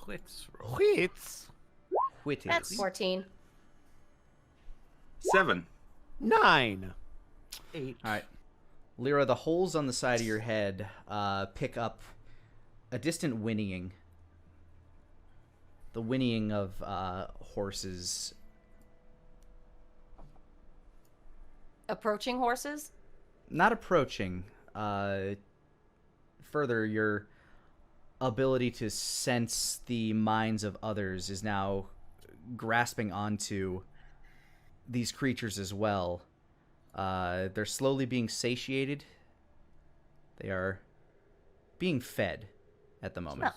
S3: Wits. Wits.
S1: Wits.
S5: That's 14.
S4: 7.
S3: 9. 8.
S1: All right. Lyra, the holes on the side of your head pick up a distant whinnying. The whinnying of horses.
S5: Approaching horses?
S1: Not approaching. Further, your ability to sense the minds of others is now grasping onto these creatures as well. They're slowly being satiated. They are being fed at the moment.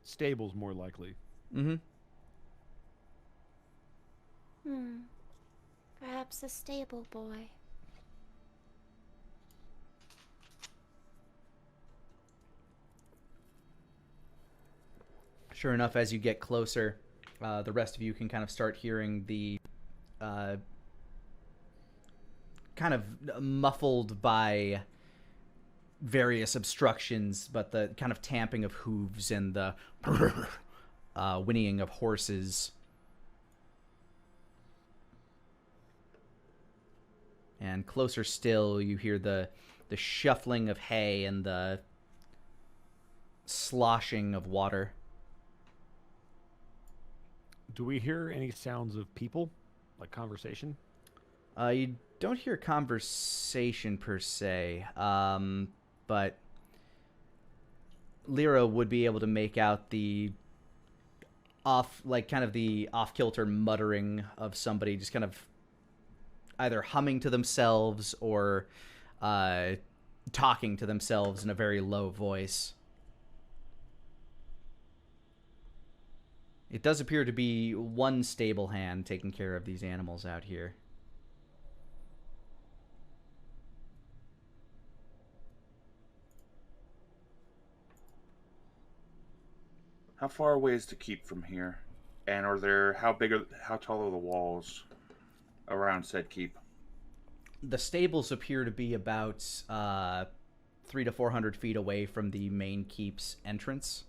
S3: Stables, more likely.
S1: Mm-hmm.
S5: Perhaps a stable boy.
S1: Sure enough, as you get closer, the rest of you can kind of start hearing the kind of muffled by various obstructions, but the kind of tamping of hooves and the whinnying of horses. And closer still, you hear the shuffling of hay and the sloshing of water.
S3: Do we hear any sounds of people, like conversation?
S1: You don't hear conversation per se, but Lyra would be able to make out the off-kilter muttering of somebody just kind of either humming to themselves or talking to themselves in a very low voice. It does appear to be one stable hand taking care of these animals out here.
S4: How far away is the keep from here? And how tall are the walls around said keep?
S1: The stables appear to be about 300 to 400 feet away from the main keep's entrance.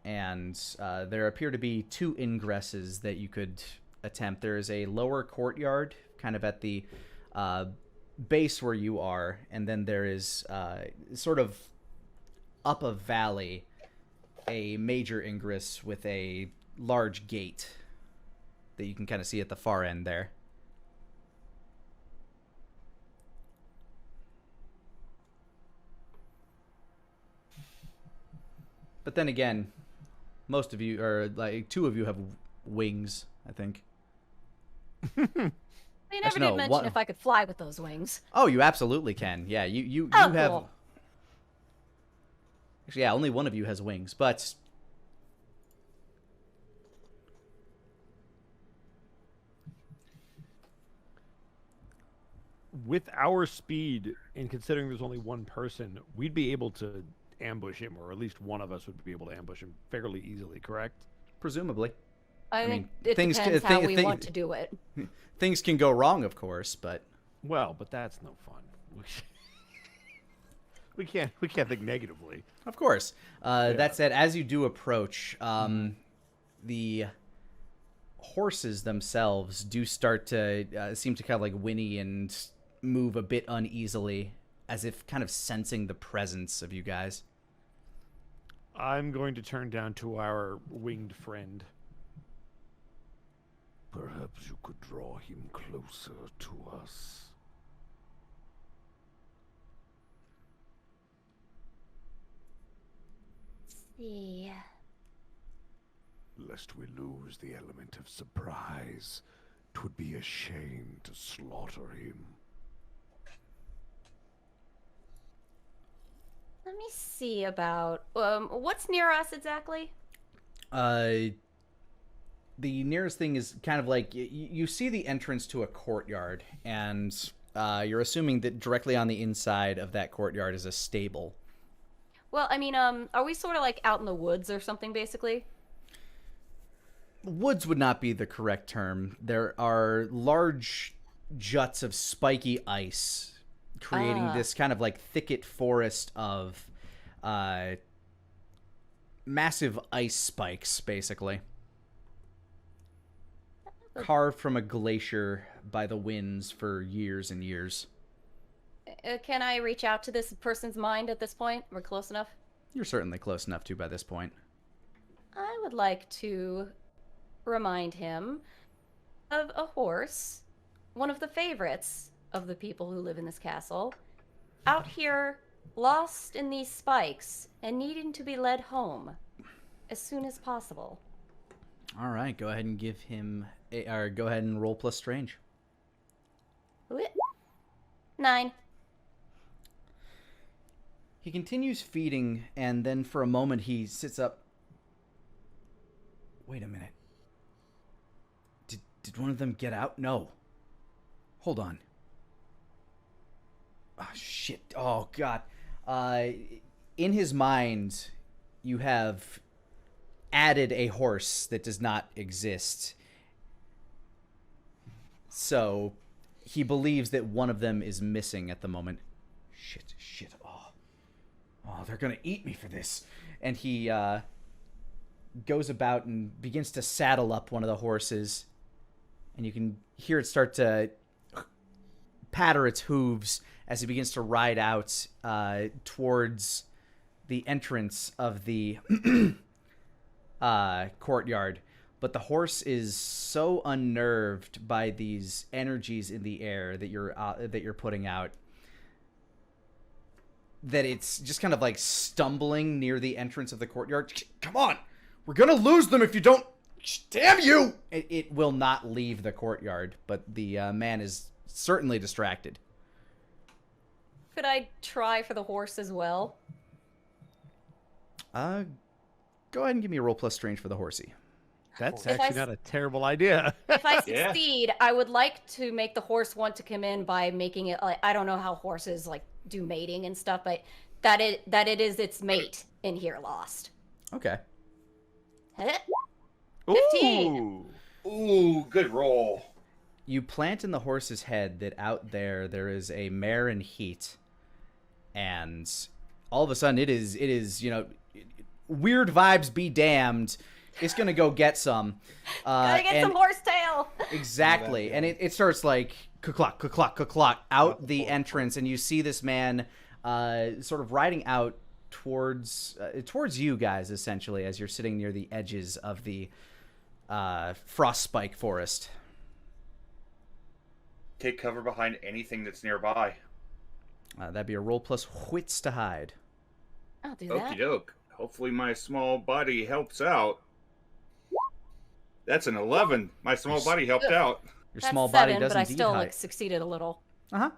S1: And there appear to be 2 ingresses that you could attempt. There is a lower courtyard, kind of at the base where you are, and then there is sort of up a valley, a major ingress with a large gate that you can kind of see at the far end there. But then again, most of you, or like 2 of you, have wings, I think.
S5: They never did mention if I could fly with those wings.
S1: Oh, you absolutely can. Yeah, you
S5: Oh,
S1: have.
S5: cool.
S1: Actually, yeah, only one of you has wings, but
S3: with our speed, and considering there's only one person, we'd be able to ambush him, or at least one of us would be able to ambush him fairly easily, correct?
S1: presumably.
S5: I
S1: mean,
S5: think it depends how we want to do it.
S1: Things can go wrong, of course, but
S3: Well, but that's no fun. We can't think negatively.
S1: of course. That said, as you do approach, the horses themselves do start to seem to kind of like whinny and move a bit uneasily, as if kind of sensing the presence of you guys.
S3: I'm going to turn down to our winged friend.
S2: Perhaps you could draw him closer to us.
S5: See.
S2: lest we lose the element of surprise. 'Twould be a shame to slaughter him.
S5: Let me see about what's near us exactly.
S1: The nearest thing is kind of like you see the entrance to a courtyard, and you're assuming that directly on the inside of that courtyard is a stable.
S5: Well, I mean, are we sort of like out in the woods or something, basically?
S1: Woods would not be the correct term. There are large juts of spiky ice creating this kind of like thicket forest of massive ice spikes, basically. Carved from a glacier by the winds for years and years.
S5: Can I reach out to this person's mind at this point? We're close enough?
S1: You're certainly close enough to by this point.
S5: I would like to remind him of a horse, one of the favorites of the people who live in this castle, out here lost in these spikes and needing to be led home as soon as possible.
S1: All right, go ahead and give him or go ahead and roll plus strange.
S5: 9.
S1: He continues feeding, and then for a moment he sits up. Wait a minute. Did one of them get out? No. Hold on. Oh, shit. Oh, God. In his mind, you have added a horse that does not exist. So, he believes that one of them is missing at the moment. Shit. Oh, they're gonna eat me for this. And he goes about and begins to saddle up one of the horses. And you can hear it start to patter its hooves as he begins to ride out towards the entrance of the courtyard. But the horse is so unnerved by these energies in the air that you're putting out that it's just kind of like stumbling near the entrance of the courtyard. Come on! We're gonna lose them if you don't... Damn you! It will not leave the courtyard, but the man is certainly distracted.
S5: Could I try for the horse as well?
S1: Go ahead and give me a roll plus strange for the horsey.
S3: That's
S5: If
S3: actually
S5: I
S3: not a terrible idea.
S5: If I succeed, I would like to make the horse want to come in by making it like, I don't know how horses like do mating and stuff, but that it is its mate in here lost.
S1: Okay.
S5: 15.
S4: Ooh, good roll.
S1: You plant in the horse's head that out there is a mare in heat, and all of a sudden it is weird vibes be damned. It's gonna go get some.
S5: Gotta get some horsetail.
S1: Exactly, and it starts like ka-clock out the entrance, and you see this man sort of riding out towards you guys, essentially, as you're sitting near the edges of the frostspike forest.
S4: Take cover behind anything that's nearby.
S1: That'd be a roll plus wits to hide.
S5: I'll do that.
S4: Okie doke. Hopefully my small body helps out. That's an 11. My small body helped out.
S1: Your
S5: That's
S1: small
S5: 7,
S1: body does
S5: but I
S1: indeed
S5: still
S1: hide.
S5: succeeded a little.
S1: Uh-huh.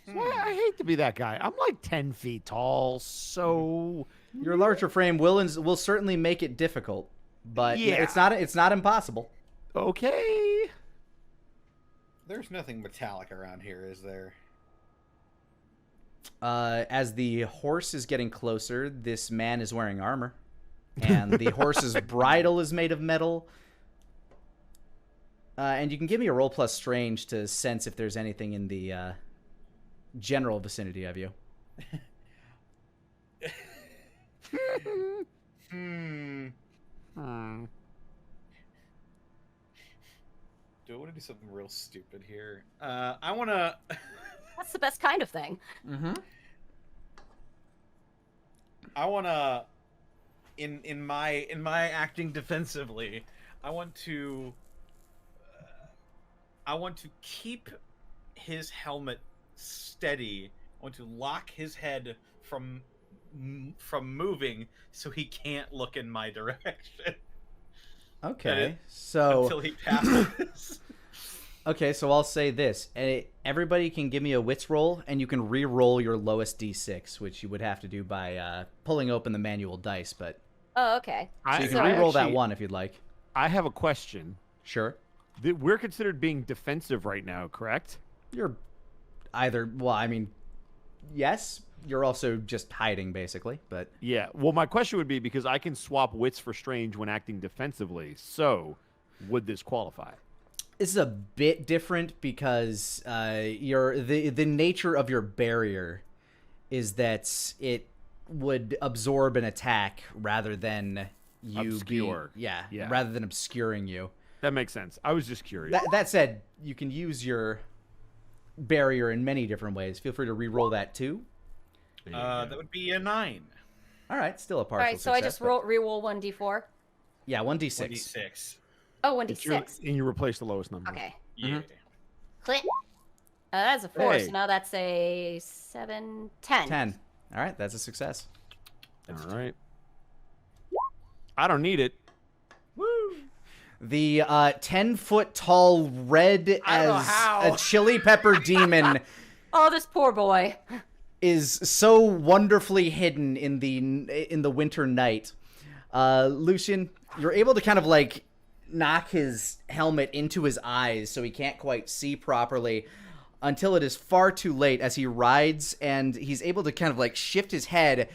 S3: I hate to be that guy. I'm like 10 feet tall, so
S1: Your larger frame will certainly make it difficult, but
S3: Yeah.
S1: it's not impossible.
S3: okay.
S10: There's nothing metallic around here, is there?
S1: As the horse is getting closer, this man is wearing armor, and the horse's bridle is made of metal. And you can give me a roll plus strange to sense if there's anything in the general vicinity of you.
S6: Do I want to do something real stupid here? I want to...
S5: That's the best kind of thing.
S1: Mm-hmm.
S6: I want to... In my acting defensively, I want to keep his helmet steady. I want to lock his head from from moving, so he can't look in my direction.
S1: Okay, so
S6: Until he passes.
S1: okay, so I'll say this: everybody can give me a wits roll, and you can re-roll your lowest d6, which you would have to do by pulling open the manual dice. But
S5: Oh, okay.
S1: so you can re-roll that one if you'd like.
S3: I have a question.
S1: Sure.
S3: We're considered being defensive right now, correct?
S1: You're either, well, I mean, yes. You're also just hiding, basically. But
S3: Yeah. Well, my question would be, because I can swap wits for strange when acting defensively, so would this qualify?
S1: this is a bit different because the nature of your barrier is that it would absorb an attack rather than you
S3: Obscure.
S1: yeah,
S3: Yeah.
S1: rather than obscuring you.
S3: That makes sense. I was just curious.
S1: That said, you can use your barrier in many different ways. Feel free to re-roll that too.
S6: That would be a 9.
S1: All right, still a partial
S5: All right, so I
S1: success,
S5: just
S1: but-
S5: re-roll 1d4.
S1: Yeah, 1d6.
S6: 1d6.
S5: Oh,
S3: It's your-
S5: 1d6.
S3: and you replace the lowest number.
S5: Okay.
S6: Yeah.
S5: Click. That's a 4,
S3: Hey.
S5: so now that's a 7, 10.
S1: 10. All right, that's a success.
S3: All right. I don't need it.
S1: The 10-foot tall, red
S3: I don't know
S1: as
S3: how.
S1: a chili pepper demon
S5: Oh, this poor boy.
S1: is so wonderfully hidden in the winter night. Lucian, you're able to kind of like knock his helmet into his eyes so he can't quite see properly until it is far too late as he rides, and he's able to kind of like shift his head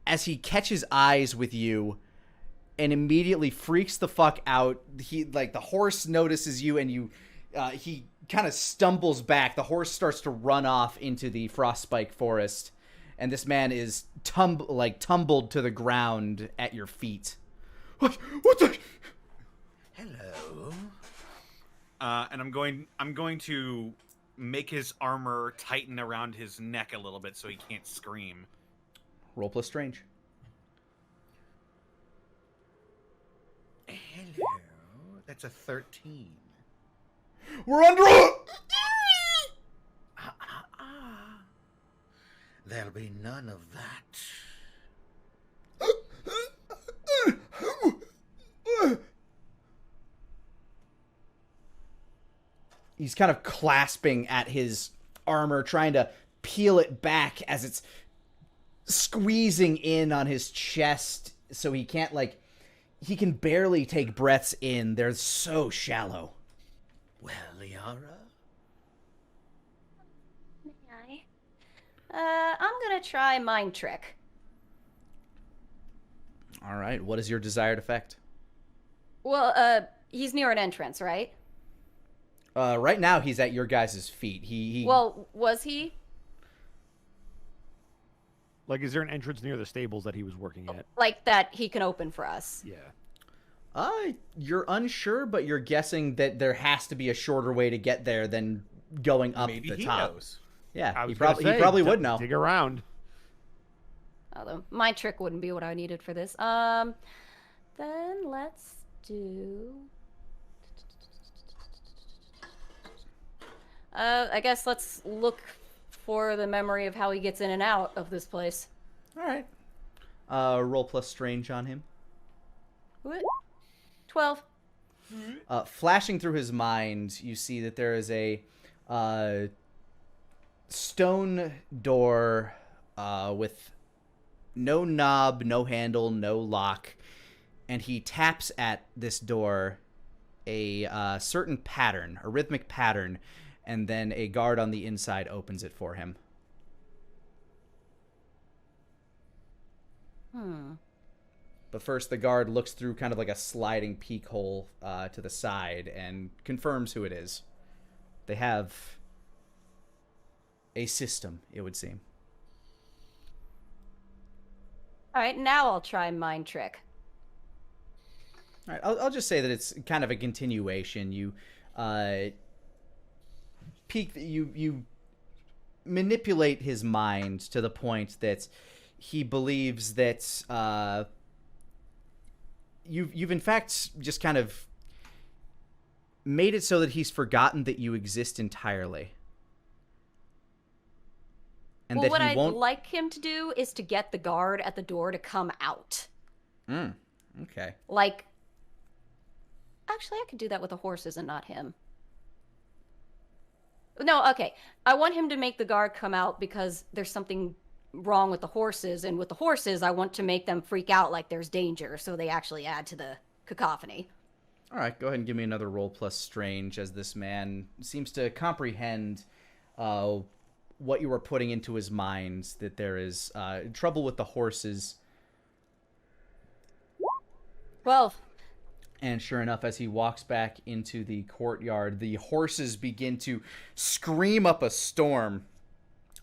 S1: as he catches eyes with you and immediately freaks the fuck out. He like the horse notices you, and you he kind of stumbles back. The horse starts to run off into the frostspike forest, and this man is tumbled to the ground at your feet. What the?
S7: Hello.
S6: And I'm going to make his armor tighten around his neck a little bit so he can't scream.
S1: Roll plus strange.
S7: Hello. That's a 13.
S1: We're under.
S7: There'll be none of that.
S1: He's kind of clasping at his armor, trying to peel it back as it's squeezing in on his chest, so he can't he can barely take breaths in. They're so shallow.
S7: Well, Liara?
S5: May I? I'm gonna try mind trick.
S1: All right, what is your desired effect?
S5: Well, he's near an entrance, right?
S1: Right now he's at your guys' feet. He
S5: Well, was he?
S3: Like, is there an entrance near the stables that he was working at?
S5: Like that he can open for us.
S3: Yeah.
S1: You're unsure, but you're guessing that there has to be a shorter way to get there than going up
S6: Maybe
S1: the
S6: he
S1: top.
S6: knows.
S1: Yeah,
S3: I
S1: he
S3: was gonna
S1: probably
S3: say,
S1: would know.
S3: Dig around.
S5: Although mind trick wouldn't be what I needed for this. Then let's do. I guess let's look for the memory of how he gets in and out of this place.
S1: All right. Roll plus strange on him.
S5: What? 12.
S1: Flashing through his mind, you see that there is a stone door with no knob, no handle, no lock, and he taps at this door a certain pattern, a rhythmic pattern, and then a guard on the inside opens it for him. But first, the guard looks through kind of like a sliding peek hole to the side and confirms who it is. They have a system, it would seem.
S5: All right, now I'll try mind trick.
S1: All right, I'll just say that it's kind of a continuation. You you manipulate his mind to the point that he believes that you've in fact just kind of made it so that he's forgotten that you exist entirely. And
S5: well,
S1: that
S5: what
S1: he
S5: I'd
S1: won't...
S5: like him to do is to get the guard at the door to come out.
S1: Okay.
S5: Like, actually, I could do that with the horses and not him. No, okay. I want him to make the guard come out because there's something wrong with the horses, and with the horses, I want to make them freak out like there's danger, so they actually add to the cacophony.
S1: All right, go ahead and give me another roll plus strange, as this man seems to comprehend what you are putting into his mind, that there is trouble with the horses.
S5: 12.
S1: And sure enough, as he walks back into the courtyard, the horses begin to scream up a storm,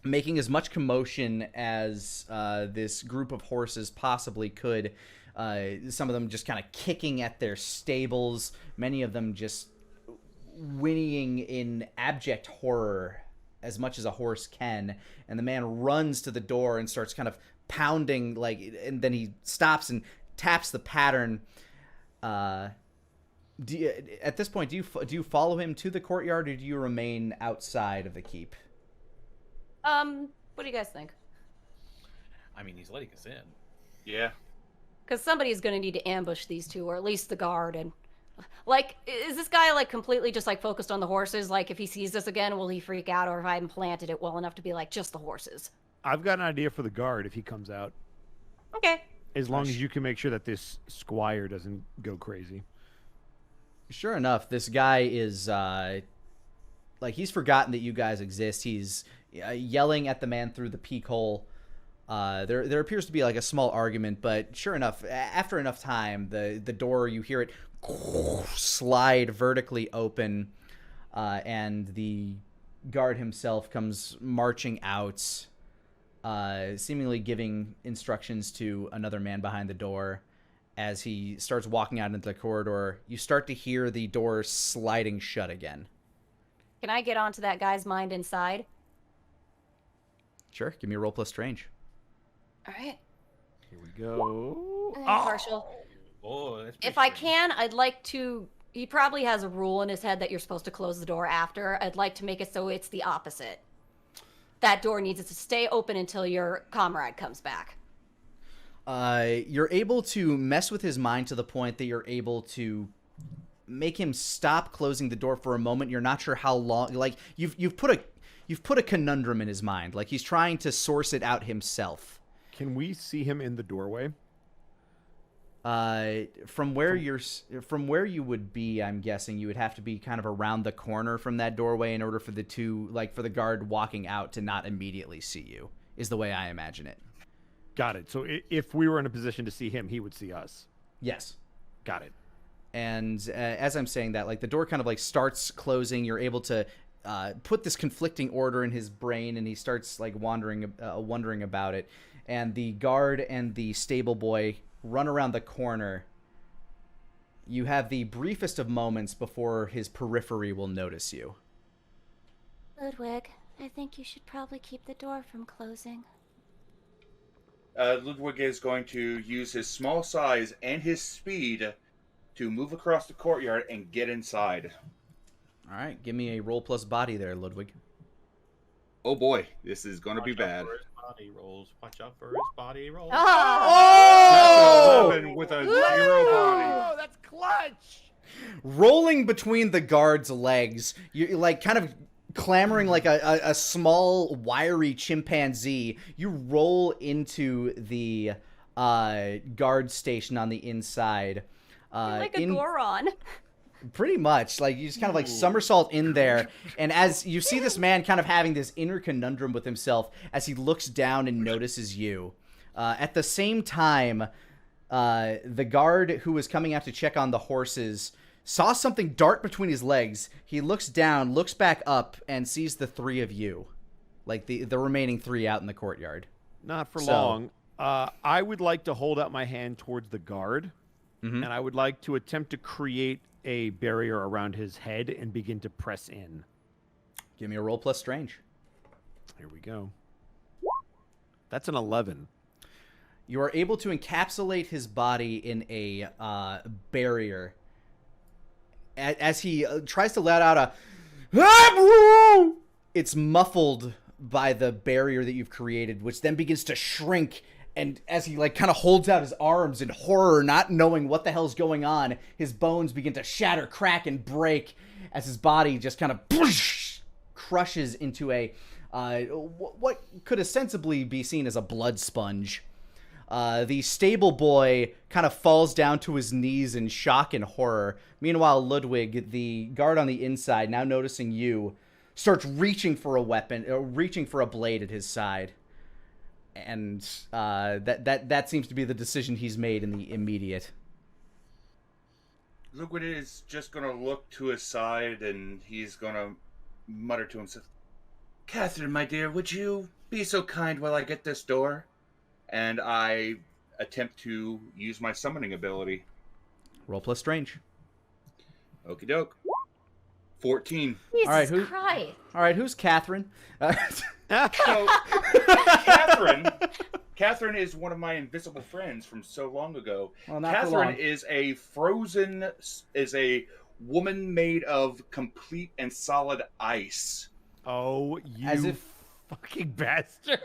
S1: making as much commotion as this group of horses possibly could. Some of them just kind of kicking at their stables, many of them just whinnying in abject horror as much as a horse can. And the man runs to the door and starts kind of pounding, and then he stops and taps the pattern. At this point, do you follow him to the courtyard, or do you remain outside of the keep?
S5: What do you guys think?
S6: I mean, he's letting us in.
S4: Yeah.
S5: Because somebody's going to need to ambush these two, or at least the guard. And like, is this guy like completely just like focused on the horses? Like, if he sees this again, will he freak out? Or if I haven't planted it well enough to be like just the horses?
S3: I've got an idea for the guard if he comes out.
S5: Okay.
S3: As long as you can make sure that this squire doesn't go crazy.
S1: Sure enough, this guy is he's forgotten that you guys exist. He's yelling at the man through the peak hole. There appears to be like a small argument, but sure enough, after enough time, the door, you hear it slide vertically open, and the guard himself comes marching out, seemingly giving instructions to another man behind the door. As he starts walking out into the corridor, you start to hear the door sliding shut again.
S5: Can I get onto that guy's mind inside?
S1: Sure, give me a roll plus strange.
S5: All right.
S3: Here we go.
S5: Partial.
S6: Oh, that's
S5: If I can, I'd like to... He probably has a rule in his head that you're supposed to close the door after. I'd like to make it so it's the opposite. That door needs to stay open until your comrade comes back.
S1: You're able to mess with his mind to the point that you're able to make him stop closing the door for a moment. You're not sure how long. Like you've put a conundrum in his mind. Like he's trying to source it out himself.
S3: Can we see him in the doorway?
S1: From where you would be, I'm guessing you would have to be kind of around the corner from that doorway in order for for the guard walking out to not immediately see you, is the way I imagine it.
S3: Got it. So if we were in a position to see him, he would see us.
S1: Yes.
S3: Got it.
S1: And as I'm saying that, like the door kind of like starts closing, you're able to put this conflicting order in his brain, and he starts like wondering about it. And the guard and the stable boy run around the corner. You have the briefest of moments before his periphery will notice you.
S5: Ludwig, I think you should probably keep the door from closing.
S4: Ludwig is going to use his small size and his speed to move across the courtyard and get inside.
S1: All right, give me a roll plus body there, Ludwig.
S4: Oh boy, this is going to be bad.
S6: Body rolls. Watch out for his body rolls.
S1: Oh!
S4: That's 11 with a 0 body.
S3: Oh, that's clutch!
S1: Rolling between the guard's legs, you're like kind of clambering like a small wiry chimpanzee. You roll into the guard station on the inside.
S5: You're like a Goron.
S1: Pretty much. Like, you just kind of like somersault in there. And as you see this man kind of having this inner conundrum with himself as he looks down and notices you. At the same time, the guard who was coming out to check on the horses saw something dart between his legs. He looks down, looks back up, and sees the three of you. Like, the remaining three out in the courtyard.
S3: Not for long. I would like to hold out my hand towards the guard, and I would like to attempt to create a barrier around his head and begin to press in.
S1: Give me a roll plus strange.
S3: Here we go. That's an 11.
S1: You are able to encapsulate his body in a barrier. As he tries to let out a... It's muffled by the barrier that you've created, which then begins to shrink. And as he like kind of holds out his arms in horror, not knowing what the hell's going on, his bones begin to shatter, crack, and break as his body just kind of crushes into a what could ostensibly be seen as a blood sponge. The stable boy kind of falls down to his knees in shock and horror. Meanwhile, Ludwig, the guard on the inside, now noticing you, starts reaching for a weapon, reaching for a blade at his side. And that seems to be the decision he's made in the immediate.
S4: Ludwig is just going to look to his side, and he's going to mutter to himself, Catherine, my dear, would you be so kind while I get this door? And I attempt to use my summoning ability.
S1: Roll plus strange.
S4: Okie doke. 14.
S5: Jesus Christ.
S1: All right, who's Catherine?
S4: So, Catherine is one of my invisible friends from so long ago.
S1: Well, not for
S4: Catherine
S1: long.
S4: is a woman made of complete and solid ice.
S3: Oh, you
S1: As if
S3: fucking bastard.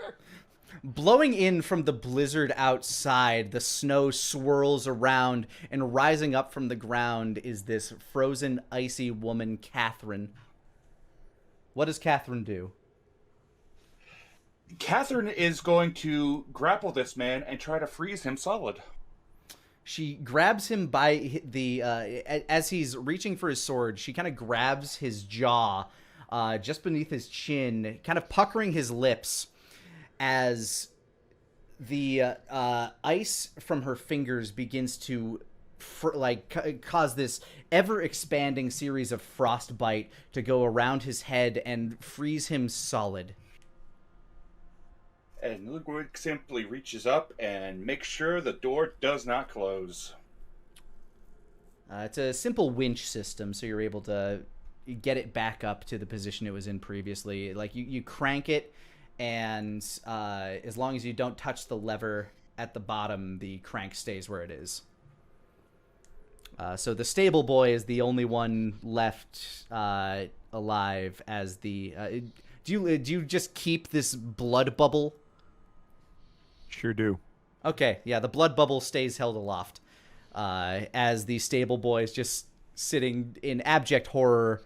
S1: blowing in from the blizzard outside, the snow swirls around, and rising up from the ground is this frozen, icy woman, Catherine. What does Catherine do?
S4: Catherine is going to grapple this man and try to freeze him solid.
S1: She grabs him by the as he's reaching for his sword. She kind of grabs his jaw, just beneath his chin, kind of puckering his lips, as the ice from her fingers begins to cause this ever-expanding series of frostbite to go around his head and freeze him solid.
S4: And Ludwig simply reaches up and makes sure the door does not close.
S1: It's a simple winch system, so you're able to get it back up to the position it was in previously. Like, you crank it, and as long as you don't touch the lever at the bottom, the crank stays where it is. So the stable boy is the only one left alive as the... do you just keep this blood bubble?
S3: Sure do.
S1: Okay, yeah, the blood bubble stays held aloft as the stable boy is just sitting in abject horror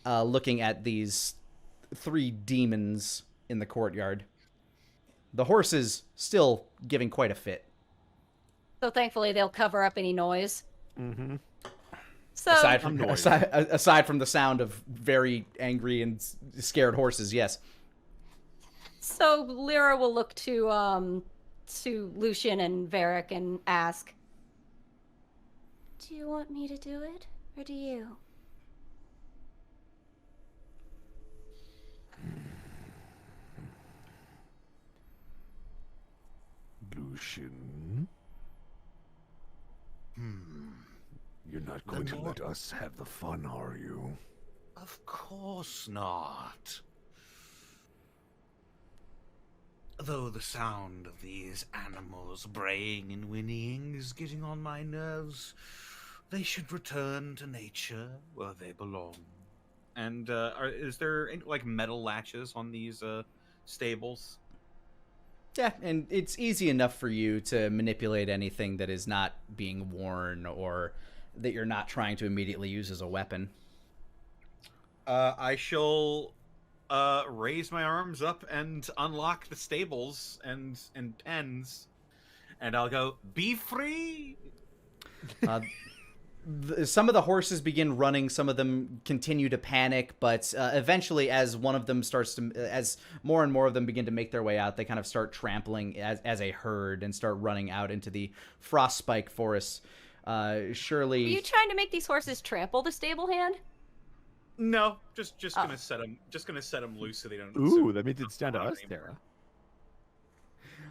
S1: looking at these three demons in the courtyard. The horses still giving quite a fit.
S5: So thankfully they'll cover up any noise.
S3: Mm-hmm.
S5: So
S1: aside from the sound of very angry and scared horses, yes.
S5: So Lyra will look to Lucian and Varric and ask, do you want me to do it, or do you?
S2: Lucian? You're not going to let us have the fun, are you?
S7: Of course not. Though the sound of these animals braying and whinnying is getting on my nerves, they should return to nature where they belong.
S6: And is there any, like, metal latches on these stables?
S1: Yeah, and it's easy enough for you to manipulate anything that is not being worn or that you're not trying to immediately use as a weapon.
S6: I shall raise my arms up and unlock the stables and pens, and I'll go, be free!
S1: Some of the horses begin running, some of them continue to panic, but eventually as one of them starts to, as more and more of them begin to make their way out, they kind of start trampling as a herd and start running out into the frostspike forests. Surely...
S5: Are you trying to make these horses trample the stable hand?
S6: No, just gonna set them loose so they don't...
S3: Ooh, that means it's down to us,
S6: anymore.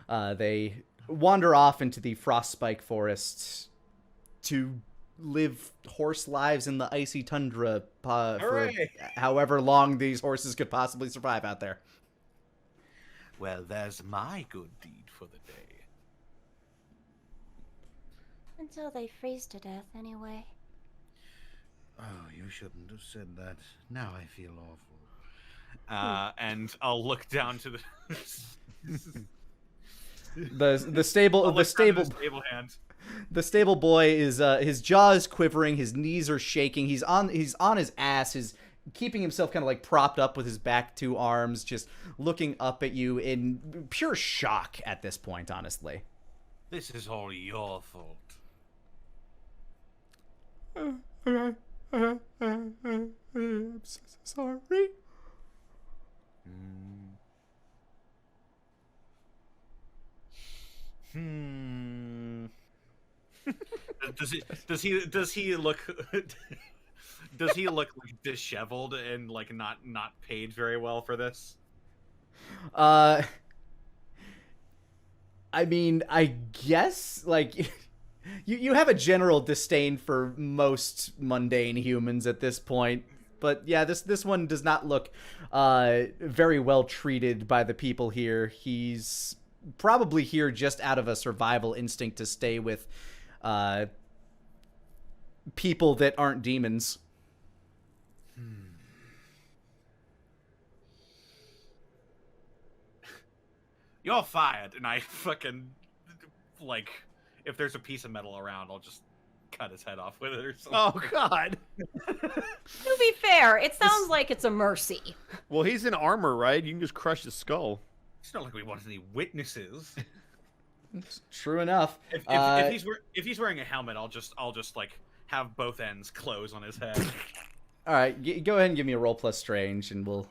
S3: Tara.
S1: They wander off into the frostspike forests to live horse lives in the icy tundra for however long these horses could possibly survive out there.
S7: Well, there's my good deed for the day.
S5: Until they freeze to death, anyway.
S7: Oh, you shouldn't have said that. Now I feel awful.
S6: And I'll look down to
S1: the stable
S6: hand.
S1: The stable boy is his jaw is quivering, his knees are shaking, he's on his ass, his keeping himself kind of like propped up with his back two arms, just looking up at you in pure shock at this point, honestly.
S6: This is all your fault.
S1: I'm sorry.
S6: Does he look does he look like disheveled and like not paid very well for this?
S1: I mean, I guess like you have a general disdain for most mundane humans at this point. But yeah, this one does not look very well treated by the people here. He's probably here just out of a survival instinct to stay with people that aren't demons.
S6: You're fired, and I fucking like if there's a piece of metal around, I'll just cut his head off with it or something.
S3: Oh God!
S5: To be fair, it sounds like it's a mercy.
S3: Well, he's in armor, right? You can just crush his skull.
S6: It's not like we want any witnesses.
S1: True enough.
S6: If he's wearing a helmet, I'll just like have both ends close on his head.
S1: All right, go ahead and give me a roll plus strange, and we'll.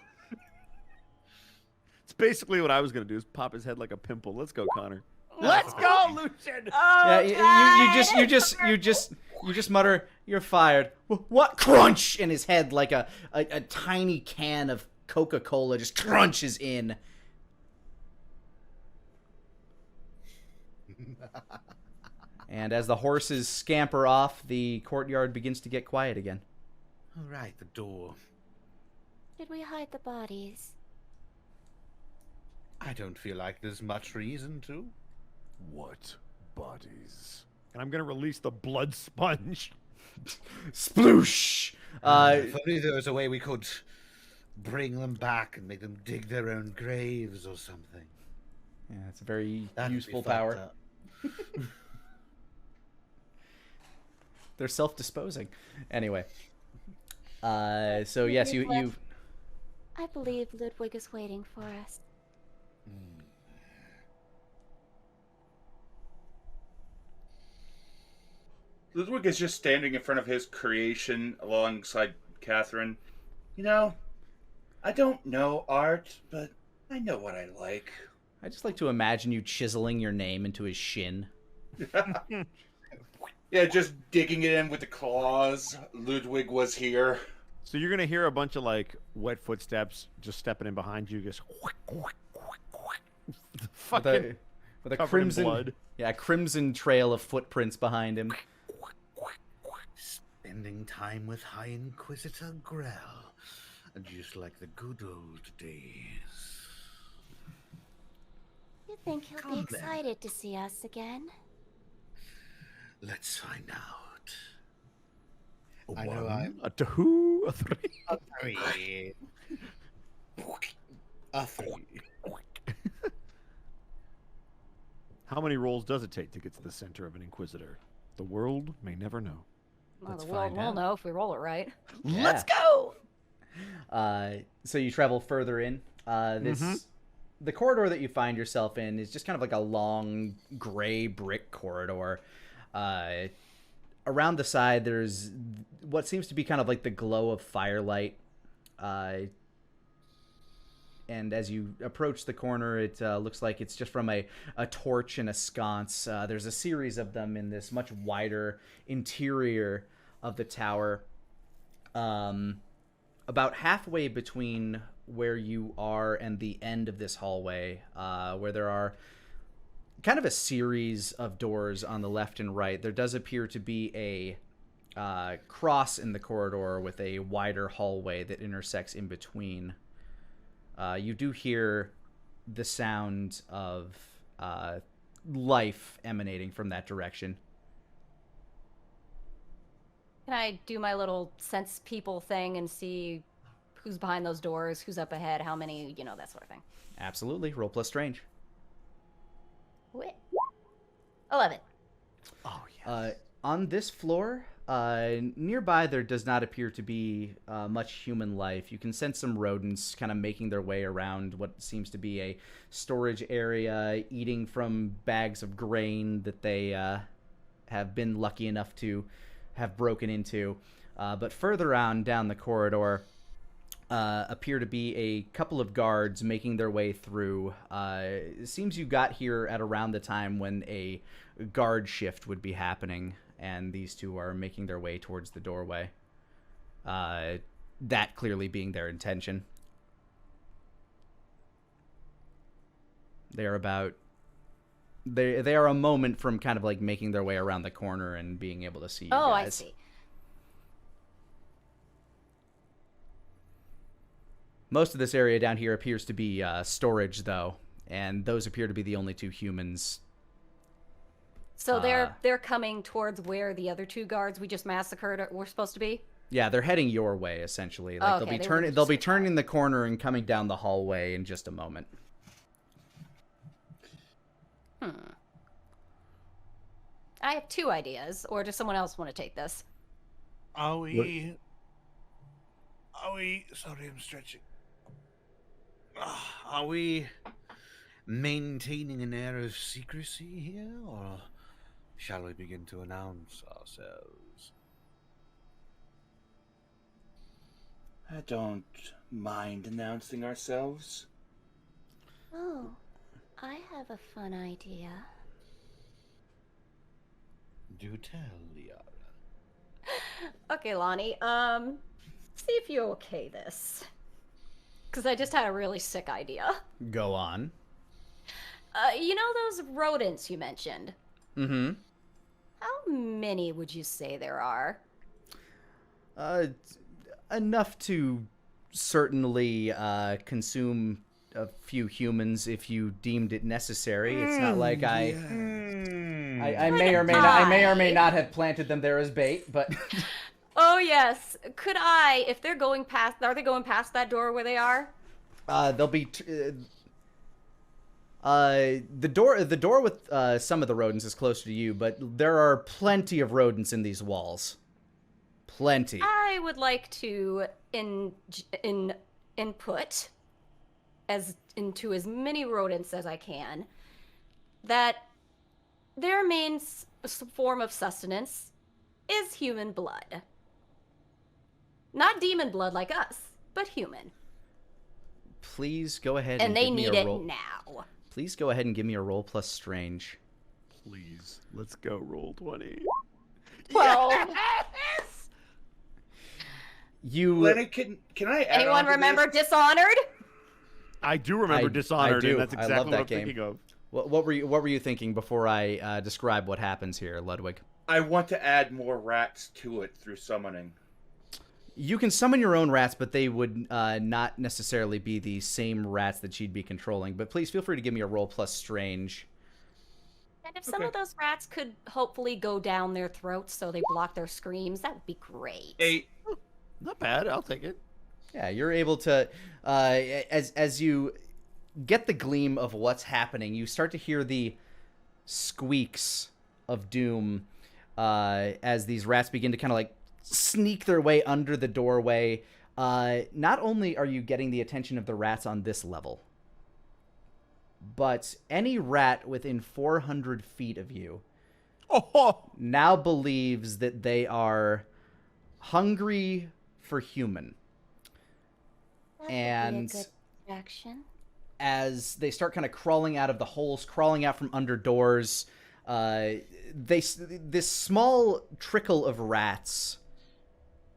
S3: It's basically what I was gonna do is pop his head like a pimple. Let's go, Connor. Let's go, Lucian.
S1: Yeah, you just mutter, "You're fired." What crunch? And his head, like a tiny can of Coca-Cola, just crunches in. And as the horses scamper off, the courtyard begins to get quiet again.
S7: All right, the door.
S5: Did we hide the bodies?
S7: I don't feel like there's much reason to.
S2: What bodies?
S3: And I'm gonna release the blood sponge.
S1: Sploosh!
S7: If only there was a way we could bring them back and make them dig their own graves or something.
S1: Yeah, it's a very
S7: That'd be
S1: useful
S7: fucked
S1: power.
S7: up.
S1: They're self-disposing. Anyway. So yes, you...
S5: I believe Ludwig is waiting for us.
S4: Ludwig is just standing in front of his creation alongside Catherine. You know, I don't know art, but I know what I like.
S1: I just like to imagine you chiseling your name into his shin.
S4: Yeah, just digging it in with the claws. Ludwig was here.
S3: So you're gonna hear a bunch of like wet footsteps just stepping in behind you, just fucking
S1: with a
S3: covered in
S1: crimson
S3: blood.
S1: Yeah, a crimson trail of footprints behind him.
S7: Spending time with High Inquisitor Grell, just like the good old days.
S5: You think he'll be excited to see us again?
S7: Let's find out.
S3: A
S7: I know
S3: one, a two, a three.
S7: A three. A three.
S3: How many rolls does it take to get to the center of an Inquisitor? The world may never know.
S5: Well,
S1: Let's
S5: the world
S1: find
S5: will
S1: out.
S5: know if we roll it right.
S1: Yeah.
S5: Let's go!
S1: So you travel further in. The corridor that you find yourself in is just kind of like a long gray brick corridor. Around the side, there's what seems to be kind of like the glow of firelight. And as you approach the corner, it looks like it's just from a torch and a sconce. There's a series of them in this much wider interior of the tower. About halfway between where you are and the end of this hallway, where there are kind of a series of doors on the left and right, there does appear to be a cross in the corridor with a wider hallway that intersects in between. You do hear the sound of life emanating from that direction.
S5: Can I do my little sense people thing and see who's behind those doors, who's up ahead, how many, that sort of thing.
S1: Absolutely. Roll plus strange.
S5: Wait. 11.
S3: Oh, yes.
S1: On this floor, nearby there does not appear to be much human life. You can sense some rodents kind of making their way around what seems to be a storage area, eating from bags of grain that they have been lucky enough to have broken into. But further on down the corridor appear to be a couple of guards making their way through. It seems you got here at around the time when a guard shift would be happening, and these two are making their way towards the doorway. That clearly being their intention. They are a moment from kind of like making their way around the corner and being able to see you guys.
S5: Oh, I see.
S1: Most of this area down here appears to be storage, though, and those appear to be the only two humans.
S5: So they're coming towards where the other two guards we just massacred were supposed to be?
S1: Yeah, they're heading your way, essentially. Like
S5: okay,
S1: they'll be turning the corner and coming down the hallway in just a moment.
S5: I have two ideas, or does someone else want to take this?
S7: Are we... Sorry, I'm stretching. Are we maintaining an air of secrecy here, or shall we begin to announce ourselves?
S4: I don't mind announcing ourselves.
S5: Oh, I have a fun idea.
S7: Do tell, Liara.
S5: Okay, Lani, see if you okay this. Because I just had a really sick idea.
S1: Go on.
S5: You know those rodents you mentioned?
S1: Mm-hmm.
S5: How many would you say there are?
S1: Enough to certainly consume a few humans if you deemed it necessary. It's not like I may or may not have planted them there as bait, but
S5: Oh yes. Could I, if they're going past, are they going past that door where they are?
S1: they'll be the door with some of the rodents is closer to you, but there are plenty of rodents in these walls. Plenty.
S5: I would like to input into as many rodents as I can that their main form of sustenance is human blood. Not demon blood like us, but human.
S1: Please go ahead
S5: And
S1: and
S5: they
S1: give me
S5: need
S1: a
S5: it
S1: roll.
S5: now.
S1: Please go ahead and give me a roll plus strange.
S3: Please, let's go roll 20.
S5: 12.
S1: You
S4: Lenny, can I add
S5: Anyone
S4: on to
S5: remember
S4: this?
S5: Dishonored?
S3: I do remember
S1: I
S3: Dishonored,
S1: do.
S3: and that's
S1: I
S3: exactly
S1: love
S3: what
S1: that
S3: I'm
S1: game.
S3: thinking of.
S1: what were you thinking before I describe what happens here, Ludwig?
S4: I want to add more rats to it through summoning.
S1: You can summon your own rats, but they would not necessarily be the same rats that she'd be controlling. But please feel free to give me a roll plus strange.
S5: And if some of those rats could hopefully go down their throats so they block their screams, that would be great.
S4: 8.
S3: Not bad. I'll take it.
S1: Yeah, you're able to, as you get the gleam of what's happening, you start to hear the squeaks of doom as these rats begin to kind of like sneak their way under the doorway. Not only are you getting the attention of the rats on this level, but any rat within 400 feet of you now believes that they are hungry for human.
S5: That would
S1: And
S5: be a good distraction.
S1: as they start kind of crawling out of the holes, crawling out from under doors, this small trickle of rats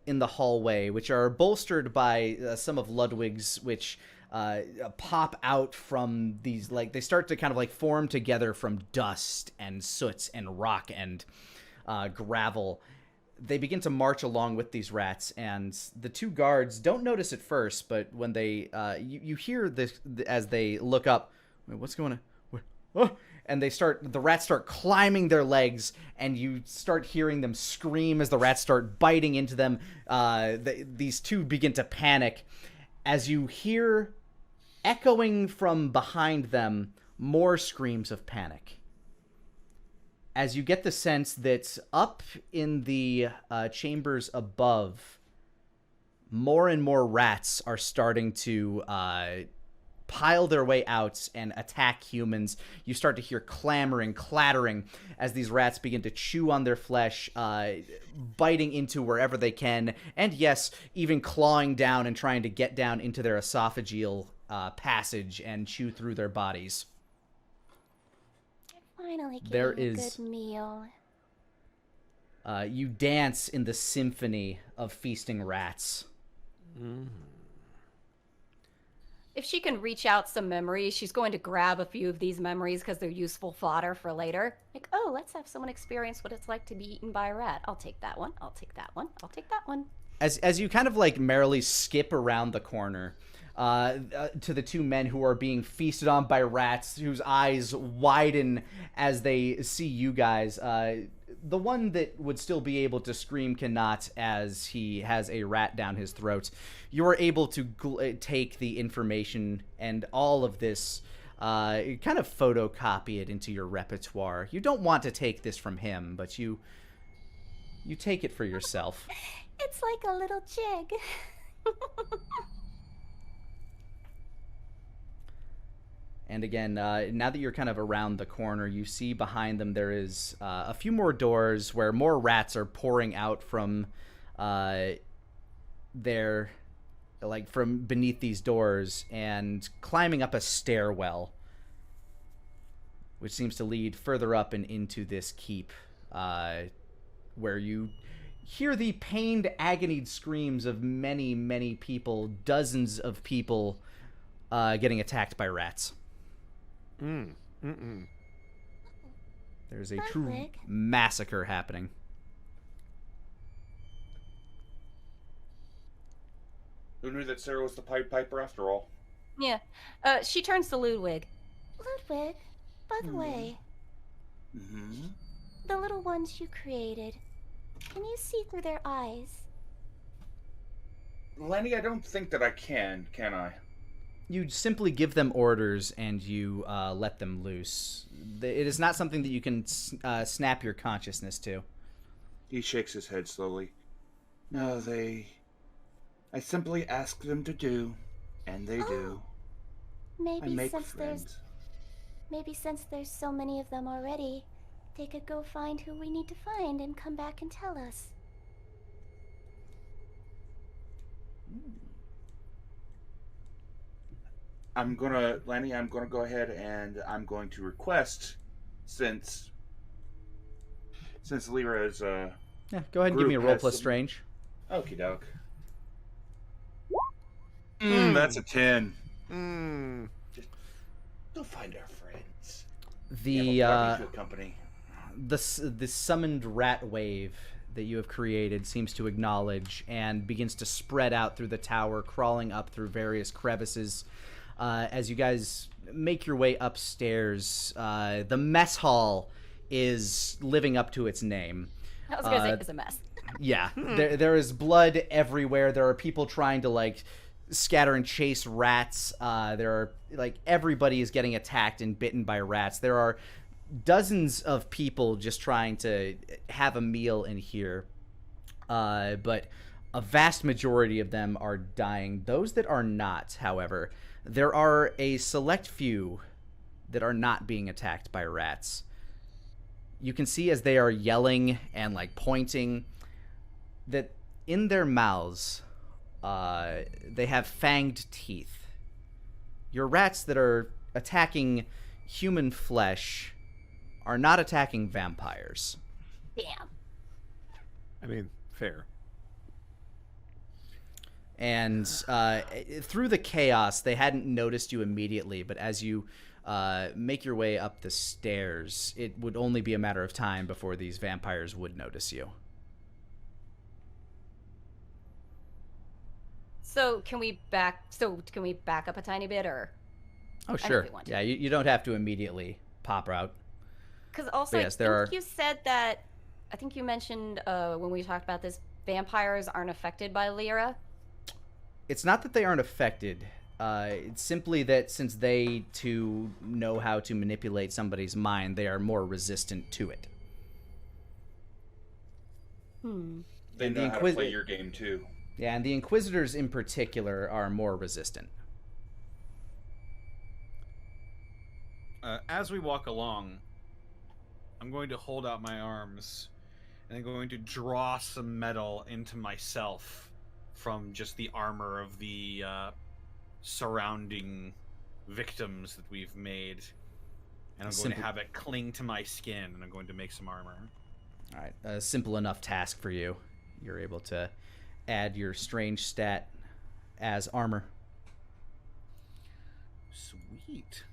S1: in the hallway, which are bolstered by some of Ludwig's, which pop out from these, like, they start to kind of like form together from dust and soot and rock and gravel. They begin to march along with these rats, and the two guards don't notice at first, but when they you hear this as they look up. Wait, what's going on? Oh! And the rats start climbing their legs, and you start hearing them scream as the rats start biting into them. These two begin to panic, as you hear echoing from behind them more screams of panic. As you get the sense that up in the chambers above, more and more rats are starting to pile their way out and attack humans. You start to hear clamoring, clattering as these rats begin to chew on their flesh, biting into wherever they can, and yes, even clawing down and trying to get down into their esophageal passage and chew through their bodies.
S5: Finally getting
S1: There
S5: a
S1: is-
S5: good meal.
S1: You dance in the symphony of feasting rats.
S5: If she can reach out some memories, she's going to grab a few of these memories because they're useful fodder for later. Like, oh, let's have someone experience what it's like to be eaten by a rat. I'll take that one. I'll take that one. I'll take that one.
S1: As you kind of like merrily skip around the corner to the two men who are being feasted on by rats, whose eyes widen as they see you guys. The one that would still be able to scream cannot, as he has a rat down his throat. You are able to take the information and all of this, kind of photocopy it into your repertoire. You don't want to take this from him, but you take it for yourself.
S5: It's like a little jig.
S1: And again, now that you're kind of around the corner, you see behind them there is a few more doors where more rats are pouring out from from beneath these doors and climbing up a stairwell, which seems to lead further up and into this keep, where you hear the pained, agonied screams of many, many people, dozens of people getting attacked by rats. There's a true
S5: Ludwig.
S1: massacre happening.
S4: Who knew that Sarah was the Pied Piper after all?
S5: Yeah. She turns to Ludwig. Ludwig, by the way,
S4: Mm-hmm.
S5: the little ones you created, can you see through their eyes?
S4: Lani, I don't think that I can I?
S1: You simply give them orders and you let them loose. It is not something that you can snap your consciousness to.
S4: He shakes his head slowly. No, I simply ask them to do, and they do. I
S5: Maybe
S4: make
S5: since
S4: friends.
S5: there's so many of them already, they could go find who we need to find and come back and tell us.
S4: Lani, I'm gonna go ahead and I'm going to request, since Lyra's
S1: Yeah, go ahead and give me a
S4: Group
S1: roll
S4: has
S1: plus
S4: some-
S1: strange.
S4: okie doke. That's a 10. Go find our friends.
S1: The
S4: Company.
S1: the summoned rat wave that you have created seems to acknowledge and begins to spread out through the tower, crawling up through various crevices. As you guys make your way upstairs, the mess hall is living up to its name.
S5: I was gonna say it's a mess.
S1: Yeah, there is blood everywhere. There are people trying to like scatter and chase rats. There are like everybody is getting attacked and bitten by rats. There are dozens of people just trying to have a meal in here, but a vast majority of them are dying. Those that are not, however, there are a select few that are not being attacked by rats. You can see as they are yelling and like pointing that in their mouths they have fanged teeth. Your rats that are attacking human flesh are not attacking vampires.
S5: Damn.
S3: I mean, fair.
S1: And through the chaos, they hadn't noticed you immediately, but as you make your way up the stairs, it would only be a matter of time before these vampires would notice you.
S5: So can we back up a tiny bit, or?
S1: Oh,
S5: I know
S1: sure.
S5: we want to.
S1: Yeah, you don't have to immediately pop out.
S5: Because also,
S1: Yes,
S5: you said that. I think you mentioned when we talked about this, vampires aren't affected by Lyra.
S1: It's not that they aren't affected. It's simply that since they too know how to manipulate somebody's mind, they are more resistant to it.
S6: They know how to play your game too.
S1: Yeah, and the Inquisitors in particular are more resistant.
S6: As we walk along, I'm going to hold out my arms and I'm going to draw some metal into myself from just the armor of the surrounding victims that we've made. And I'm going to have it cling to my skin, and I'm going to make some armor.
S1: All right, a simple enough task for you. You're able to add your strange stat as armor.
S10: Sweet.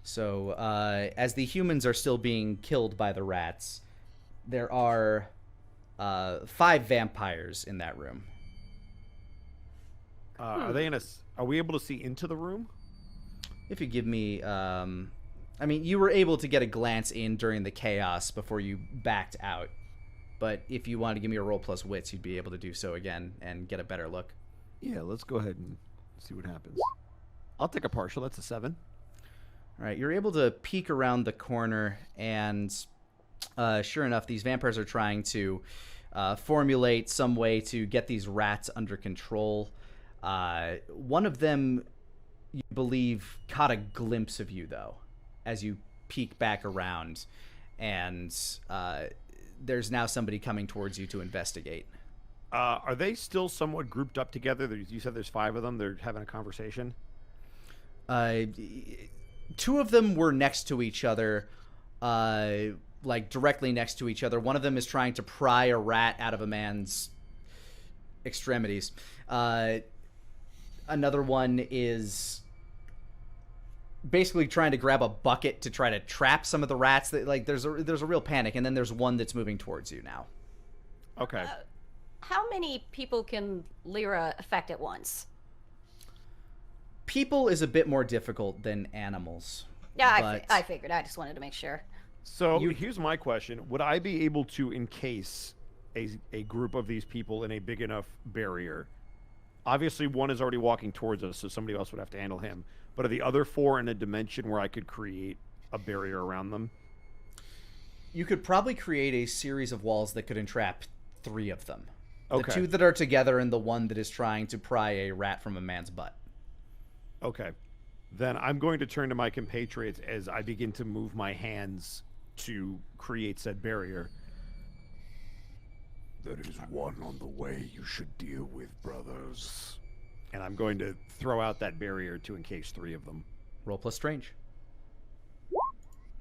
S1: So, as the humans are still being killed by the rats, there are 5 vampires in that room.
S3: Are they in a? Are we able to see into the room?
S1: If you give me, I mean, you were able to get a glance in during the chaos before you backed out. But if you wanted to give me a roll plus wits, you'd be able to do so again and get a better look.
S3: Yeah, let's go ahead and see what happens. I'll take a partial. That's a 7.
S1: All right, you're able to peek around the corner, and sure enough, these vampires are trying to formulate some way to get these rats under control. One of them, you believe, caught a glimpse of you, though, as you peek back around, and there's now somebody coming towards you to investigate.
S3: Are they still somewhat grouped up together? You said there's 5 of them. They're having a conversation.
S1: 2 of them were next to each other, like directly next to each other. One of them is trying to pry a rat out of a man's extremities. Another one is basically trying to grab a bucket to try to trap some of the rats. Like there's a real panic, and then there's one that's moving towards you now.
S3: Okay.
S5: How many people can Lyra affect at once?
S1: People is a bit more difficult than animals.
S5: Yeah, I figured. I just wanted to make sure.
S3: So here's my question. Would I be able to encase a group of these people in a big enough barrier? Obviously, one is already walking towards us, so somebody else would have to handle him. But are the other 4 in a dimension where I could create a barrier around them?
S1: You could probably create a series of walls that could entrap 3 of them.
S3: Okay.
S1: The 2 that are together and the one that is trying to pry a rat from a man's butt.
S3: Okay. Then I'm going to turn to my compatriots as I begin to move my hands to create said barrier.
S2: There is one on the way you should deal with, brothers.
S3: And I'm going to throw out that barrier to encase 3 of them.
S1: Roll plus strange.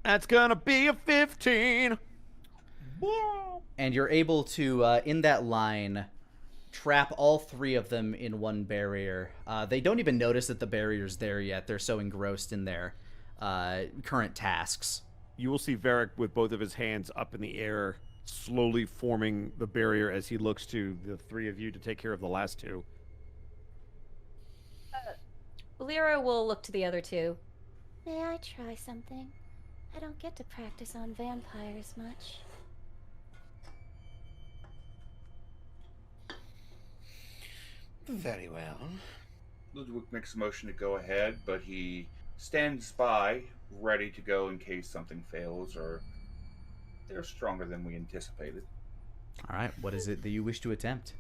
S3: That's gonna be a 15.
S1: And you're able to, in that line, trap all 3 of them in one barrier. They don't even notice that the barrier's there yet. They're so engrossed in their current tasks.
S3: You will see Varric with both of his hands up in the air, slowly forming the barrier as he looks to the 3 of you to take care of the last 2.
S5: Lyra will look to the other 2.
S11: May I try something? I don't get to practice on vampires much.
S7: Very well.
S4: Ludwig makes a motion to go ahead, but he stands by, ready to go in case something fails or they're stronger than we anticipated.
S1: All right, what is it that you wish to attempt?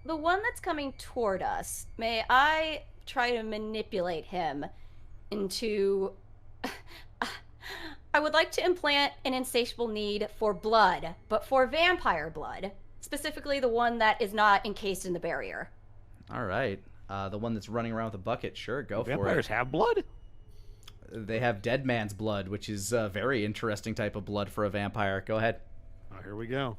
S5: The one that's coming toward us, may I try to manipulate him into... I would like to implant an insatiable need for blood, but for vampire blood. Specifically the one that is not encased in the barrier.
S1: All right. The one that's running around with a bucket, sure, go for it.
S3: Vampires have blood?
S1: They have dead man's blood, which is a very interesting type of blood for a vampire. Go ahead.
S3: Oh, here we go.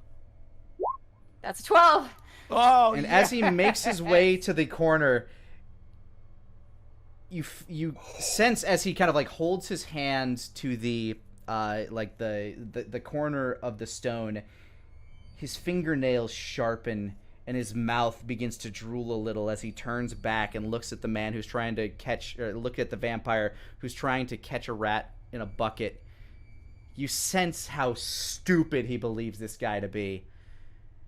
S5: That's a 12.
S3: Oh,
S1: and as he makes his way to the corner, you sense as he kind of like holds his hand to the like the corner of the stone, his fingernails sharpen and his mouth begins to drool a little as he turns back and looks at the man who's trying to look at the vampire who's trying to catch a rat in a bucket. You sense how stupid he believes this guy to be.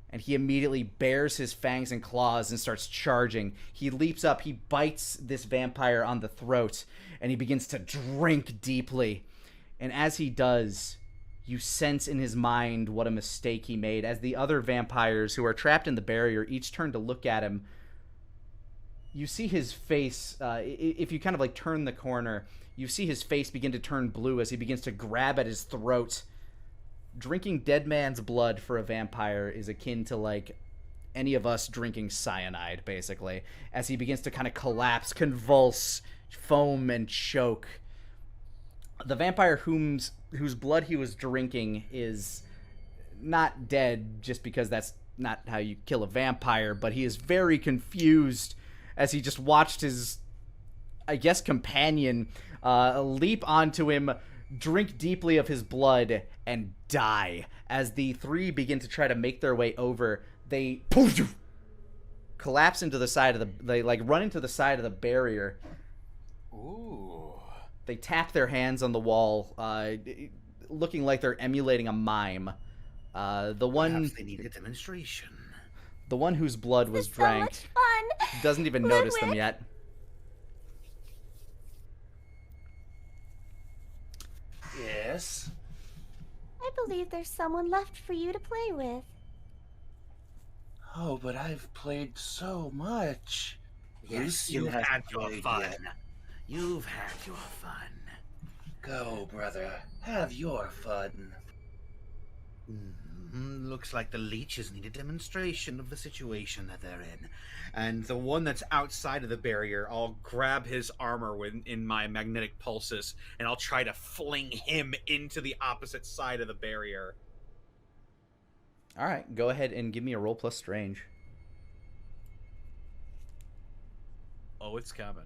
S1: and he immediately bares his fangs and claws and starts charging. He leaps up, he bites this vampire on the throat, and he begins to drink deeply. And as he does, you sense in his mind what a mistake he made. As the other vampires who are trapped in the barrier each turn to look at him, you see his face, if you kind of like turn the corner, you see his face begin to turn blue as he begins to grab at his throat. Drinking dead man's blood for a vampire is akin to like any of us drinking cyanide, basically, as he begins to kind of collapse, convulse, foam, and choke. The vampire whose blood he was drinking is not dead just because that's not how you kill a vampire, but he is very confused as he just watched his, I guess, companion leap onto him, drink deeply of his blood, and die. As the three begin to try to make their way over, they collapse into the side of the, they like run into the side of the barrier.
S7: Ooh.
S1: They tap their hands on the wall, looking like they're emulating a mime.
S7: Perhaps they need a demonstration.
S1: The one whose blood was drank
S11: so much fun.
S1: doesn't even notice them yet.
S7: Yes?
S11: I believe there's someone left for you to play with.
S4: Oh, but I've played so much.
S7: Yes,
S4: You
S7: you've
S4: have
S7: had your
S4: played
S7: fun.
S4: yet.
S7: You've had your fun.
S4: Go, brother. Have your fun.
S7: Looks like the leeches need a demonstration of the situation that they're in.
S6: And the one that's outside of the barrier, I'll grab his armor in my magnetic pulses, and I'll try to fling him into the opposite side of the barrier.
S1: All right, go ahead and give me a roll plus strange.
S6: Oh, it's coming.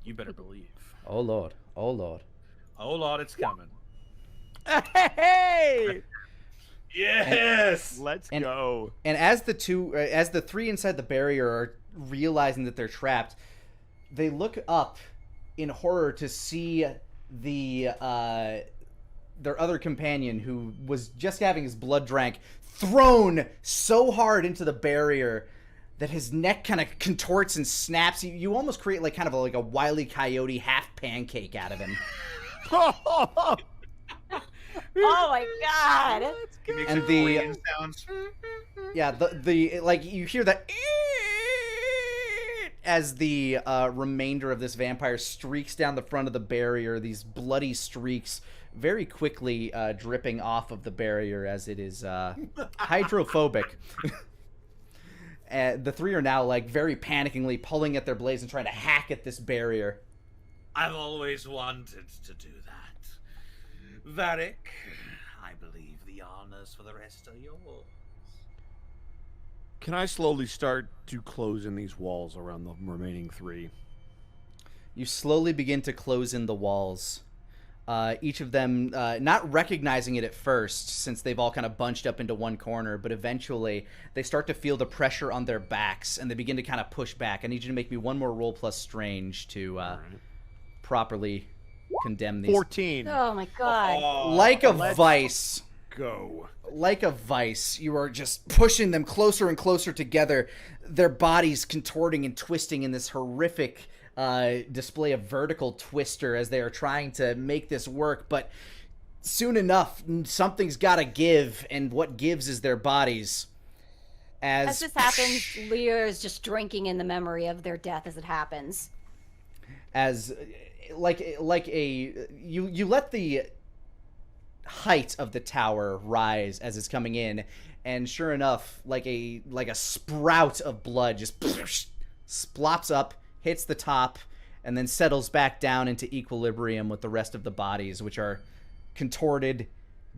S6: You better believe.
S1: Oh lord, oh lord.
S6: Oh lord, it's coming.
S1: Hey!
S6: Yes!
S3: Let's
S1: And-
S3: go.
S1: And as the three inside the barrier are realizing that they're trapped, they look up in horror to see the their other companion, who was just having his blood drank, thrown so hard into the barrier that his neck kind of contorts and snaps. You almost create like kind of like a Wile E. Coyote half pancake out of him.
S5: Oh my god!
S1: And the yeah, the like you hear that as the remainder of this vampire streaks down the front of the barrier. These bloody streaks, very quickly dripping off of the barrier as it is hydrophobic. The three are now like very panickingly pulling at their blades and trying to hack at this barrier.
S6: I've always wanted to do that. Varric, I believe the honors for the rest are yours.
S3: Can I slowly start to close in these walls around the remaining three?
S1: You slowly begin to close in the walls. Each of them not recognizing it at first, since they've all kind of bunched up into one corner, but eventually they start to feel the pressure on their backs, and they begin to kind of push back. I need you to make me one more roll plus strange to properly condemn these.
S3: 14.
S5: Oh my god.
S1: Like a vice.
S3: Go.
S1: Like a vice, you are just pushing them closer and closer together, their bodies contorting and twisting in this horrific display of vertical twister as they are trying to make this work. But soon enough, something's got to give, and what gives is their bodies. As
S5: this happens, Lear is just drinking in the memory of their death as it happens.
S1: As you let the height of the tower rise as it's coming in, and sure enough, like a sprout of blood just splops up, hits the top, and then settles back down into equilibrium with the rest of the bodies, which are contorted,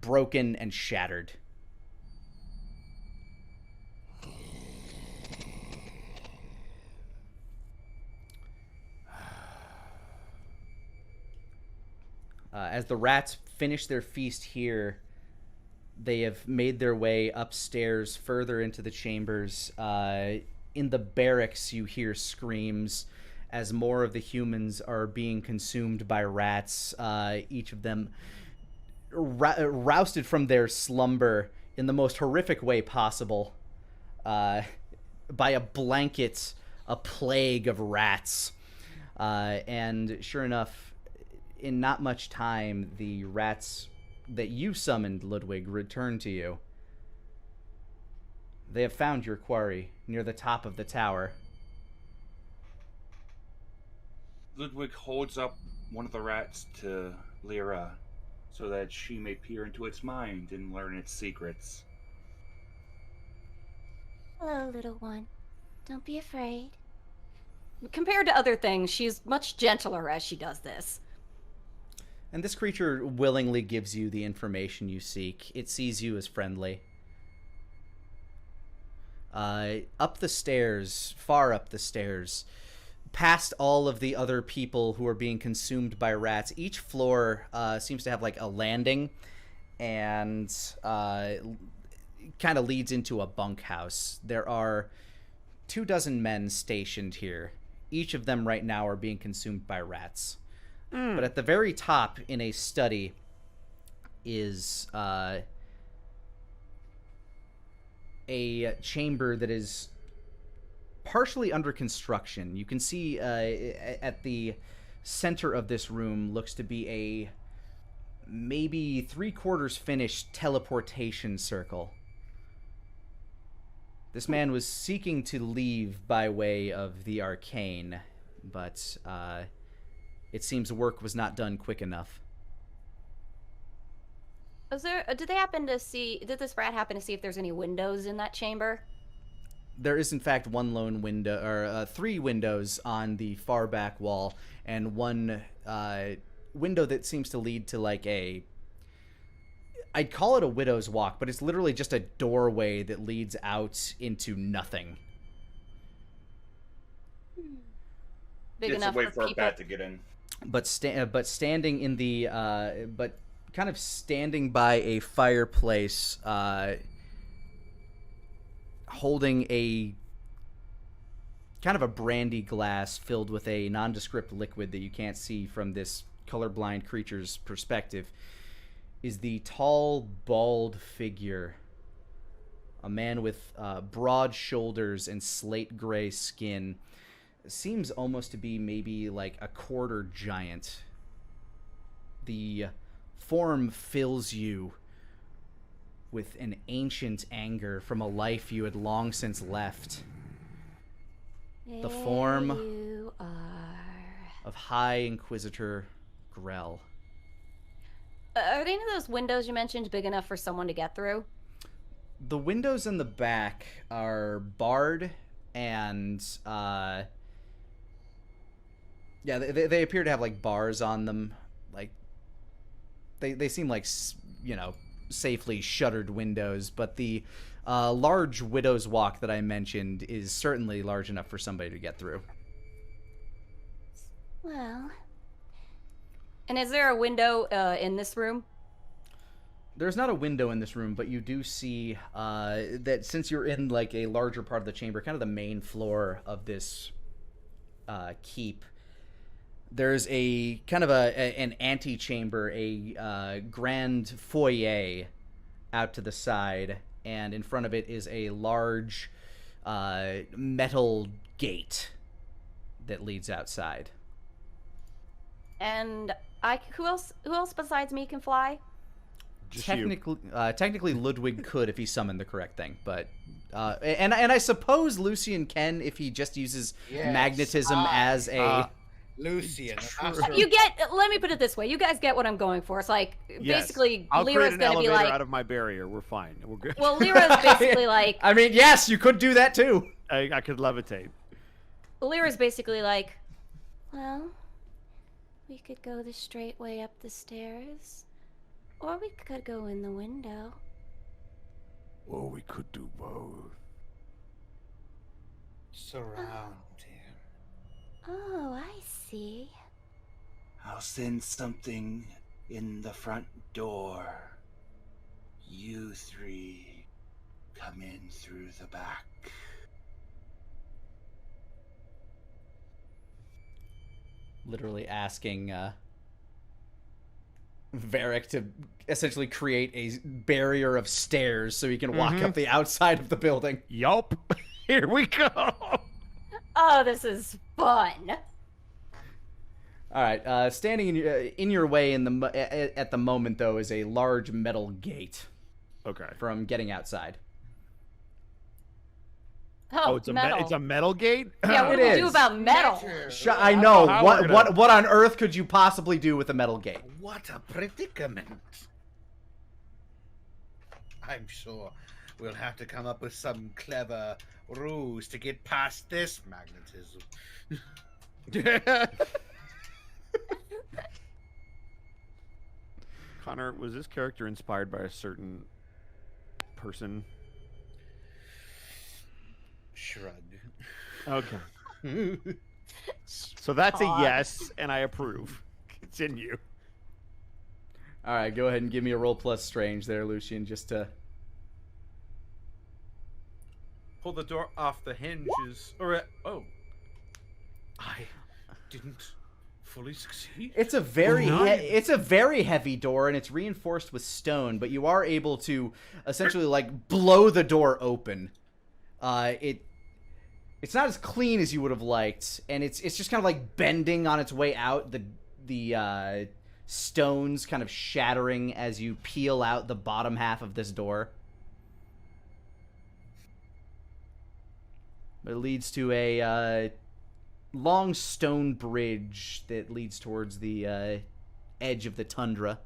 S1: broken, and shattered. As the rats finish their feast here, they have made their way upstairs further into the chambers. In the barracks, you hear screams as more of the humans are being consumed by rats, each of them rousted from their slumber in the most horrific way possible. by a blanket, a plague of rats. And sure enough, in not much time, the rats that you summoned, Ludwig, return to you. They have found your quarry near the top of the tower.
S4: Ludwig holds up one of the rats to Lyra so that she may peer into its mind and learn its secrets.
S11: Hello, little one. Don't be afraid.
S5: Compared to other things, she's much gentler as she does this.
S1: And this creature willingly gives you the information you seek. It sees you as friendly. Up the stairs, far up the stairs, past all of the other people who are being consumed by rats, each floor seems to have like a landing and kind of leads into a bunkhouse. There are 24 men stationed here. Each of them right now are being consumed by rats. But at the very top in a study is a chamber that is partially under construction. You can see at the center of this room looks to be a maybe 3/4 finished teleportation circle. This man was seeking to leave by way of the arcane, but it seems work was not done quick enough.
S5: Did they happen to see? Did this rat happen to see if there's any windows in that chamber?
S1: There is, in fact, one lone window, or 3 windows on the far back wall, and one window that seems to lead to like I'd call it a widow's walk, but it's literally just a doorway that leads out into nothing.
S5: Big enough
S4: wait for a
S5: people
S4: bat to get in.
S1: But standing in the but kind of standing by a fireplace, holding a kind of a brandy glass filled with a nondescript liquid that you can't see from this colorblind creature's perspective, is the tall, bald figure. A man with broad shoulders and slate gray skin. Seems almost to be maybe like a quarter giant. The form fills you with an ancient anger from a life you had long since left. The form
S5: you are.
S1: of High Inquisitor Grell.
S5: Are any of those windows you mentioned big enough for someone to get through?
S1: The windows in the back are barred and yeah, they appear to have like bars on them. Like they seem like, you know, safely shuttered windows, but the large widow's walk that I mentioned is certainly large enough for somebody to get through.
S11: Well,
S5: And is there a window in this room?
S1: There's not a window in this room, but you do see that since you're in like a larger part of the chamber, kind of the main floor of this keep, there's a kind of an antechamber, a grand foyer out to the side, and in front of it is a large metal gate that leads outside.
S5: And who else besides me can fly?
S3: Just
S1: Technically, Ludwig could if he summoned the correct thing, but and I suppose Lucian can if he just uses magnetism as a.
S10: Lucian.
S5: You get. Let me put it this way: you guys get what I'm going for. It's like basically,
S3: I'll
S5: Lyra's
S3: create an
S5: gonna be
S3: elevator
S5: like.
S3: out of my barrier. We're fine. We're good.
S5: Well, Lyra's basically like.
S1: I mean, yes, you could do that too.
S3: I could levitate.
S5: Lyra's basically like.
S11: well, we could go the straight way up the stairs, or we could go in the window.
S2: Or we could do both.
S10: Surround him.
S11: Oh, I see.
S4: I'll send something in the front door. You three come in through the back.
S1: Literally asking Varric to essentially create a barrier of stairs so he can walk up the outside of the building.
S3: Yup. Here we go.
S5: Oh, this is fun.
S1: All right. Standing in your way at the moment, though, is a large metal gate.
S3: Okay.
S1: From getting outside.
S5: Oh,
S3: it's
S5: metal.
S3: it's a metal gate?
S5: Yeah, what do we do about metal?
S1: I know. What on earth could you possibly do with a metal gate?
S7: What a predicament. I'm sure we'll have to come up with some clever ruse to get past this magnetism.
S3: Connor, was this character inspired by a certain person?
S7: Shrug.
S3: Okay. So that's a yes, and I approve. Continue.
S1: All right, go ahead and give me a roll plus strange there, Lucian, just to...
S6: Pull the door off the hinges. Oh. I didn't fully succeed.
S1: It's a very heavy door, and it's reinforced with stone, but you are able to essentially, like, blow the door open. It's not as clean as you would have liked, and it's just kind of like bending on its way out. The stones kind of shattering as you peel out the bottom half of this door. But it leads to a long stone bridge that leads towards the edge of the tundra.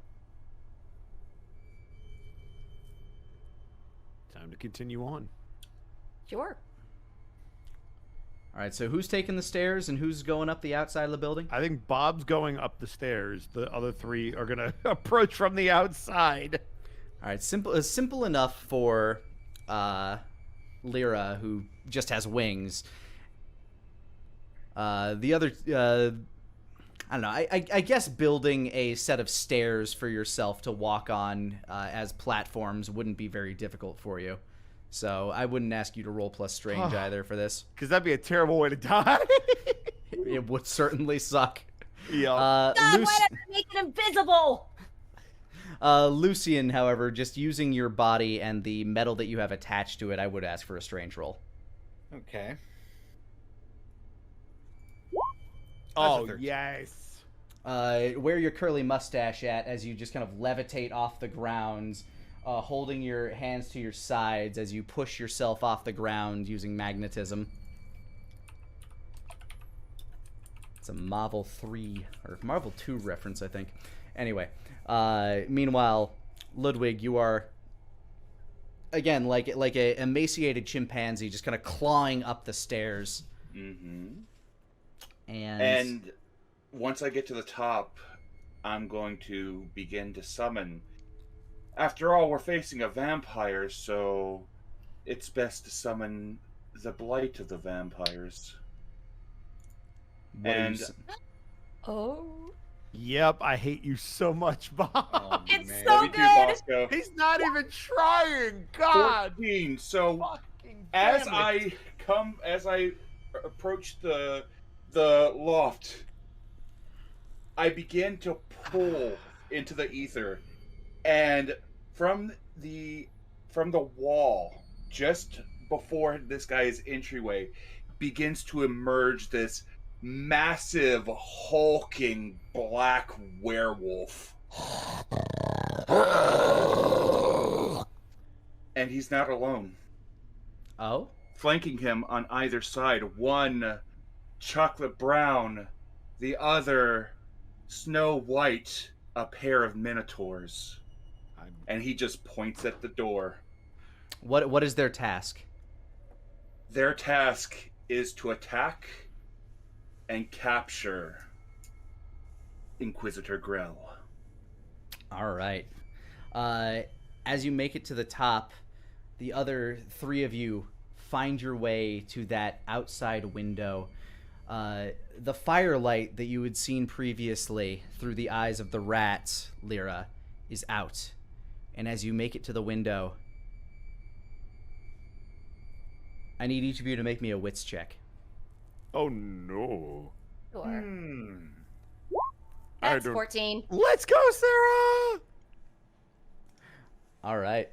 S3: Time to continue on.
S5: Sure.
S1: All right, so who's taking the stairs and who's going up the outside of the building?
S3: I think Bob's going up the stairs. The other three are going to approach from the outside.
S1: All right, simple enough for Lyra, who just has wings. The other, I don't know, I guess building a set of stairs for yourself to walk on as platforms wouldn't be very difficult for you. So I wouldn't ask you to roll plus strange either for this.
S3: Because that'd be a terrible way to die.
S1: It would certainly suck.
S3: Yeah.
S5: God, why did I make it invisible?
S1: Lucian, however, just using your body and the metal that you have attached to it, I would ask for a strange roll.
S10: Okay.
S3: Oh, yes.
S1: Wear your curly mustache at as you just kind of levitate off the ground, holding your hands to your sides as you push yourself off the ground using magnetism. It's a Marvel 3, or Marvel 2 reference, I think. Anyway, meanwhile, Ludwig, you are, again, like a emaciated chimpanzee, just kind of clawing up the stairs.
S4: Mm-hmm.
S1: And
S4: once I get to the top, I'm going to begin to summon. After all, we're facing a vampire, so it's best to summon the blight of the vampires.
S5: Oh.
S3: Yep, I hate you so much, Bob.
S10: Oh,
S5: It's
S10: man.
S5: so
S4: Maybe
S5: good.
S4: Bosco.
S3: He's not even trying. God.
S4: 14. So
S3: Fucking
S4: as
S3: damn it.
S4: I approach the loft, I begin to pull into the ether, and from the wall just before this guy's entryway begins to emerge this massive hulking black werewolf. And he's not alone.
S1: Oh?
S4: Flanking him on either side, one chocolate brown, the other snow white, a pair of minotaurs. And he just points at the door.
S1: What is their task?
S4: Their task is to attack and capture Inquisitor Grell.
S1: All right. As you make it to the top, the other three of you find your way to that outside window. The firelight that you had seen previously through the eyes of the rats, Lyra, is out. And as you make it to the window, I need each of you to make me a wits check.
S3: Oh, no.
S5: Sure. That's 14.
S3: Let's go, Sarah!
S1: All right.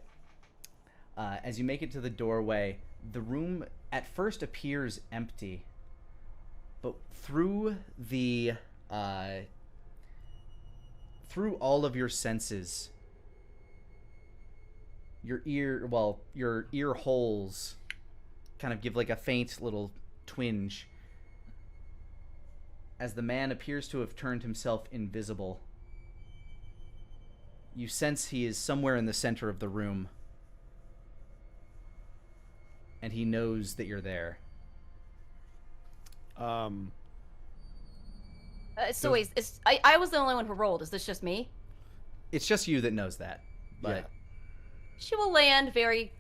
S1: As you make it to the doorway, the room at first appears empty, but through all of your senses, your ear holes kind of give like a faint little twinge as the man appears to have turned himself invisible. You sense he is somewhere in the center of the room, and he knows that you're there.
S5: So wait, I was the only one who rolled. Is this just me?
S1: It's just you that knows that. But
S3: Yeah.
S5: She will land very,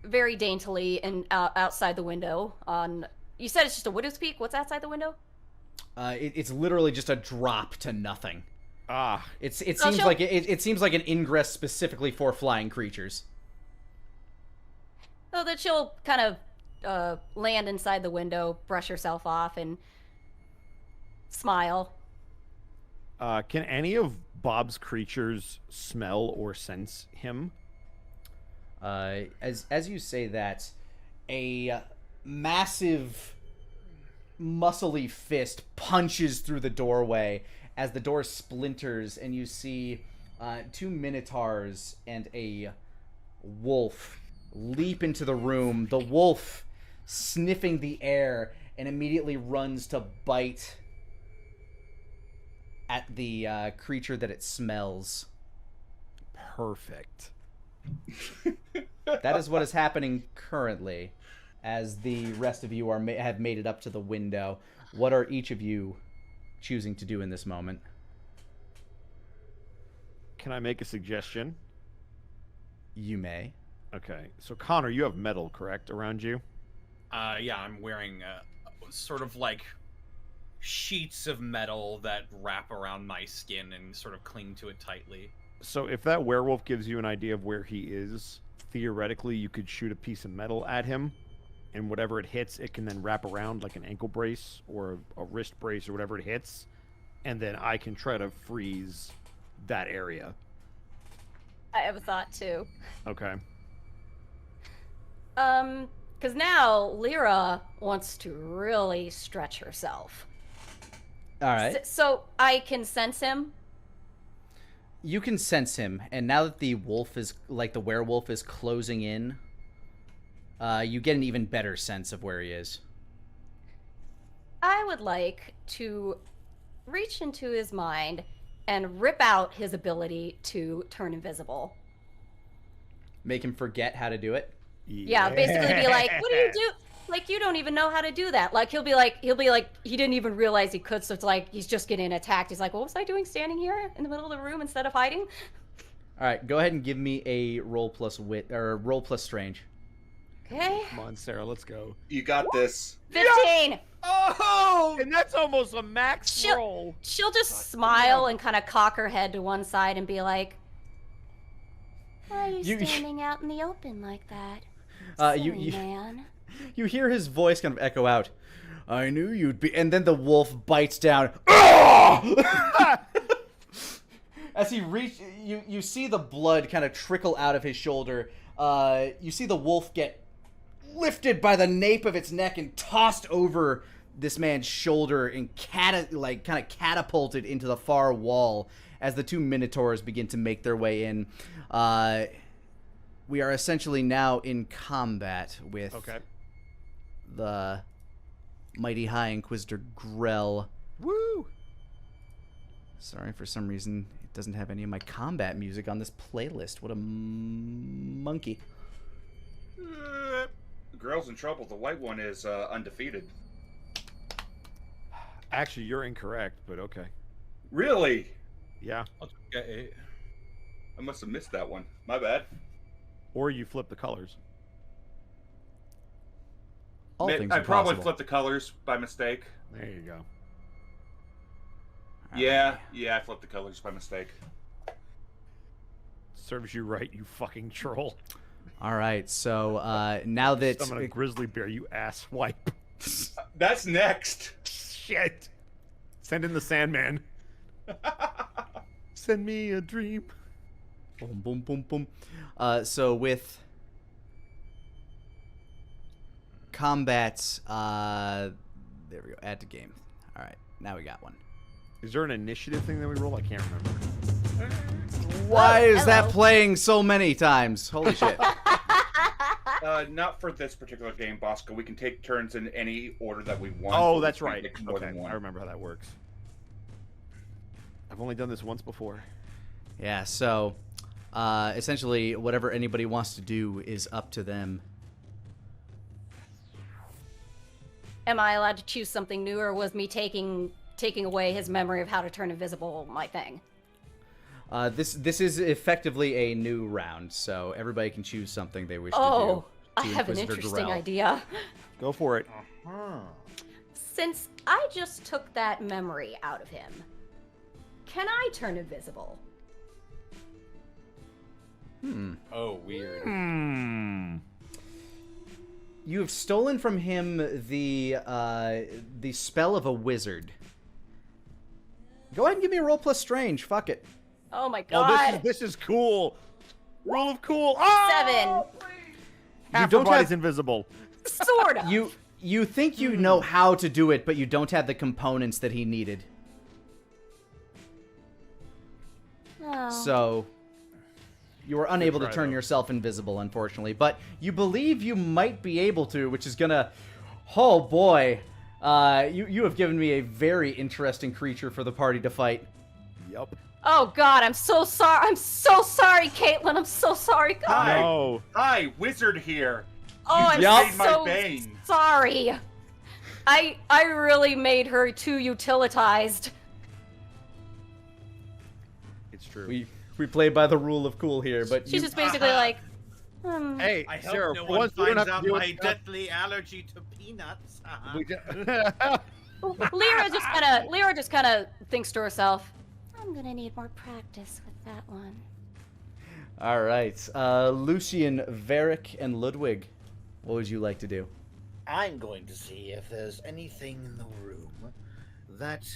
S5: very daintily and outside the window. You said it's just a widow's peak. What's outside the window?
S1: it's literally just a drop to nothing. It seems like it seems like an ingress specifically for flying creatures.
S5: So that she'll kind of land inside the window, brush herself off, and smile.
S3: Can any of Bob's creatures smell or sense him?
S1: As you say that, a massive, muscly fist punches through the doorway as the door splinters, and you see two minotaurs and a wolf leap into the room. The wolf sniffing the air and immediately runs to bite at the creature that it smells.
S3: Perfect.
S1: That is what is happening currently, as the rest of you have made it up to the window. What are each of you choosing to do in this moment?
S3: Can I make a suggestion?
S1: You may.
S3: Okay, so Connor, you have metal, correct, around you?
S6: Yeah, I'm wearing sort of like sheets of metal that wrap around my skin and sort of cling to it tightly.
S3: So if that werewolf gives you an idea of where he is, theoretically you could shoot a piece of metal at him, and whatever it hits, it can then wrap around like an ankle brace or a wrist brace or whatever it hits, and then I can try to freeze that area.
S5: I have a thought too.
S3: Okay.
S5: Because now Lyra wants to really stretch herself.
S1: All right.
S5: So I can sense him.
S1: You can sense him, and now that the werewolf is closing in, you get an even better sense of where he is.
S5: I would like to reach into his mind and rip out his ability to turn invisible.
S1: Make him forget how to do it?
S5: Yeah, basically be like, what do you do? Like, you don't even know how to do that. Like, he'll be like, he didn't even realize he could, so it's like, he's just getting attacked. He's like, what was I doing standing here in the middle of the room instead of hiding?
S1: All right, go ahead and give me a roll plus wit, or roll plus strange.
S5: Okay.
S3: Come on, Sarah, let's go.
S4: You got this.
S5: 15!
S3: Yeah! Oh! And that's almost a max roll.
S5: She'll just smile and kind of cock her head to one side and be like, why are you standing out in the open like that? Silly man.
S1: You hear his voice kind of echo out. I knew you'd be... And then the wolf bites down. As he you see the blood kind of trickle out of his shoulder. You see the wolf get lifted by the nape of its neck and tossed over this man's shoulder and kind of catapulted into the far wall as the two minotaurs begin to make their way in. We are essentially now in combat with the mighty High Inquisitor Grell.
S3: Woo!
S1: Sorry, for some reason it doesn't have any of my combat music on this playlist. What a monkey.
S4: The girl's in trouble. The white one is undefeated.
S3: Actually, you're incorrect, but okay.
S4: Really?
S3: Yeah.
S6: Okay.
S4: I must have missed that one. My bad.
S3: Or you flip the colors.
S1: All things
S4: I
S1: are
S4: probably
S1: possible.
S4: flipped the colors by mistake.
S3: There you go.
S4: Yeah, I flipped the colors by mistake.
S3: Serves you right, you fucking troll.
S1: All right, so now that...
S3: Summon a grizzly bear, you ass wipe.
S4: That's next.
S3: Shit. Send in the Sandman. Send me a dream.
S1: Boom, boom, boom, boom. So with combat, there we go. Add to game. All right, now we got one.
S3: Is there an initiative thing that we roll? I can't remember.
S1: Why is that playing so many times? Holy shit.
S4: Not for this particular game, Bosco. We can take turns in any order that we want.
S3: Oh,
S4: but
S3: that's
S4: we can't
S3: right.
S4: take more
S3: Okay,
S4: than one.
S3: I remember how that works. I've only done this once before.
S1: Yeah, so essentially whatever anybody wants to do is up to them.
S5: Am I allowed to choose something new, or was me taking away his memory of how to turn invisible my thing?
S1: This is effectively a new round, so everybody can choose something they wish to do.
S5: Oh, I
S1: to
S5: have an
S1: Inquisitor
S5: interesting
S1: Gorell.
S5: idea.
S3: Go for it.
S5: Since I just took that memory out of him, can I turn invisible?
S10: Oh, weird.
S1: You have stolen from him the spell of a wizard. Go ahead and give me a roll plus strange. Fuck it.
S5: Oh my god.
S3: Oh, this is cool. Rule of cool. Oh!
S5: 7.
S3: Half
S1: don't
S3: her body's
S1: have-
S3: invisible.
S5: Sort of.
S1: You think you know how to do it, but you don't have the components that he needed.
S5: Oh.
S1: So you were unable to
S3: try,
S1: turn
S3: though.
S1: yourself invisible, unfortunately. But you believe you might be able to, which is gonna... Oh, boy. You have given me a very interesting creature for the party to fight.
S3: Yup.
S5: Oh god, I'm so sorry. I'm so sorry, Caitlin. I'm so sorry. God.
S4: Hi.
S3: No.
S4: Hi, wizard here.
S5: Oh, I'm
S4: made my
S5: so
S4: bane.
S5: sorry. I really made her too utilitized.
S3: It's true.
S1: We play by the rule of cool here, but
S5: She's just basically like,
S3: Hey,
S6: I hope
S3: Sarah,
S6: no
S3: for
S6: one
S3: once, we don't
S6: finds
S3: have
S6: out
S3: to deal
S6: my
S3: with
S6: deadly allergy to peanuts.
S5: Lyra just kind of thinks to herself, I'm gonna need more practice with that one.
S1: all right. Lucian, Varric, and Ludwig, what would you like to do?
S7: I'm going to see if there's anything in the room that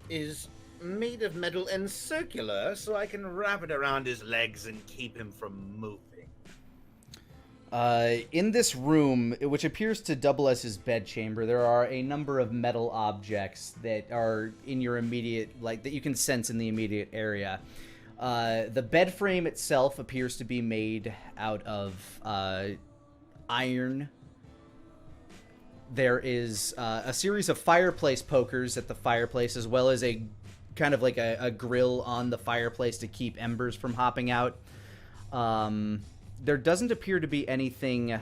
S7: is made of metal and circular, so I can wrap it around his legs and keep him from moving.
S1: In this room, which appears to double as his bedchamber, there are a number of metal objects that are in your immediate, that you can sense in the immediate area. The bed frame itself appears to be made out of iron. There is a series of fireplace pokers at the fireplace, as well as a kind of like a grill on the fireplace to keep embers from hopping out. There doesn't appear to be anything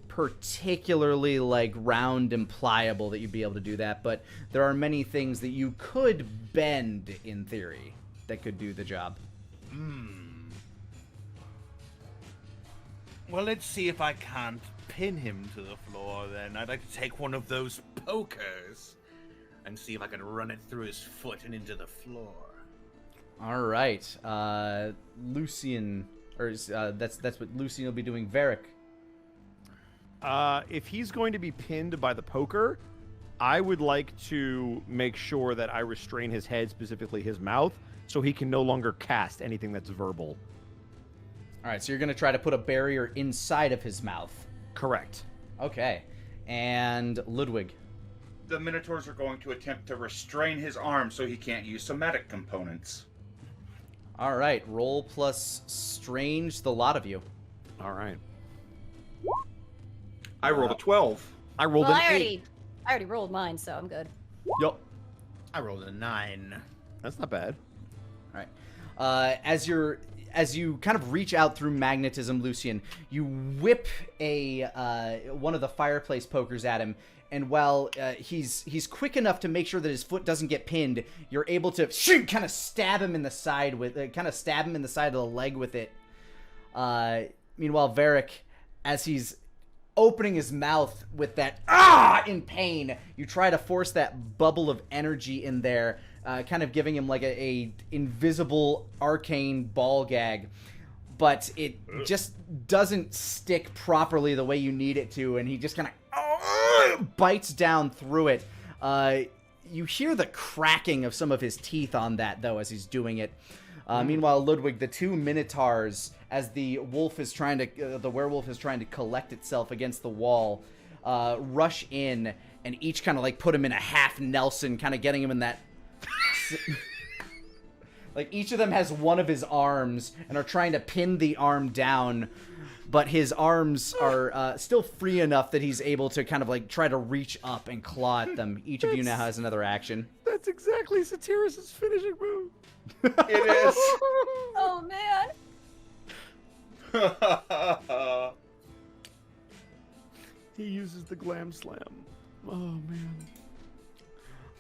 S1: particularly round and pliable that you'd be able to do that, but there are many things that you could bend in theory that could do the job.
S6: Well, let's see if I can't pin him to the floor then. I'd like to take one of those pokers and see if I can run it through his foot and into the floor.
S1: All right, Lucian, that's what Lucian will be doing. Varric.
S3: If he's going to be pinned by the poker, I would like to make sure that I restrain his head, specifically his mouth, so he can no longer cast anything that's verbal.
S1: All right, so you're going to try to put a barrier inside of his mouth.
S3: Correct.
S1: Okay. And Ludwig.
S4: The Minotaurs are going to attempt to restrain his arms so he can't use somatic components.
S1: All right, roll plus strange, the lot of you.
S3: All right.
S4: I rolled a 12.
S3: I rolled
S5: Well,
S3: an
S5: I
S3: 8.
S5: already rolled mine, so I'm good.
S1: Yup.
S7: I rolled a 9.
S3: That's not bad.
S1: All right. As you kind of reach out through magnetism, Lucian, you whip one of the fireplace pokers at him, and while he's quick enough to make sure that his foot doesn't get pinned, you're able to kind of stab him in the side with of the leg with it. Meanwhile, Varric, as he's opening his mouth with that in pain, you try to force that bubble of energy in there, kind of giving him like a invisible arcane ball gag, but it just doesn't stick properly the way you need it to, and he just kind of bites down through it. You hear the cracking of some of his teeth on that, though, as he's doing it. Meanwhile, Ludwig, the two minotaurs, as the werewolf is trying to collect itself against the wall, rush in and each kind of like put him in a half Nelson, kind of getting him in that. Like each of them has one of his arms and are trying to pin the arm down, but his arms are still free enough that he's able to kind of like try to reach up and claw at them. Each of you now has another action.
S3: That's exactly Satyrus' finishing move.
S4: It is.
S5: Oh man.
S3: He uses the glam slam. Oh man.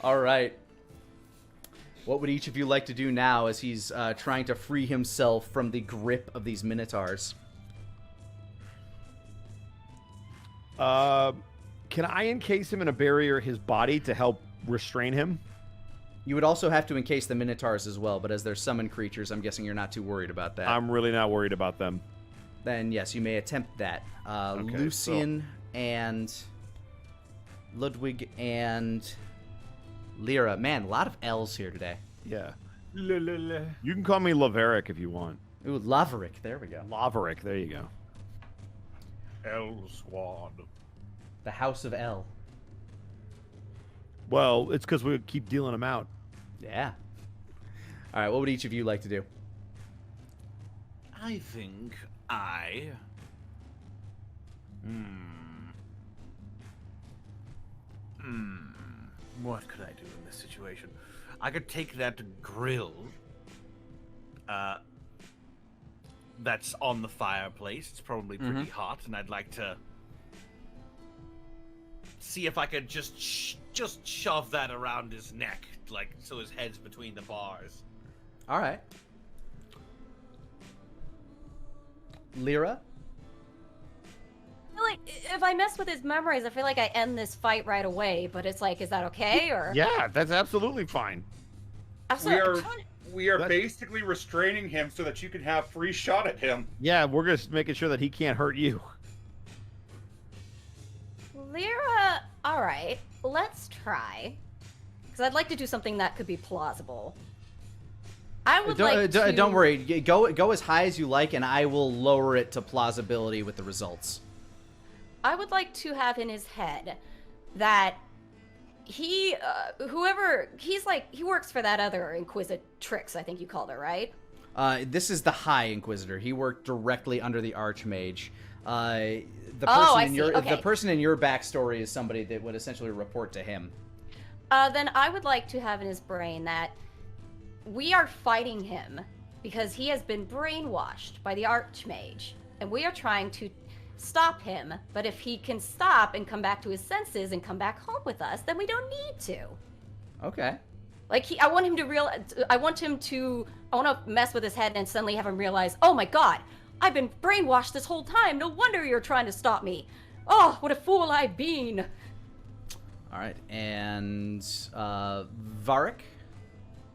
S1: All right. What would each of you like to do now as he's trying to free himself from the grip of these minotaurs?
S3: Can I encase him in a barrier his body to help restrain him?
S1: You would also have to encase the minotaurs as well, but as they're summoned creatures, I'm guessing you're not too worried about that.
S3: I'm really not worried about them.
S1: Then yes, you may attempt that.
S3: Okay,
S1: Lucian and Ludwig and Lyra. Man, a lot of L's here today.
S3: Yeah. You can call me Laverick if you want.
S1: Ooh, Laverick. There we go.
S3: Laverick. There you go.
S2: L Squad.
S1: The House of L.
S3: Well, it's because we keep dealing them out.
S1: Yeah. All right, what would each of you like to do?
S6: I think what could I do in this situation? I could take that grill that's on the fireplace. It's probably pretty hot, and I'd like to see if I could just shove that around his neck, like so his head's between the bars.
S1: All right. Lyra?
S5: I feel like if I mess with his memories, I feel like I end this fight right away. But it's like, is that okay? Or
S3: Yeah, that's absolutely fine.
S4: We are basically restraining him so that you can have free shot at him.
S3: Yeah, we're just making sure that he can't hurt you.
S5: Lyra, all right, let's try. Because I'd like to do something that could be plausible. I would
S1: Don't worry. Go as high as you like, and I will lower it to plausibility with the results.
S5: I would like to have in his head that he, he works for that other inquisitrix, I think you called her, right?
S1: This is the High Inquisitor. He worked directly under the Archmage. The person in your backstory is somebody that would essentially report to him.
S5: Then I would like to have in his brain that we are fighting him because he has been brainwashed by the Archmage, and we are trying to stop him. But if he can stop and come back to his senses and come back home with us, then we don't need to.
S1: Okay.
S5: Like I want to mess with his head and suddenly have him realize, oh my god, I've been brainwashed this whole time. No wonder you're trying to stop me. Oh, what a fool I've been.
S1: All right, and Varric?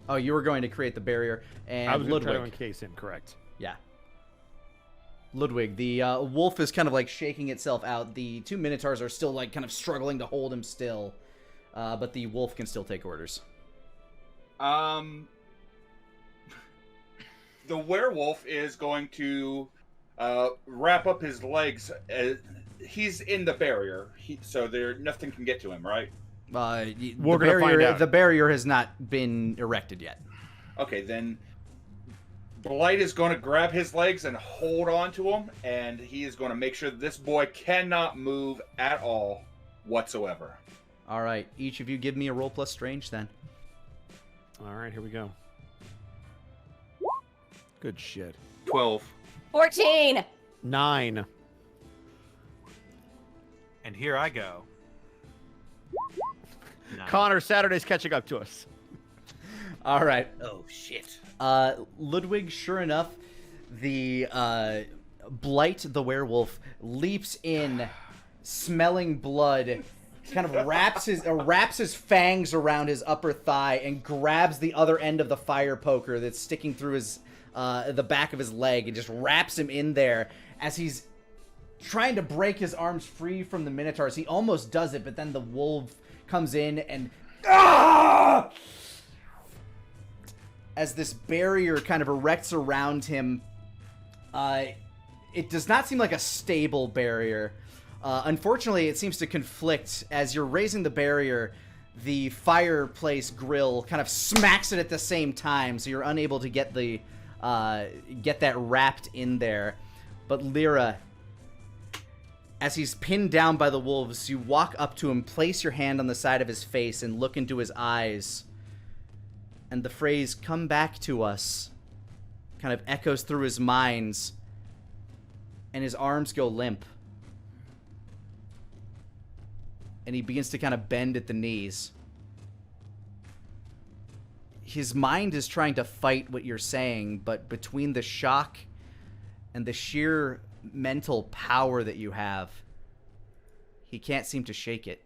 S1: Oh, you were going to create the barrier, and
S3: I was going to
S1: Ludwig.
S3: try to encase him, correct.
S1: Yeah. Ludwig, the wolf is kind of like shaking itself out. The two minotaurs are still like kind of struggling to hold him still, but the wolf can still take orders.
S4: The werewolf is going to wrap up his legs. He's in the barrier, so nothing can get to him, right?
S3: We're going to find out.
S1: The barrier has not been erected yet.
S4: Okay, then Blight is going to grab his legs and hold on to him, and he is going to make sure that this boy cannot move at all whatsoever.
S1: All right, each of you give me a roll plus strange then.
S3: All right, here we go. Good shit.
S4: 12.
S5: 14.
S3: 9.
S6: And here I go.
S3: Connor, Saturday's catching up to us.
S1: All right.
S6: Oh shit.
S1: Ludwig, sure enough, the Blight, the werewolf, leaps in, smelling blood, kind of wraps his fangs around his upper thigh and grabs the other end of the fire poker that's sticking through his the back of his leg and just wraps him in there as he's trying to break his arms free from the minotaurs. He almost does it, but then the wolf comes in and as this barrier kind of erects around him. It does not seem like a stable barrier. Unfortunately, it seems to conflict. As you're raising the barrier, the fireplace grill kind of smacks it at the same time, so you're unable to get the get that wrapped in there. But Lyra, as he's pinned down by the wolves, you walk up to him, place your hand on the side of his face, and look into his eyes. And the phrase, "come back to us," kind of echoes through his mind, and his arms go limp. And he begins to kind of bend at the knees. His mind is trying to fight what you're saying, but between the shock and the sheer mental power that you have, he can't seem to shake it.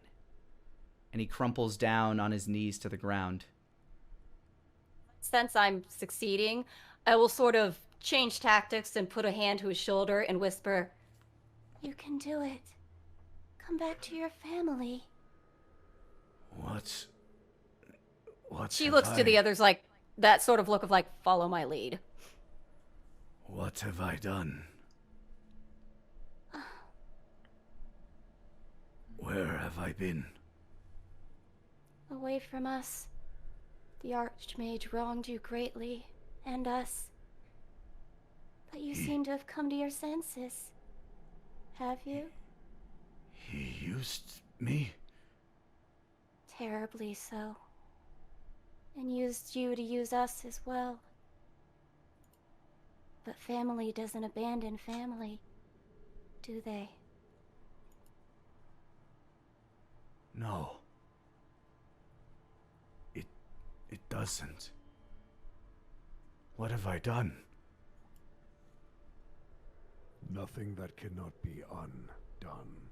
S1: And he crumples down on his knees to the ground.
S5: Since I'm succeeding, I will sort of change tactics and put a hand to his shoulder and whisper,
S11: "You can do it. Come back to your family."
S9: What
S5: She looks to the others like that sort of look of like, follow my lead.
S9: What have I done? Where have I been?
S11: Away from us. The Archmage wronged you greatly, and us. But you seem to have come to your senses. Have you?
S9: He used me?
S11: Terribly so. And used you to use us as well. But family doesn't abandon family, do they?
S9: No. It doesn't. What have I done?
S2: Nothing that cannot be undone.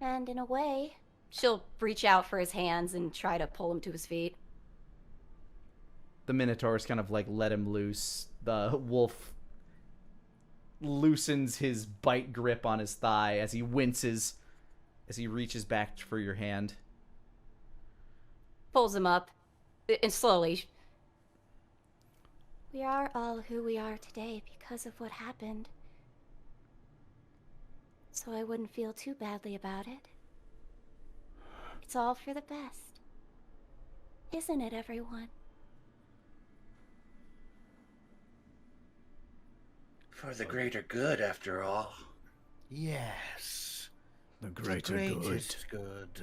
S11: And in a way,
S5: She'll reach out for his hands and try to pull him to his feet.
S1: The Minotaurs kind of like let him loose. The wolf loosens his bite grip on his thigh as he winces as he reaches back for your hand.
S5: Pulls him up, and slowly.
S11: we are all who we are today because of what happened. So I wouldn't feel too badly about it. It's all for the best. Isn't it, everyone?
S7: For the greater good, after all.
S10: Yes.
S9: The greater good.
S10: Greatest good.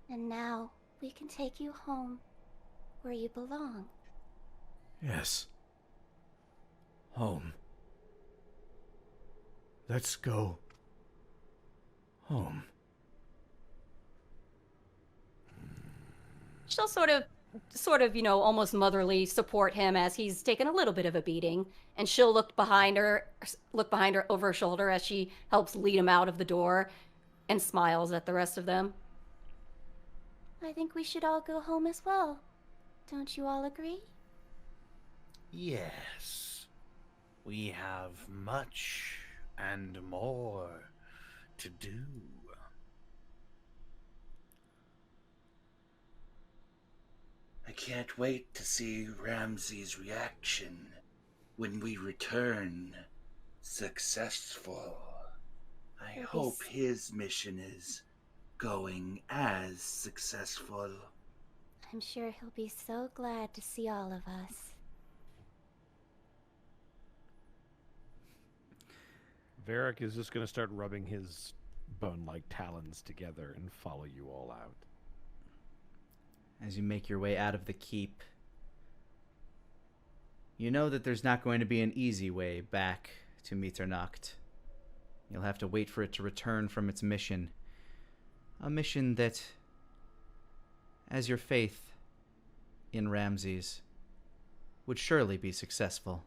S11: And now we can take you home, where you belong.
S9: Yes. Home. Let's go. Home.
S5: She'll sort of, almost motherly support him as he's taken a little bit of a beating, and she'll look behind her over her shoulder as she helps lead him out of the door, and smiles at the rest of them.
S11: I think we should all go home as well. Don't you all agree?
S10: Yes. We have much and more to do.
S7: I can't wait to see Ramses' reaction when we return successful. I hope his mission is going as successful.
S11: I'm sure he'll be so glad to see all of us.
S3: Varric is just going to start rubbing his bone-like talons together and follow you all out.
S1: As you make your way out of the keep, you know that there's not going to be an easy way back to Mitternacht. You'll have to wait for it to return from its mission. A mission that, as your faith in Ramses, would surely be successful.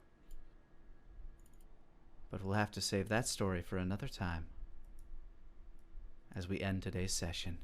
S1: But we'll have to save that story for another time, as we end today's session.